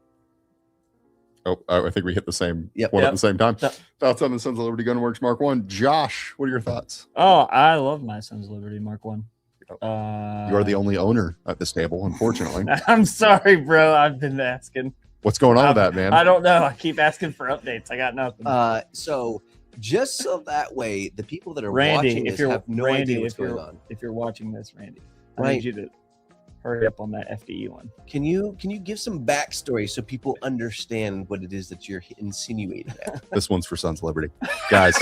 Oh, I think we hit the same Yep. one Yep. at the same time. Yep. Thoughts on the Sons of Liberty Gunworks Mark 1. Josh, what are your thoughts? Oh, I love my Sons of Liberty Mark 1. You are the only owner at this table, unfortunately. I'm sorry, bro. I've been asking. What's going on with that, man? I don't know. I keep asking for updates. I got nothing. So just so that way, the people that are Randy, watching if this you're have no Randy, idea what's if you're going on. if you're watching this, Randy, I Right. need you to hurry up on that FDE one. Can you give some backstory so people understand what it is that you're insinuating? This one's for Sons of Liberty. Guys,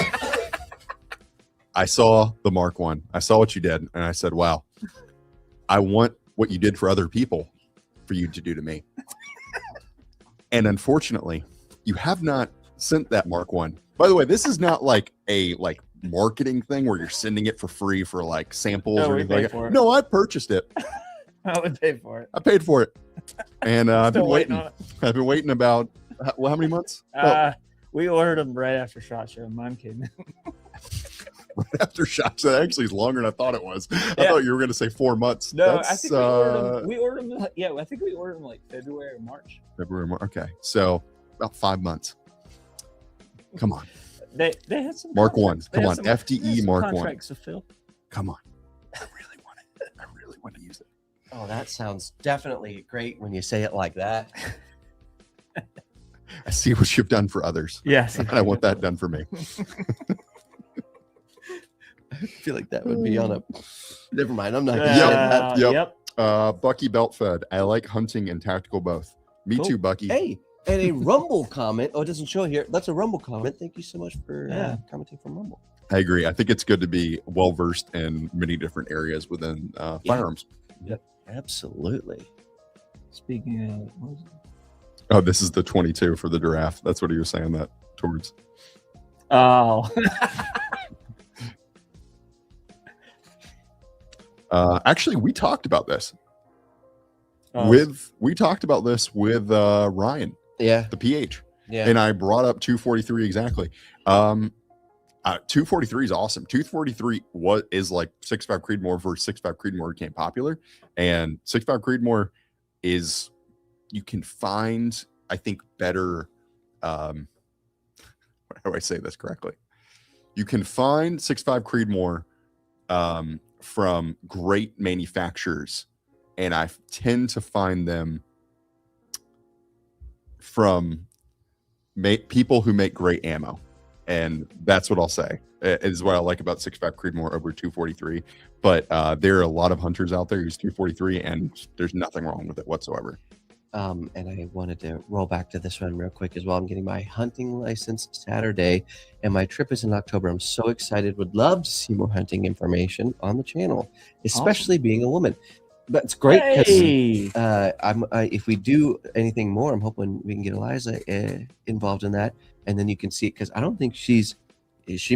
I saw the Mark 1. I saw what you did, and I said, wow, I want what you did for other people for you to do to me. And unfortunately, you have not sent that Mark 1. By the way, this is not like a marketing thing where you're sending it for free for like samples No, or we anything paid like for that. it. No, I purchased it. I would pay for it. I paid for it. And I've been Still waiting. on it. I've been waiting about how many months? We ordered them right after SHOT Show. Mine came in. After shots. That actually is longer than I thought it was. I Yeah. thought you were going to say 4 months. No, That's, I think we ordered them. Yeah, I think we ordered them like February or March. February, March. Okay, so about 5 months. Come on, They had some Mark 1. contracts. They Come had on, some- they had FDE some Mark 1. contracts to fill. Come on. I really want it. I really want to use it. Oh, that sounds definitely great when you say it like that. I see what you've done for others. Yes, And I want that done for me. I feel like that would be on a. Never mind. I'm not going to say that. Yep. Bucky Beltfed. I like hunting and tactical both. Me Cool. too, Bucky. Hey, and a Rumble comment. Oh, it doesn't show here. That's a Rumble comment. Thank you so much for Yeah. commenting from Rumble. I agree. I think it's good to be well versed in many different areas within firearms. Absolutely. Speaking of, what was it? Oh, this is the 22 for the giraffe. That's what he was saying that towards. Oh, Actually, we talked about this Oh, we talked about this with Ryan, Yeah. the PH, Yeah. and I brought up 243 exactly. 243 is awesome. 243 is like 6.5 Creedmoor versus 6.5 Creedmoor became popular, and 6.5 Creedmoor is, you can find, I think, better. How do I say this correctly? You can find 6.5 Creedmoor from great manufacturers, and I tend to find them from people who make great ammo. And that's what I'll say. It is what I like about 6.5 Creedmoor over 243. But there are a lot of hunters out there who use 243, and there's nothing wrong with it whatsoever. And I wanted to roll back to this one real quick as well. I'm getting my hunting license Saturday, and my trip is in October. I'm so excited. Would love to see more hunting information on the channel, especially being a woman. But it's great because hey, if we do anything more, I'm hoping we can get Eliza involved in that, and then you can see it, because I don't think she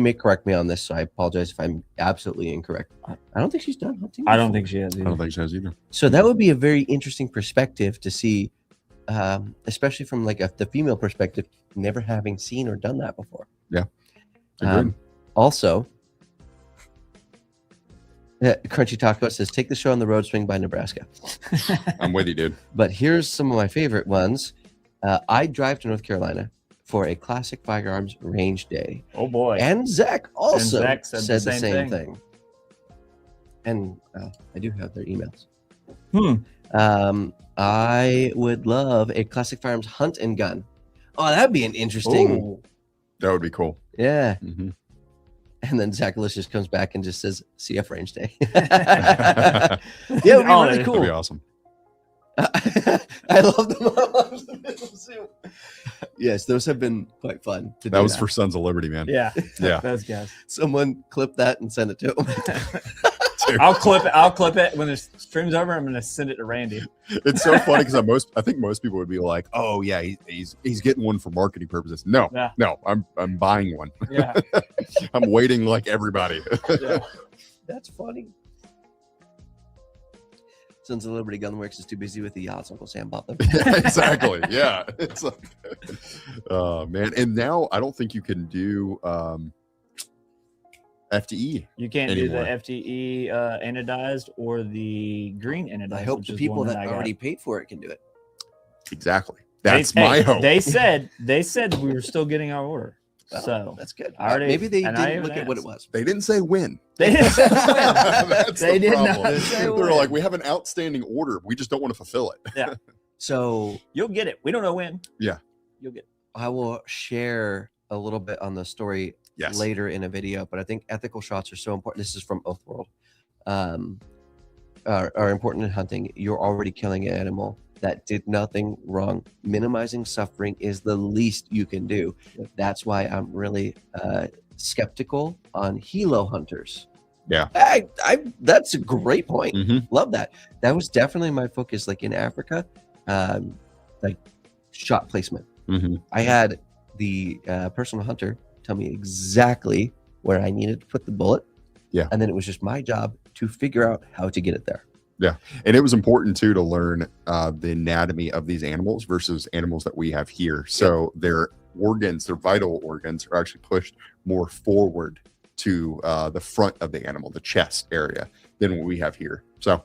may correct me on this, so I apologize if I'm absolutely incorrect. I don't think she's done hunting. I don't before. think she has. I don't think she has either. So that would be a very interesting perspective to see, especially from like the female perspective, never having seen or done that before. Yeah. Agreed. Also, Crunchy Taco says, take the show on the road, swing by Nebraska. I'm with you, dude. But here's some of my favorite ones. I drive to North Carolina for a classic firearms range day. Oh boy. And Zach also Zach said the same thing. And I do have their emails. I would love a classic firearms hunt and gun. Oh, that'd be an interesting. Ooh. That would be cool. Yeah. Mhm. And then Zach just comes back and just says CF range day. Yeah, it would be Oh, really That'd be cool. awesome. I love them. Yes, those have been quite fun to That do was for Sons of Liberty, man. Yeah. Yeah. Those guys. someone clip that and send it to them. too. I'll clip it when the stream's over. I'm gonna send it to Randy. It's so funny because I think most people would be like, "Oh yeah, he's getting one for marketing purposes." No, Yeah. no, I'm buying one. Yeah. I'm waiting like everybody. Yeah. That's funny. Sons of Liberty Gunworks is too busy with the yachts. Uncle Sam bought them. Exactly. Yeah. It's like, oh man. And now I don't think you can do FTE. You can't anymore. do the FTE anodized or the green anodized. I hope which the is people one that I got. already paid for it can do it. Exactly. That's my hope. They said we were still getting our order. Well, So that's good. I already- Maybe they and I didn't even look at what it asked. was. They didn't say when. they didn't. That's They the did problem. not say They're when. like, we have an outstanding order. We just don't want to fulfill it. So You'll get it. We don't know when. Yeah. You'll get it. I will share a little bit on the story Yes. later in a video, but I think ethical shots are so important. This is from Oathworld. Are important in hunting. You're already killing an animal that did nothing wrong. Minimizing suffering is the least you can do. That's why I'm really skeptical on helo hunters. Yeah. That's a great point. Mhm. Love that. That was definitely my focus, like in Africa, like shot placement. Mhm. I had the personal hunter tell me exactly where I needed to put the bullet. Yeah. And then it was just my job to figure out how to get it there. And it was important too to learn the anatomy of these animals versus animals that we have here. So their organs, their vital organs, are actually pushed more forward to the front of the animal, the chest area, than what we have here. So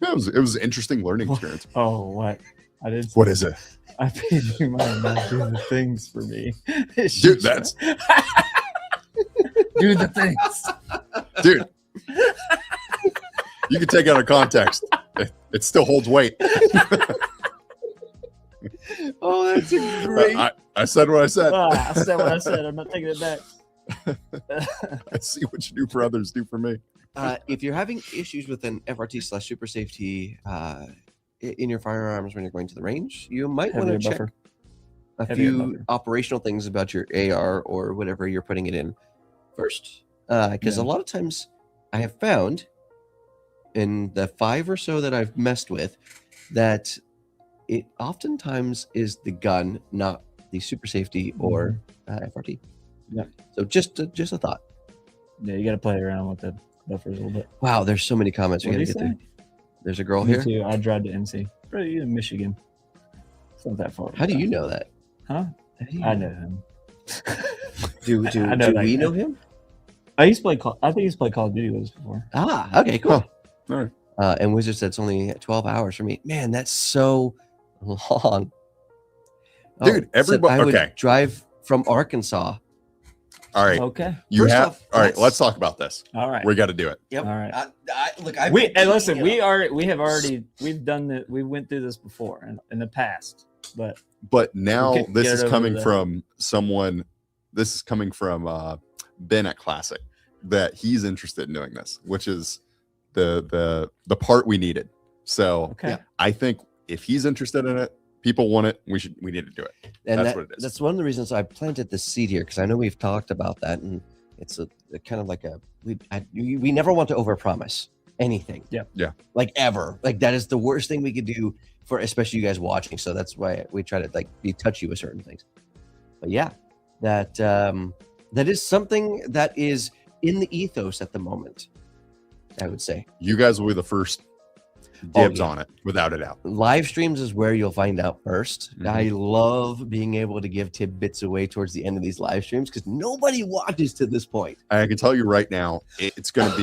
yeah, it was an interesting learning experience. Oh, what? I did. What is it, I paid you money not do the things for me. dude? That's do the things. dude. You can take it out of context. It still holds weight. Oh, that's a great. I said what I said. I said what I said. I'm not taking it back. I see what you do for others, do for me. If you're having issues with an FRT/super safety in your firearms when you're going to the range, you might want to Heavier check buffer. a Heavier few buffer. operational things about your AR or whatever you're putting it in first. Because a Yeah. lot of times I have found in the 5 or so that I've messed with that it oftentimes is the gun, not the super safety or FRT. Yeah. So just a thought. Yeah, you got to play around with the buffers a little bit. Wow, there's so many comments we What got do to you get through. There's a girl Me here. too. I drive to NC. Right, you in Michigan. It's not that far. How do you know that? Huh? How do you I know him. Do I know that we guy. know him? I used to play. I think he's played Call of Duty with us before. Ah, okay, cool. All right. And Wizard said it's only 12 hours for me. Man, that's so long. Dude, said everybody- I would okay. drive from Arkansas. All right. Okay. You First have off, all right, that's- let's talk about this. All right. We got to do it. Yep. All right. Look, Listen. We've done that. We went through this before in the past, but But now We can this get is it over coming the- from someone. This is coming from Ben at Classic, that he's interested in doing this, which is the part we needed. So okay. Yeah. I think if he's interested in it, people want it. We need to do it. And That's what it is. That's one of the reasons I planted the seed here, because I know we've talked about that, and it's a kind of like we never want to overpromise anything. Yeah. Yeah. Like ever. Like that is the worst thing we could do for especially you guys watching. So that's why we try to like be touchy with certain things. But yeah, that is something that is in the ethos at the moment, I would say. You guys will be the first Oh, dibs yeah. on it, without a doubt. Live streams is where you'll find out 1st. Mhm. I love being able to give tidbits away towards the end of these live streams because nobody watches to this point. I can tell you right now, it's not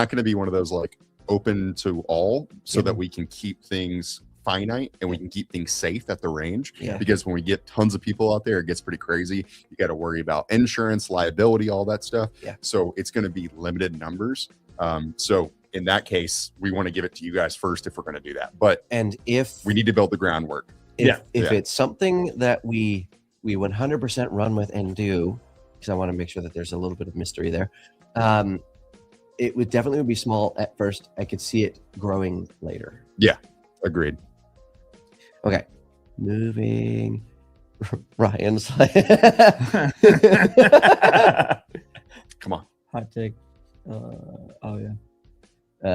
going to be one of those like open to all, so that we can keep things finite and we can keep things safe at the range. Yeah. Because when we get tons of people out there, it gets pretty crazy. You got to worry about insurance, liability, all that stuff. Yeah. So it's going to be limited numbers. So in that case, we want to give it to you guys first if we're going to do that. But And if we need to build the groundwork. if Yeah. it's something that we 100% run with and do, because I want to make sure that there's a little bit of mystery there, it would definitely be small at first. I could see it growing later. Agreed. Okay, moving. Ryan's like, Come on. Hot take. Oh yeah.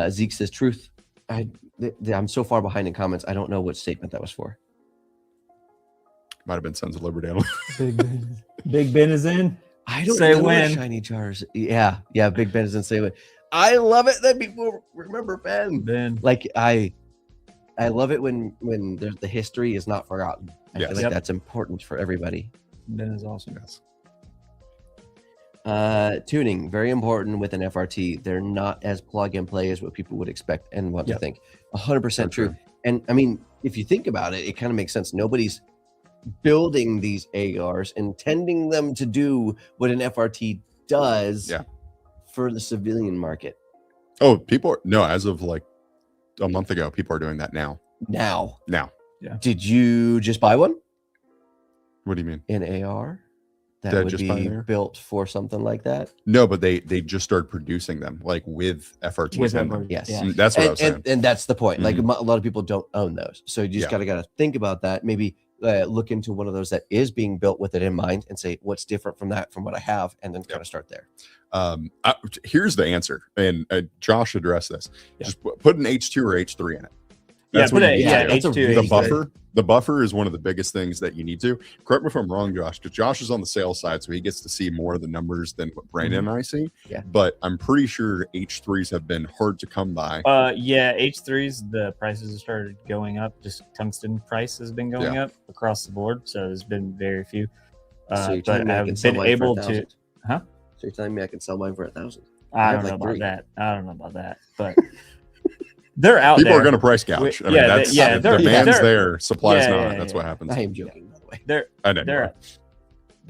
Zeke says truth. I'm so far behind in comments. I don't know what statement that was for. Might have been Sons of Liberty. Big Ben is in. I don't Say know when. shiny jars. Yeah. Big Ben doesn't say when. I love it that people remember Ben. Ben. Like I love it when there's the history is not forgotten. I feel like that's important for everybody. Ben is awesome. Yes. Tuning, very important with an FRT. They're not as plug and play as what people would expect and want to think. 100% true. And I mean, if you think about it, it kind of makes sense. Nobody's building these ARs, intending them to do what an FRT does for the civilian market. Oh, as of like a month ago, people are doing that now. Now. Yeah. Did you just buy one? What do you mean? An AR that Did I would just buy be an AR? built for something like that? No, but they just started producing them like with FRTs in them. Yes. Yeah. That's what I was saying. And that's the point. Like Mhm. a lot of people don't own those. So you just gotta think about that. Maybe look into one of those that is being built with it in mind and say, what's different from what I have? And then kind of start there. Here's the answer. And Josh addressed this. Just put an H2 or H3 in it. That's H2. the buffer. The buffer is one of the biggest things that you need to. Correct me if I'm wrong, Josh, because Josh is on the sales side, so he gets to see more of the numbers than what Brandon and I see. Yeah. But I'm pretty sure H3s have been hard to come by. H3s, the prices have started going up. Just tungsten price has been going up across the board. So there's been very few. So you're But telling me I I've can sell been mine for able to. 1,000? Huh? So you're telling me I can sell mine for 1,000? I don't have know like about 3. that. I don't know about that. But they're out People there. are going to price gouge. I mean, that's they're- demand's they're- there, supply's yeah, not. yeah, That's yeah. what happens. I am joking, by the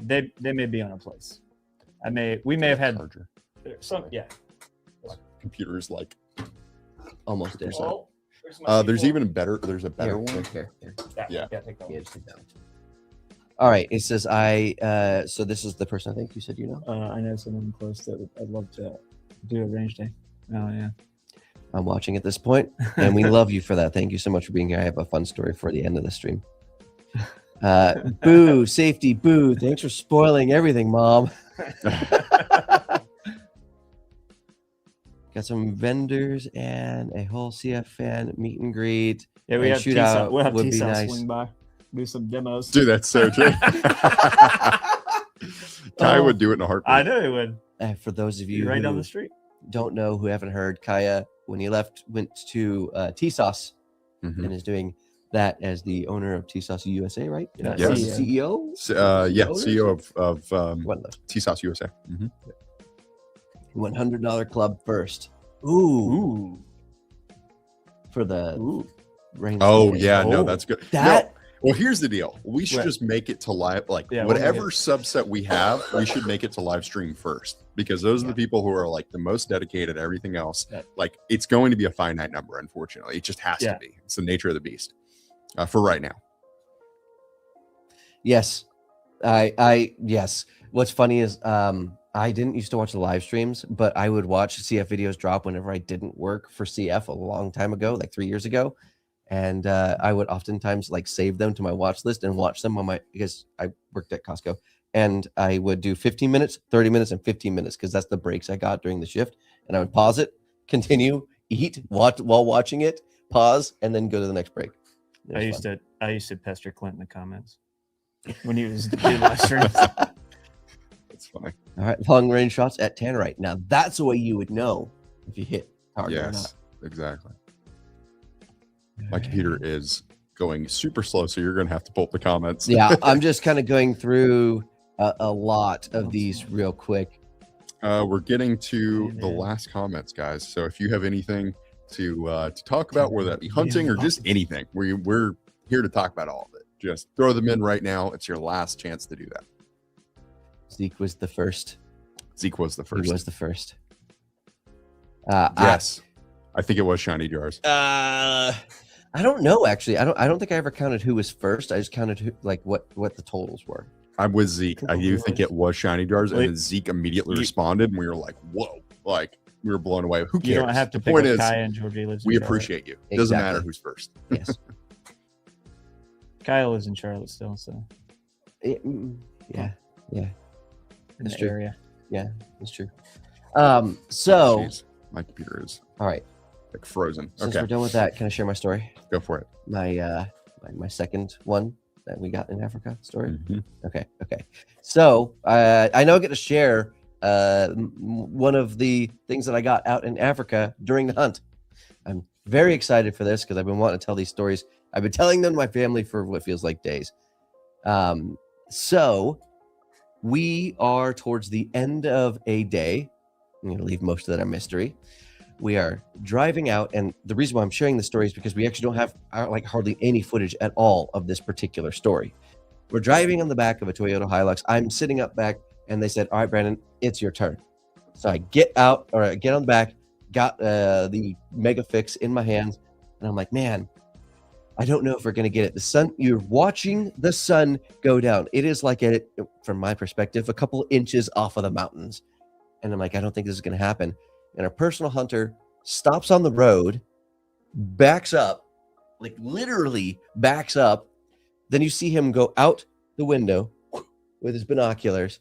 way. They may be on a place. We may have had Charger. some. Yeah. Computer is like. Almost there. Oh, where's my There's keyboard? even better. There's a better one. Here. Yeah. Take that one. Just take that one. All right. It says so this is the person I think you said you know. I know someone close that I'd love to do a range day. Oh yeah. I'm watching at this point, and we love you for that. Thank you so much for being here. I have a fun story for the end of the stream. Boo, safety, boo. Thanks for spoiling everything, Mom. Got some vendors and a whole CF fan meet and greet. Yeah, we And have shootout T-South. We'll have would be T-South nice. swing by, do some demos. Dude, that's so true. Kaya would do it in a heartbeat. I know he would. For those of you You're right who down the street. don't know, who haven't heard, Kaya, when he left, went to T-Sauce Mhm. and is doing that as the owner of T-Sauce USA, right? Yeah, Yes. CEO? CEO of One of those. T-Sauce USA. $100 club first. Ooh. For the rain. Oh stand. yeah, no, Oh. that's good. That No, well, here's the deal. We should Right. just make it to live, like Yeah, we'll whatever make subset we have, we should make it to live stream first, because those are the people who are like the most dedicated. Everything else, Yeah. like it's going to be a finite number. Unfortunately, it just has to be. It's the nature of the beast. For right now. yes. I yes. What's funny is I didn't used to watch the live streams, but I would watch CF videos drop whenever I didn't work for CF a long time ago, like 3 years ago. And I would oftentimes like save them to my watch list and watch them because I worked at Costco, and I would do 15 minutes, 30 minutes, and 15 minutes because that's the breaks I got during the shift. And I would pause it, continue, eat, watch while watching it, pause, and then go to the next break. It was fun. I used to pester Clint in the comments when he was doing live streams. That's funny. All right, long range shots at Tannerite. Now that's the way you would know if you hit target or not. Yes, exactly. My computer is going super slow, so you're going to have to pull up the comments. Yeah, I'm just kind of going through a lot of these real quick. We're getting to Hey, the man. last comments, guys. So if you have anything to talk about, whether that be hunting or just anything, we're here to talk about all of it. Just throw them in right now. It's your last chance to do that. Zeke was the first. Zeke was the first. He was the first. Yes, I think it was Shiny Jars. I don't know actually. I don't think I ever counted who was first. I just counted what the totals were. I'm with Zeke. I do think it was Shiny Jars, and then Zeke immediately responded, and we were like, "Whoa!" Like we were blown away. Who cares? You don't have to the pick point up is, Kaya and Georgie lives in we Charlotte. appreciate you. It doesn't Exactly. matter who's first. Yes. Kaya lives in Charlotte still, so Yeah. in That's the true. area. That's true. So Jeez, my computer is. all right. Like frozen. Since Okay, we're done with that, can I share my story? go for it. My second one that we got in Africa story. Mhm. Okay. So I now get to share one of the things that I got out in Africa during the hunt. I'm very excited for this because I've been wanting to tell these stories. I've been telling them to my family for what feels like days. So we are towards the end of a day. I'm going to leave most of that a mystery. We are driving out, and the reason why I'm sharing the story is because we actually don't have like hardly any footage at all of this particular story. We're driving on the back of a Toyota Hilux. I'm sitting up back, and they said, "All right, Brandon, it's your turn." So I get out, or I get on the back, got the Mega Fix in my hands, and I'm like, man, I don't know if we're gonna get it. The sun, you're watching the sun go down. It is like from my perspective, a couple inches off of the mountains, and I'm like, I don't think this is gonna happen. And our personal hunter stops on the road, backs up, like literally backs up. Then you see him go out the window with his binoculars.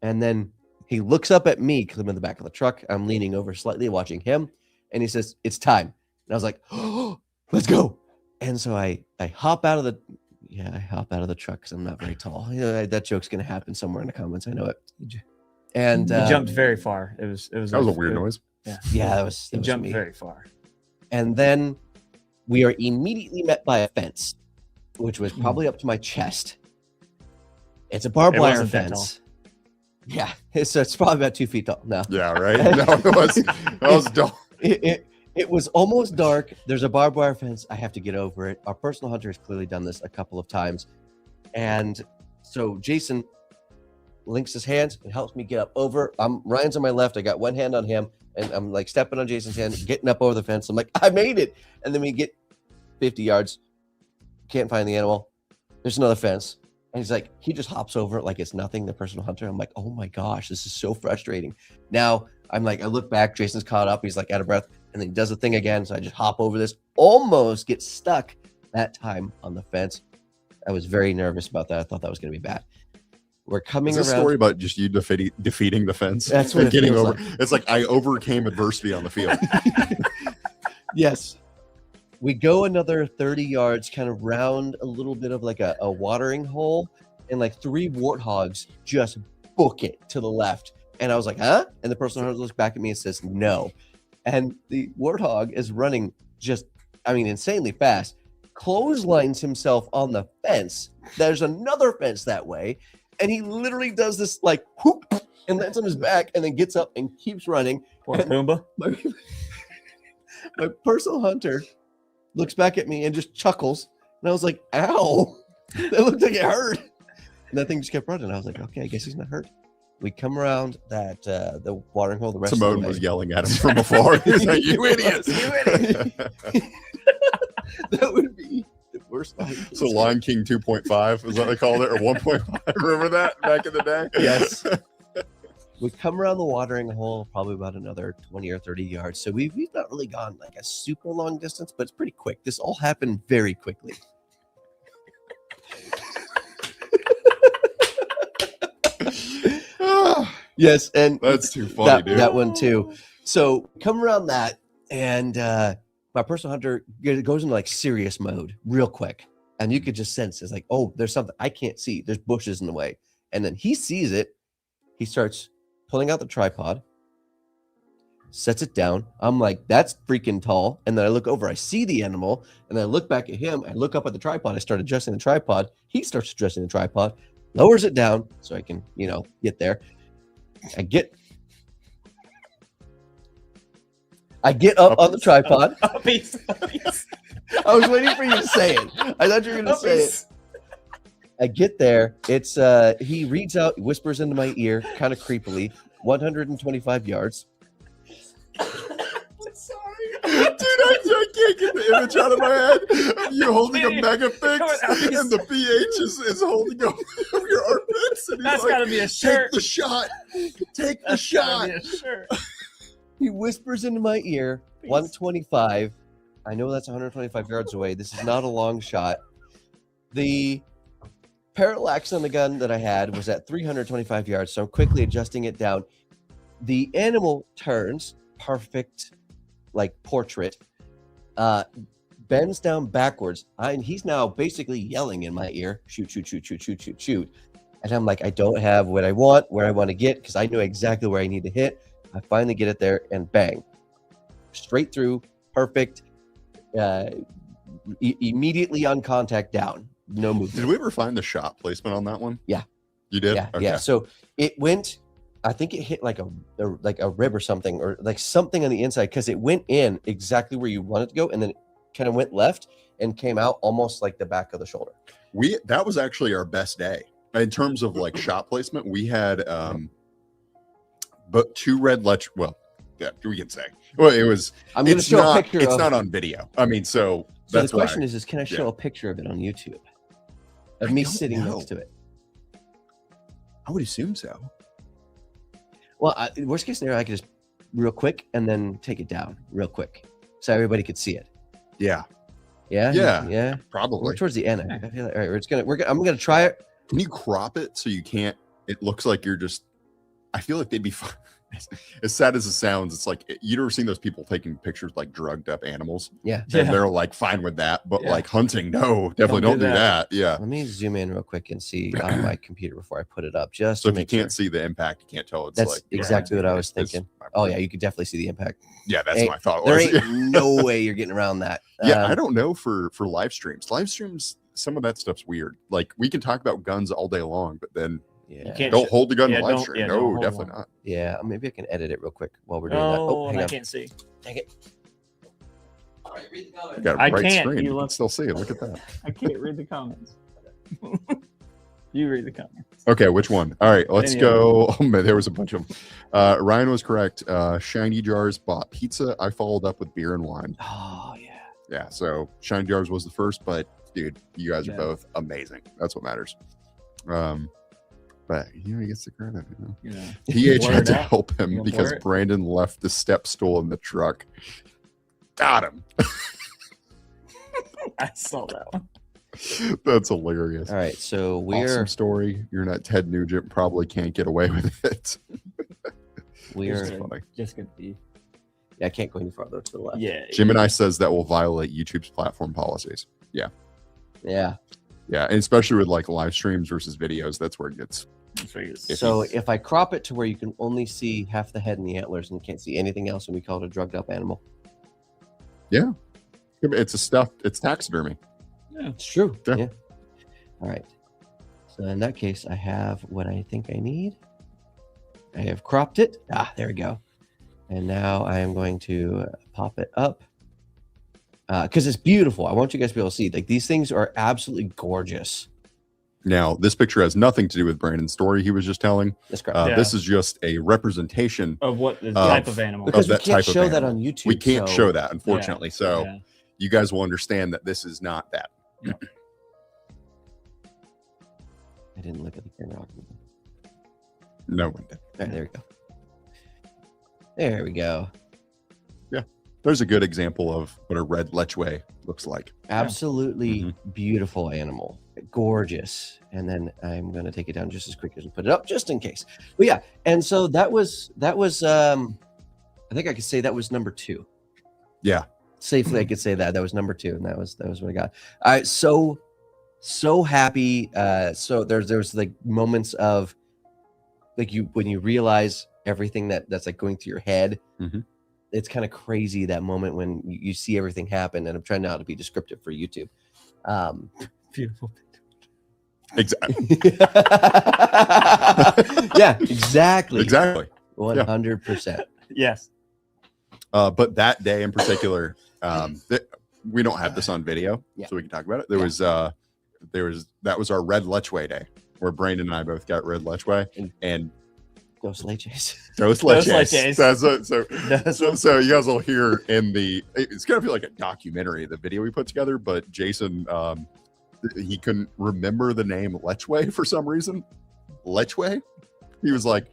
And then he looks up at me because I'm in the back of the truck. I'm leaning over slightly watching him. And he says, "It's time." And I was like, "Oh, let's go." And so I hop out of the truck because I'm not very tall. You know, that joke's going to happen somewhere in the comments. I know it. And He jumped very far. It was That was a weird noise. yeah, that was He jumped me. very far. And then we are immediately met by a fence, which was probably up to my chest. It's a barbed It wire wasn't that fence. Yeah, it's probably about 2 feet tall. No, Yeah, right. No, that was dumb. it was almost dark. There's a barbed wire fence. I have to get over it. Our personal hunter has clearly done this a couple of times, and so Jason links his hands and helps me get up over. Ryan's on my left. I got one hand on him, and I'm like stepping on Jason's hand, getting up over the fence. I'm like, I made it. And then we get 50 yards, can't find the animal. There's another fence. And he's like, he just hops over it like it's nothing, the personal hunter. I'm like, oh my gosh, this is so frustrating. Now I'm like, I look back, Jason's caught up. He's like out of breath. And then he does the thing again. So I just hop over this, almost get stuck that time on the fence. I was very nervous about that. I thought that was going to be bad. We're coming Is this around. story about just you defeating the fence? That's what and it getting feels over. It's like I overcame adversity on the field. Yes. We go another 30 yards, kind of round a little bit of like a watering hole, and like 3 warthogs just book it to the left. And I was like, huh? And the person looks back at me and says, no. And the warthog is running insanely fast, clotheslines himself on the fence. There's another fence that way. And he literally does this like whoop and lands on his back and then gets up and keeps running. Poor And Pumbaa. my personal hunter looks back at me and just chuckles. And I was like, ow, that looked like it hurt. And that thing just kept running. I was like, okay, I guess he's not hurt. We come around that the watering hole the rest Simone of the way. was yelling at him from afar. He's like, "You idiots! You idiot!" That would be the worst Lion King So Lion King 2.5 is what they called it, or 1.5. Remember that back in the day? Yes. We come around the watering hole probably about another 20 or 30 yards. So we've not really gone like a super long distance, but it's pretty quick. This all happened very quickly. Yes, and That's too funny, dude. that one too. So come around that, and my personal hunter goes into like serious mode real quick, and you could just sense it's like, oh, there's something I can't see. There's bushes in the way, and then he sees it. He starts pulling out the tripod, sets it down. I'm like, that's freaking tall. And then I look over, I see the animal, and then I look back at him. I look up at the tripod. I start adjusting the tripod. He starts adjusting the tripod, lowers it down so I can, get there. I get up on the tripod. Puppies. I was waiting for you to say it. I thought you were going to say it. I get there. It's he reads out, whispers into my ear, kind of creepily, 125 yards. Sorry. Dude, I can't get the image out of my head of you holding a mega fix and the PH is holding over your armpits. And he's That's like, gotta be a shirt. Take the shot. Take the That's shot. gotta be a shirt. He whispers into my ear, 125. I know that's 125 yards away. This is not a long shot. The parallax on the gun that I had was at 325 yards, so I'm quickly adjusting it down. The animal turns, perfect like portrait, bends down backwards. He's now basically yelling in my ear, shoot, shoot, shoot, shoot, shoot, shoot, shoot. And I'm like, I don't have what I want, where I want to get, because I know exactly where I need to hit. I finally get it there, and bang, straight through, perfect, immediately on contact, down, no movement. Did we ever find the shot placement on that one? Yeah. You did? Yeah, Okay. yeah. So it went, I think it hit like a rib or something, or like something on the inside, because it went in exactly where you want it to go, and then it kind of went left and came out almost like the back of the shoulder. That was actually our best day in terms of like shot placement. We had but 2 red lech. Well, yeah, we can say. Well, it was. I'm going to show a picture. It's not on video. I mean, so that's the question is can I show a picture of it on YouTube of me sitting next to it? I would assume so. Well, worst case scenario, I could just real quick and then take it down real quick so everybody could see it. Yeah. Yeah. Probably. We're towards the end. I feel like, all right, I'm gonna try it. Can you crop it so you can't? It looks like you're just. I feel like they'd be fine. As sad as it sounds, it's like you ever seen those people taking pictures like drugged up animals? Yeah. And they're like fine with that, but like hunting, no, definitely don't do that. Yeah. Let me zoom in real quick and see on my computer before I put it up. Just so to if you can't see the impact, you can't tell. It's that's like exactly what I was thinking. Oh yeah, you could definitely see the impact. Yeah, that's my thought. There ain't no way you're getting around that. Yeah, I don't know for live streams. Live streams, some of that stuff's weird. Like we can talk about guns all day long, but then don't hold the gun in live stream. No, definitely not. Yeah, maybe I can edit it real quick while we're doing that. Oh, hang on. I can't see. Dang it. All right, read the comments. You got a bright screen. You can still see it. Look at that. I can't read the comments. You read the comments. Okay, which one? All right, let's go. Oh, man, there was a bunch of them. Ryan was correct. Shiny Jars bought pizza. I followed up with beer and wine. Oh, yeah. Yeah, so Shiny Jars was the first, but dude, you guys are both amazing. That's what matters. But he gets the credit. PH had to help him because Brandon left the step stool in the truck. Got him. I saw that one. That's hilarious. All right, so awesome story. You're not Ted Nugent. Probably can't get away with it. We're just gonna be. Yeah, I can't go any farther to the left. Yeah. Gemini says that will violate YouTube's platform policies. Yeah. Yeah. Yeah, and especially with like live streams versus videos, that's where it gets. So if I crop it to where you can only see half the head and the antlers and can't see anything else, and we call it a drugged up animal. Yeah, it's taxidermy. Yeah, it's true. Yeah. All right. So in that case, I have what I think I need. I have cropped it. There we go. And now I am going to pop it up because it's beautiful. I want you guys to be able to see. Like these things are absolutely gorgeous. Now, this picture has nothing to do with Brandon's story he was just telling. That's correct. This is just a representation of what the type of animal. Because we can't show that on YouTube. We can't show that, unfortunately. So you guys will understand that this is not that. No. I didn't look at the camera. No one did. All right, there we go. There we go. Yeah, there's a good example of what a red lechwe looks like. Absolutely beautiful animal. Gorgeous. And then I'm going to take it down just as quick as we put it up, just in case. But yeah, and so that was I think I could say that was number 2. Yeah. Safely I could say that was number 2, and that was what I got. So happy. So there's like moments of like when you realize everything that's like going through your head. It's kind of crazy, that moment when you see everything happen, and I'm trying not to be descriptive for YouTube. Beautiful. Exactly. Yeah, exactly. 100%. Yes. But that day in particular, we don't have this on video, so we can talk about it. That was our red lechwe day, where Brandon and I both got red lechwe, and Dos leches. Dos leches. So you guys will hear it's gonna feel like a documentary, the video we put together, but Jason, he couldn't remember the name lechwe for some reason. Lechwe? He was like,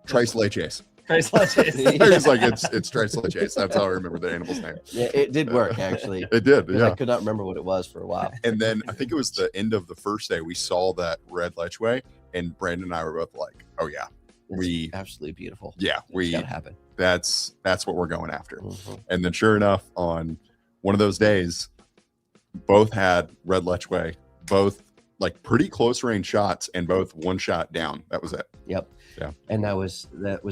Tres leches. Tres leches. He was like, it's Tres leches. That's how I remember the animal's name. Yeah, it did work, actually. It did, yeah. I could not remember what it was for a while. And then I think it was the end of the first day, we saw that red lechwe, and Brandon and I were both like, oh yeah. It's absolutely beautiful. Yeah, it's gotta happen. That's what we're going after. Mhm. And then sure enough, on one of those days, both had red lechwe, both like pretty close range shots, and both one shot down. That was it. Yep. Yeah. And that was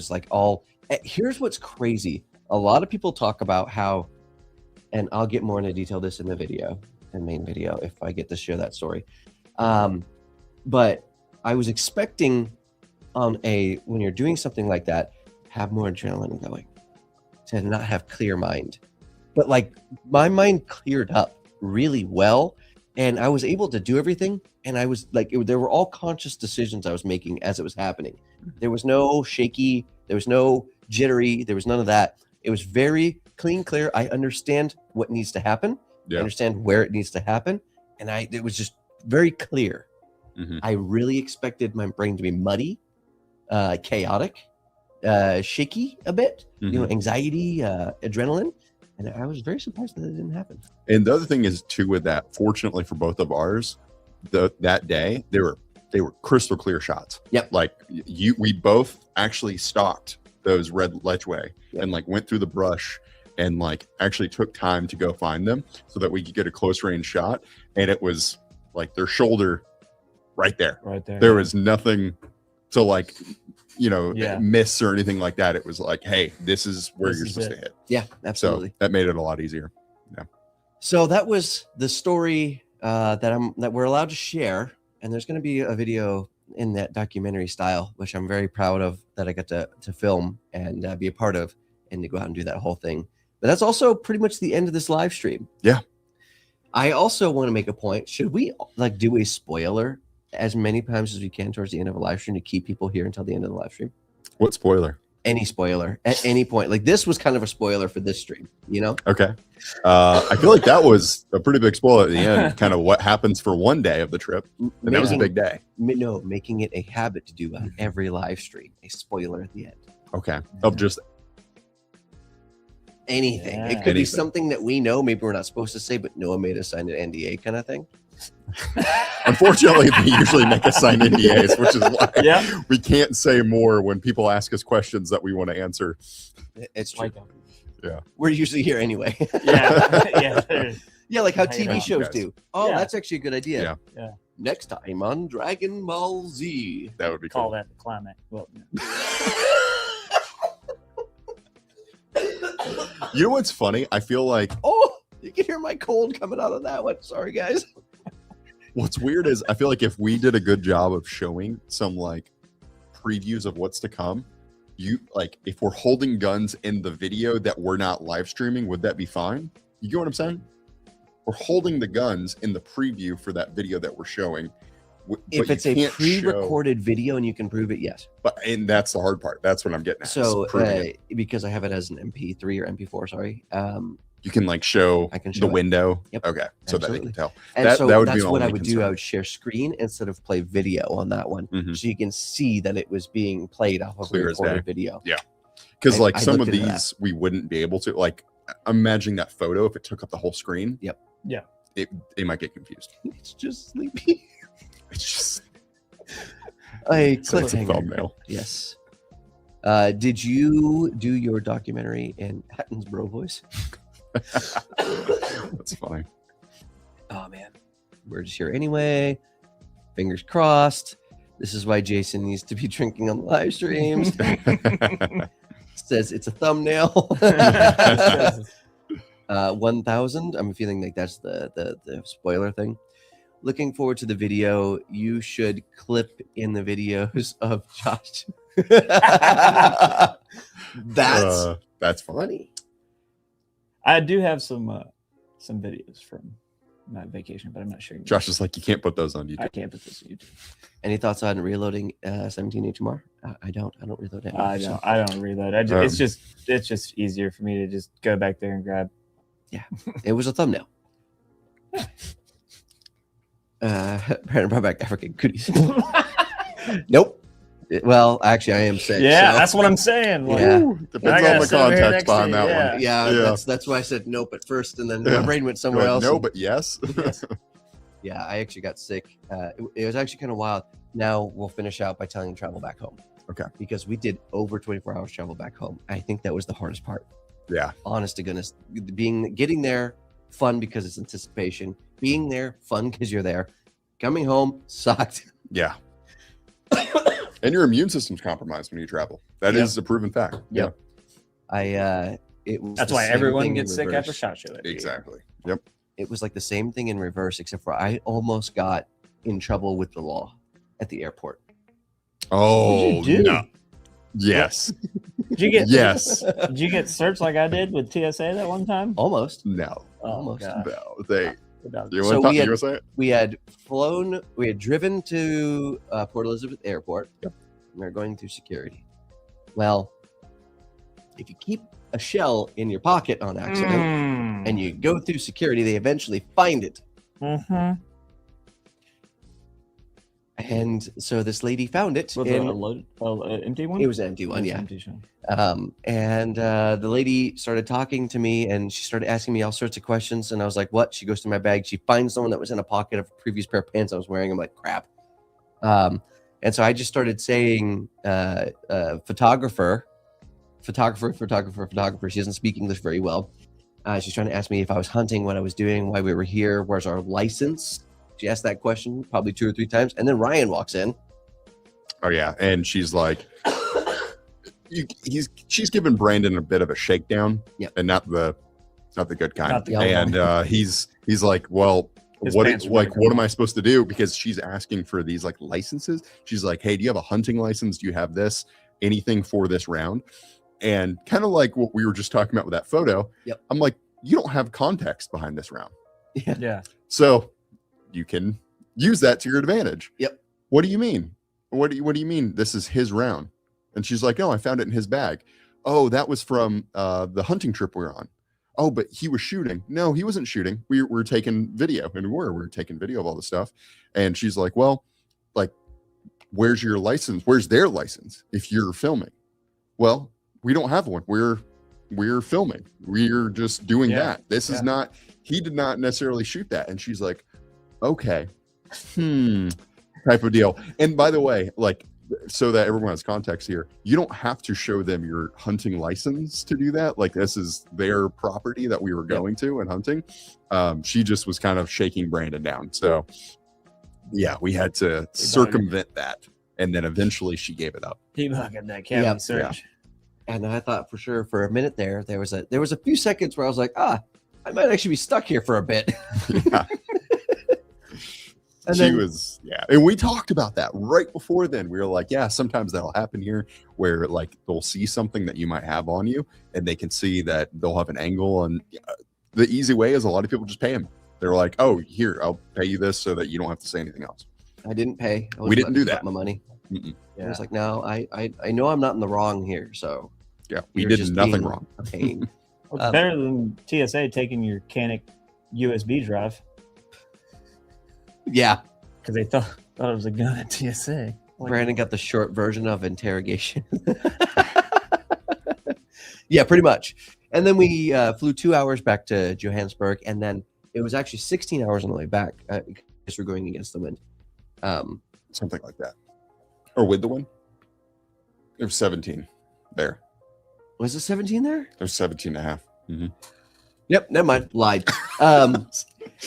like all. Here's what's crazy. A lot of people talk about how, and I'll get more into detail this in the video, the main video, if I get to share that story. But I was expecting when you're doing something like that, have more adrenaline going, to not have clear mind. But like my mind cleared up really well, and I was able to do everything. And I was like, there were all conscious decisions I was making as it was happening. There was no shaky, there was no jittery, there was none of that. It was very clean, clear. I understand what needs to happen. Yeah. I understand where it needs to happen. And it was just very clear. Mhm. I really expected my brain to be muddy, chaotic, shaky a bit, anxiety, adrenaline. And I was very surprised that it didn't happen. And the other thing is too with that, fortunately for both of ours, that day they were crystal clear shots. Yep. Like we both actually stalked those red lechwe and like went through the brush and like actually took time to go find them so that we could get a close range shot. And it was like their shoulder right there. There was nothing to like, miss or anything like that. It was like, hey, this is where you're supposed to hit. Yeah, absolutely. So that made it a lot easier. Yeah. So that was the story that we're allowed to share. And there's going to be a video in that documentary style, which I'm very proud of, that I got to film and be a part of, and to go out and do that whole thing. But that's also pretty much the end of this live stream. Yeah. I also want to make a point. Should we like do a spoiler as many times as we can towards the end of a live stream to keep people here until the end of the live stream? What spoiler? Any spoiler at any point. Like this was kind of a spoiler for this stream, Okay. I feel like that was a pretty big spoiler at the end, kind of what happens for one day of the trip. And that was a big day. No, making it a habit to do on every live stream, a spoiler at the end. Okay. Of just anything. Yeah. It could be something that we know, maybe we're not supposed to say, but Noah made us sign an NDA kind of thing. Unfortunately, they usually make us sign NDAs, which is why we can't say more when people ask us questions that we want to answer. It's true. Yeah. We're usually here anyway. Yeah, like how TV shows do. Oh, that's actually a good idea. Yeah. Next time on Dragon Ball Z. That would be Call cool. that the climax. Well, You know what's funny? I feel like you can hear my cold coming out of that one. Sorry, guys. what's weird is I feel like if we did a good job of showing some like previews of what's to come, if we're holding guns in the video that we're not live streaming, would that be fine? You get what I'm saying? We're holding the guns in the preview for that video that we're showing. If it's a pre-recorded video and you can prove it, yes. And that's the hard part. That's what I'm getting at. So because I have it as an MP3 or MP4, sorry. You can like show, the window. Yep. Okay. So that they can tell. And that would that's be what I would do. I would share screen instead of play video on that one. So you can see that it was being played off of a recorded video. Yeah. Because like some of these we wouldn't be able to, like, I'm imagining that photo if it took up the whole screen. Yep. Yeah. They might get confused. It's just sleepy. It's just a cliffhanger thumbnail. Yes. Did you do your documentary in Hattonsboro voice? That's funny. Oh man, we're just here anyway. Fingers crossed. This is why Jason needs to be drinking on the live streams. Says it's a thumbnail. 1,000. I'm feeling like that's the spoiler thing. Looking forward to the video. You should clip in the videos of Josh. That's funny. I do have some videos from my vacation, but I'm not sure. Josh is like, you can't put those on YouTube. I can't put this on YouTube. Any thoughts on reloading 17HMR? I don't reload it. I don't reload. It's just easier for me to just go back there and grab. Yeah, it was a thumbnail. Brandon brought back African cooties. Nope. Well, actually, I am sick. Yeah, so. that's what I'm saying. Like, yeah, depends on the context behind that one. Yeah. That's why I said nope at first, and then my brain went somewhere else. No, but yes. Yeah, I actually got sick. It was actually kind of wild. Now we'll finish out by telling you to travel back home. Okay. Because we did over 24 hours travel back home. I think that was the hardest part. Yeah. Honest to goodness, getting there, fun because it's anticipation. Being there, fun because you're there. Coming home sucked. Yeah. And your immune system's compromised when you travel. That is a proven fact. Yep. It was That's the why same everyone thing in gets sick after reverse. SHOT Show. every year. Exactly. Yep. It was like the same thing in reverse, except for I almost got in trouble with the law at the airport. Oh, What'd you do? no. Yes. Did you get Yes. Did you get searched like I did with TSA that one time? Almost. No. Oh, Almost. God. No. They. Good You So want we to had- say it? We had driven to Port Elizabeth Airport. Yep. We were going through security. Well, if you keep a shell in your pocket on accident and you go through security, they eventually find it. Mm-hmm. And so this lady found it. Was it a loaded, empty one? It was an empty one, It was yeah. empty shell. And the lady started talking to me and she started asking me all sorts of questions. And I was like, what? She goes to my bag. She finds someone that was in a pocket of a previous pair of pants I was wearing. I'm like, crap. And so I just started saying, photographer. She doesn't speak English very well. She's trying to ask me if I was hunting, what I was doing, why we were here, where's our license. She asked that question probably 2 or 3 times. And then Ryan walks in. Oh yeah, and she's like, she's giving Brandon a bit of a shakedown, and not the good kind. Not the And he's like, well, His what pants are like bigger. what am I supposed to do? Because she's asking for these like licenses. She's like, hey, do you have a hunting license? Do you have this? Anything for this round? And kind of like what we were just talking about with that photo. Yep. I'm like, you don't have context behind this round, Yeah. so you can use that to your advantage. Yep. What do you mean? What do you mean this is his round? And she's like, oh, I found it in his bag. Oh, that was from the hunting trip we were on. Oh, but he was shooting. No, he wasn't shooting. We were taking video, and we were taking video of all this stuff. And she's like, well, like, where's your license? Where's their license if you're filming? Well, we don't have one. We're filming. We're just doing that. This is not, he did not necessarily shoot that. And she's like, okay, type of deal. And by the way, like, so that everyone has context here, you don't have to show them your hunting license to do that. Like, this is their property that we were going to and hunting. She just was kind of shaking Brandon down. So yeah, we had to circumvent that. And then eventually she gave it up. Keep hugging that cabin search. And I thought for sure for a minute there was a few seconds where I was like, I might actually be stuck here for a bit. Yeah. And She then- was, and we talked about that right before then. We were like, yeah, sometimes that'll happen here where like they'll see something that you might have on you and they can see that they'll have an angle. And the easy way is a lot of people just pay them. They're like, oh, here, I'll pay you this so that you don't have to say anything else. I didn't pay. I was We didn't letting do them that. My money. Mm-mm. I was like, no, I know I'm not in the wrong here. So Yeah, we you're did just nothing being wrong. a pain. Well, it's better than TSA taking your Canic USB drive Yeah. because they thought it was a gun at TSA. Like, Brandon got the short version of interrogation. Yeah, pretty much. And then we flew 2 hours back to Johannesburg, and then it was actually 16 hours on the way back because we're going against the wind. Something like that. Or with the wind. There's 17 there. Was it 17 there? There's 17 and a half. Mhm. Yep, never mind. Lied. And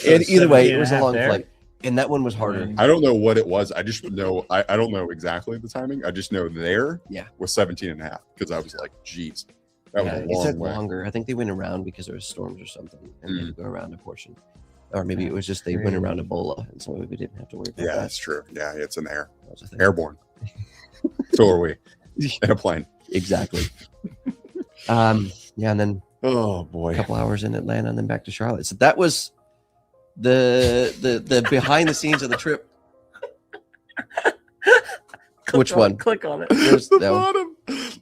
either way, it 17 and was a a half long there? flight. And that one was harder. I don't know what it was. I just know, I don't know exactly the timing. I just know there was 17 and a half because I was like, geez, that was a it long took way. longer. I think they went around because there was storms or something, and they had to go around a portion. Or maybe it was just they went around Ebola, and so we didn't have to worry about Yeah, that. that's true. Yeah, it's in the air. That was a thing. Airborne. So are we. In a plane. Exactly. And then Oh a boy. couple hours in Atlanta, and then back to Charlotte. So that was the behind the scenes of the trip. Which one? Click on it. There's The that one. bottom.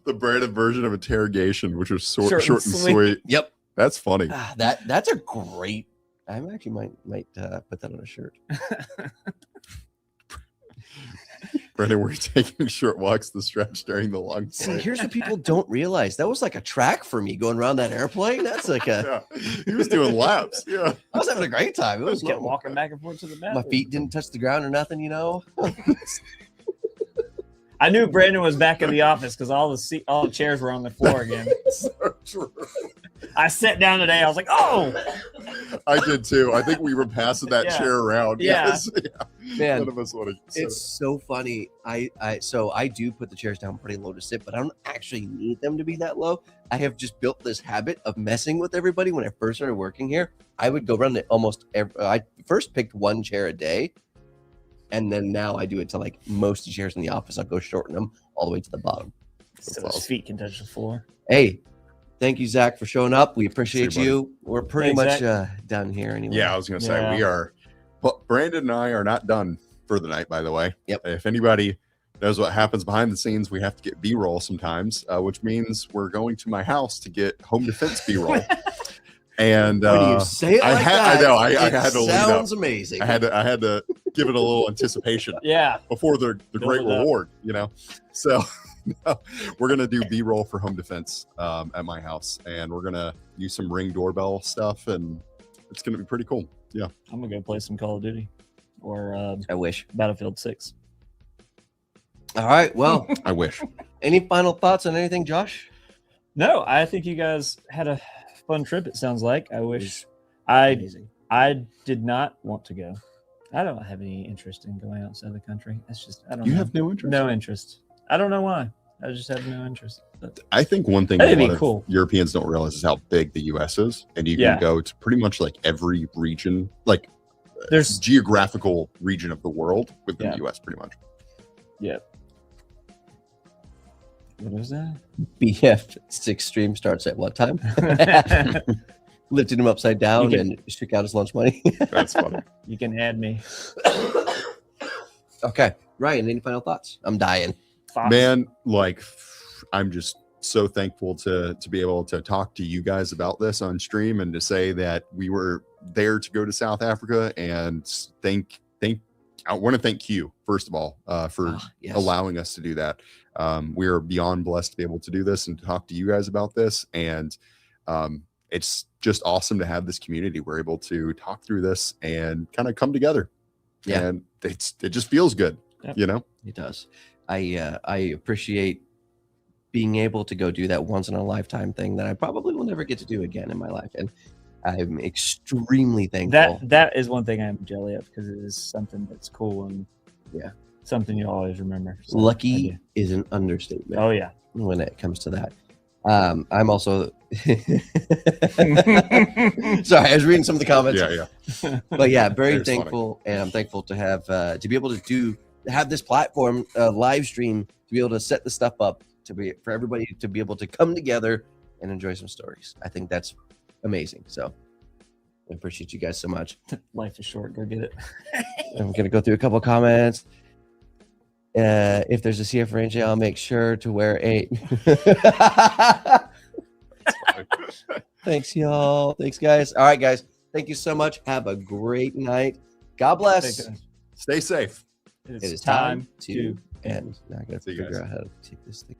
The Brandon version of interrogation, which was short and Short and sweet. Yep. That's funny. That's a great. I actually might put that on a shirt. Brandon, we're taking short walks the stretch during the long See, flight. here's what people don't realize. That was like a track for me going around that airplane. That's like a. Yeah. He was doing laps. Yeah. I was having a great time. It was Kept normal. walking back and forth to the bathroom. My feet didn't touch the ground or nothing, you know. I knew Brandon was back in the office because all the chairs were on the floor again. So true. I sat down today. I was like, "Oh, I did too. I think we were passing that Yeah. chair around. Yeah. Yes. Man, None of us want to. it's so funny. So I do put the chairs down pretty low to sit, but I don't actually need them to be that low. I have just built this habit of messing with everybody. When I first started working here, I would go run it almost I first picked one chair a day, and then now I do it to like most of the chairs in the office. I'll go shorten them all the way to the bottom. so his feet can touch the floor." Hey, thank you, Zach, for showing up. We appreciate See you, you. We're pretty Thanks, much done here anyway. Yeah, I was going to say Yeah. we are. But Brandon and I are not done for the night, by the way. Yep. If anybody knows what happens behind the scenes, we have to get B-roll sometimes, which means we're going to my house to get home defense B-roll. And When you say it I like had- that, I know, I it had to lead up. sounds amazing. I had to give it a little anticipation Yeah, before the Build great it up. reward, you know. So no, we're gonna do B-roll for home defense at my house, and we're gonna use some Ring doorbell stuff, and it's gonna be pretty cool. Yeah. I'm gonna go play some Call of Duty or I wish. Battlefield 6. All right. Well, I wish. any final thoughts on anything, Josh? No, I think you guys had a fun trip. It sounds like. I wish I Amazing. did not want to go. I don't have any interest in going outside the country. It's just I don't You know. have no interest. No interest. I don't know why. I just have no interest. But I think one thing That'd a be lot of cool. Europeans don't realize is how big the U.S. is, and you Yeah. can go to pretty much like every region, like there's geographical region of the world within Yeah. the U.S. Pretty much. what was that? BF6 stream starts at what time? Lifted him upside down You and shook out his lunch money. That's funny. You can add me. Okay. Ryan, any final thoughts? I'm dying. Fox. Man, like I'm just so thankful to be able to talk to you guys about this on stream and to say that we were there to go to South Africa, and I want to thank you first of all for Ah, yes. allowing us to do that. We are beyond blessed to be able to do this and to talk to you guys about this, and it's just awesome to have this community. We're able to talk through this and kind of come together. Yeah. And it just feels good. Yep. You know. It does. I appreciate being able to go do that once in a lifetime thing that I probably will never get to do again in my life, and I'm extremely thankful. That is one thing I'm jelly of because it is something that's cool and Yeah. something you'll always remember. So, I Lucky do. is an understatement Oh yeah. when it comes to that. I'm also sorry, I was reading some of the comments. Yeah. But yeah, very It's funny. thankful, and I'm thankful to have to be able to have this platform, live stream, to be able to set the stuff up, for everybody to be able to come together and enjoy some stories. I think that's amazing. So I appreciate you guys so much. Life is short. Go get it. I'm gonna go through a couple comments. If there's a CF range, I'll make sure to wear a. Thanks, y'all. Thanks, guys. All right, guys. Thank you so much. Have a great night. God bless. Stay safe. It is time to end. Now I gotta See you figure guys. out how to take this thing.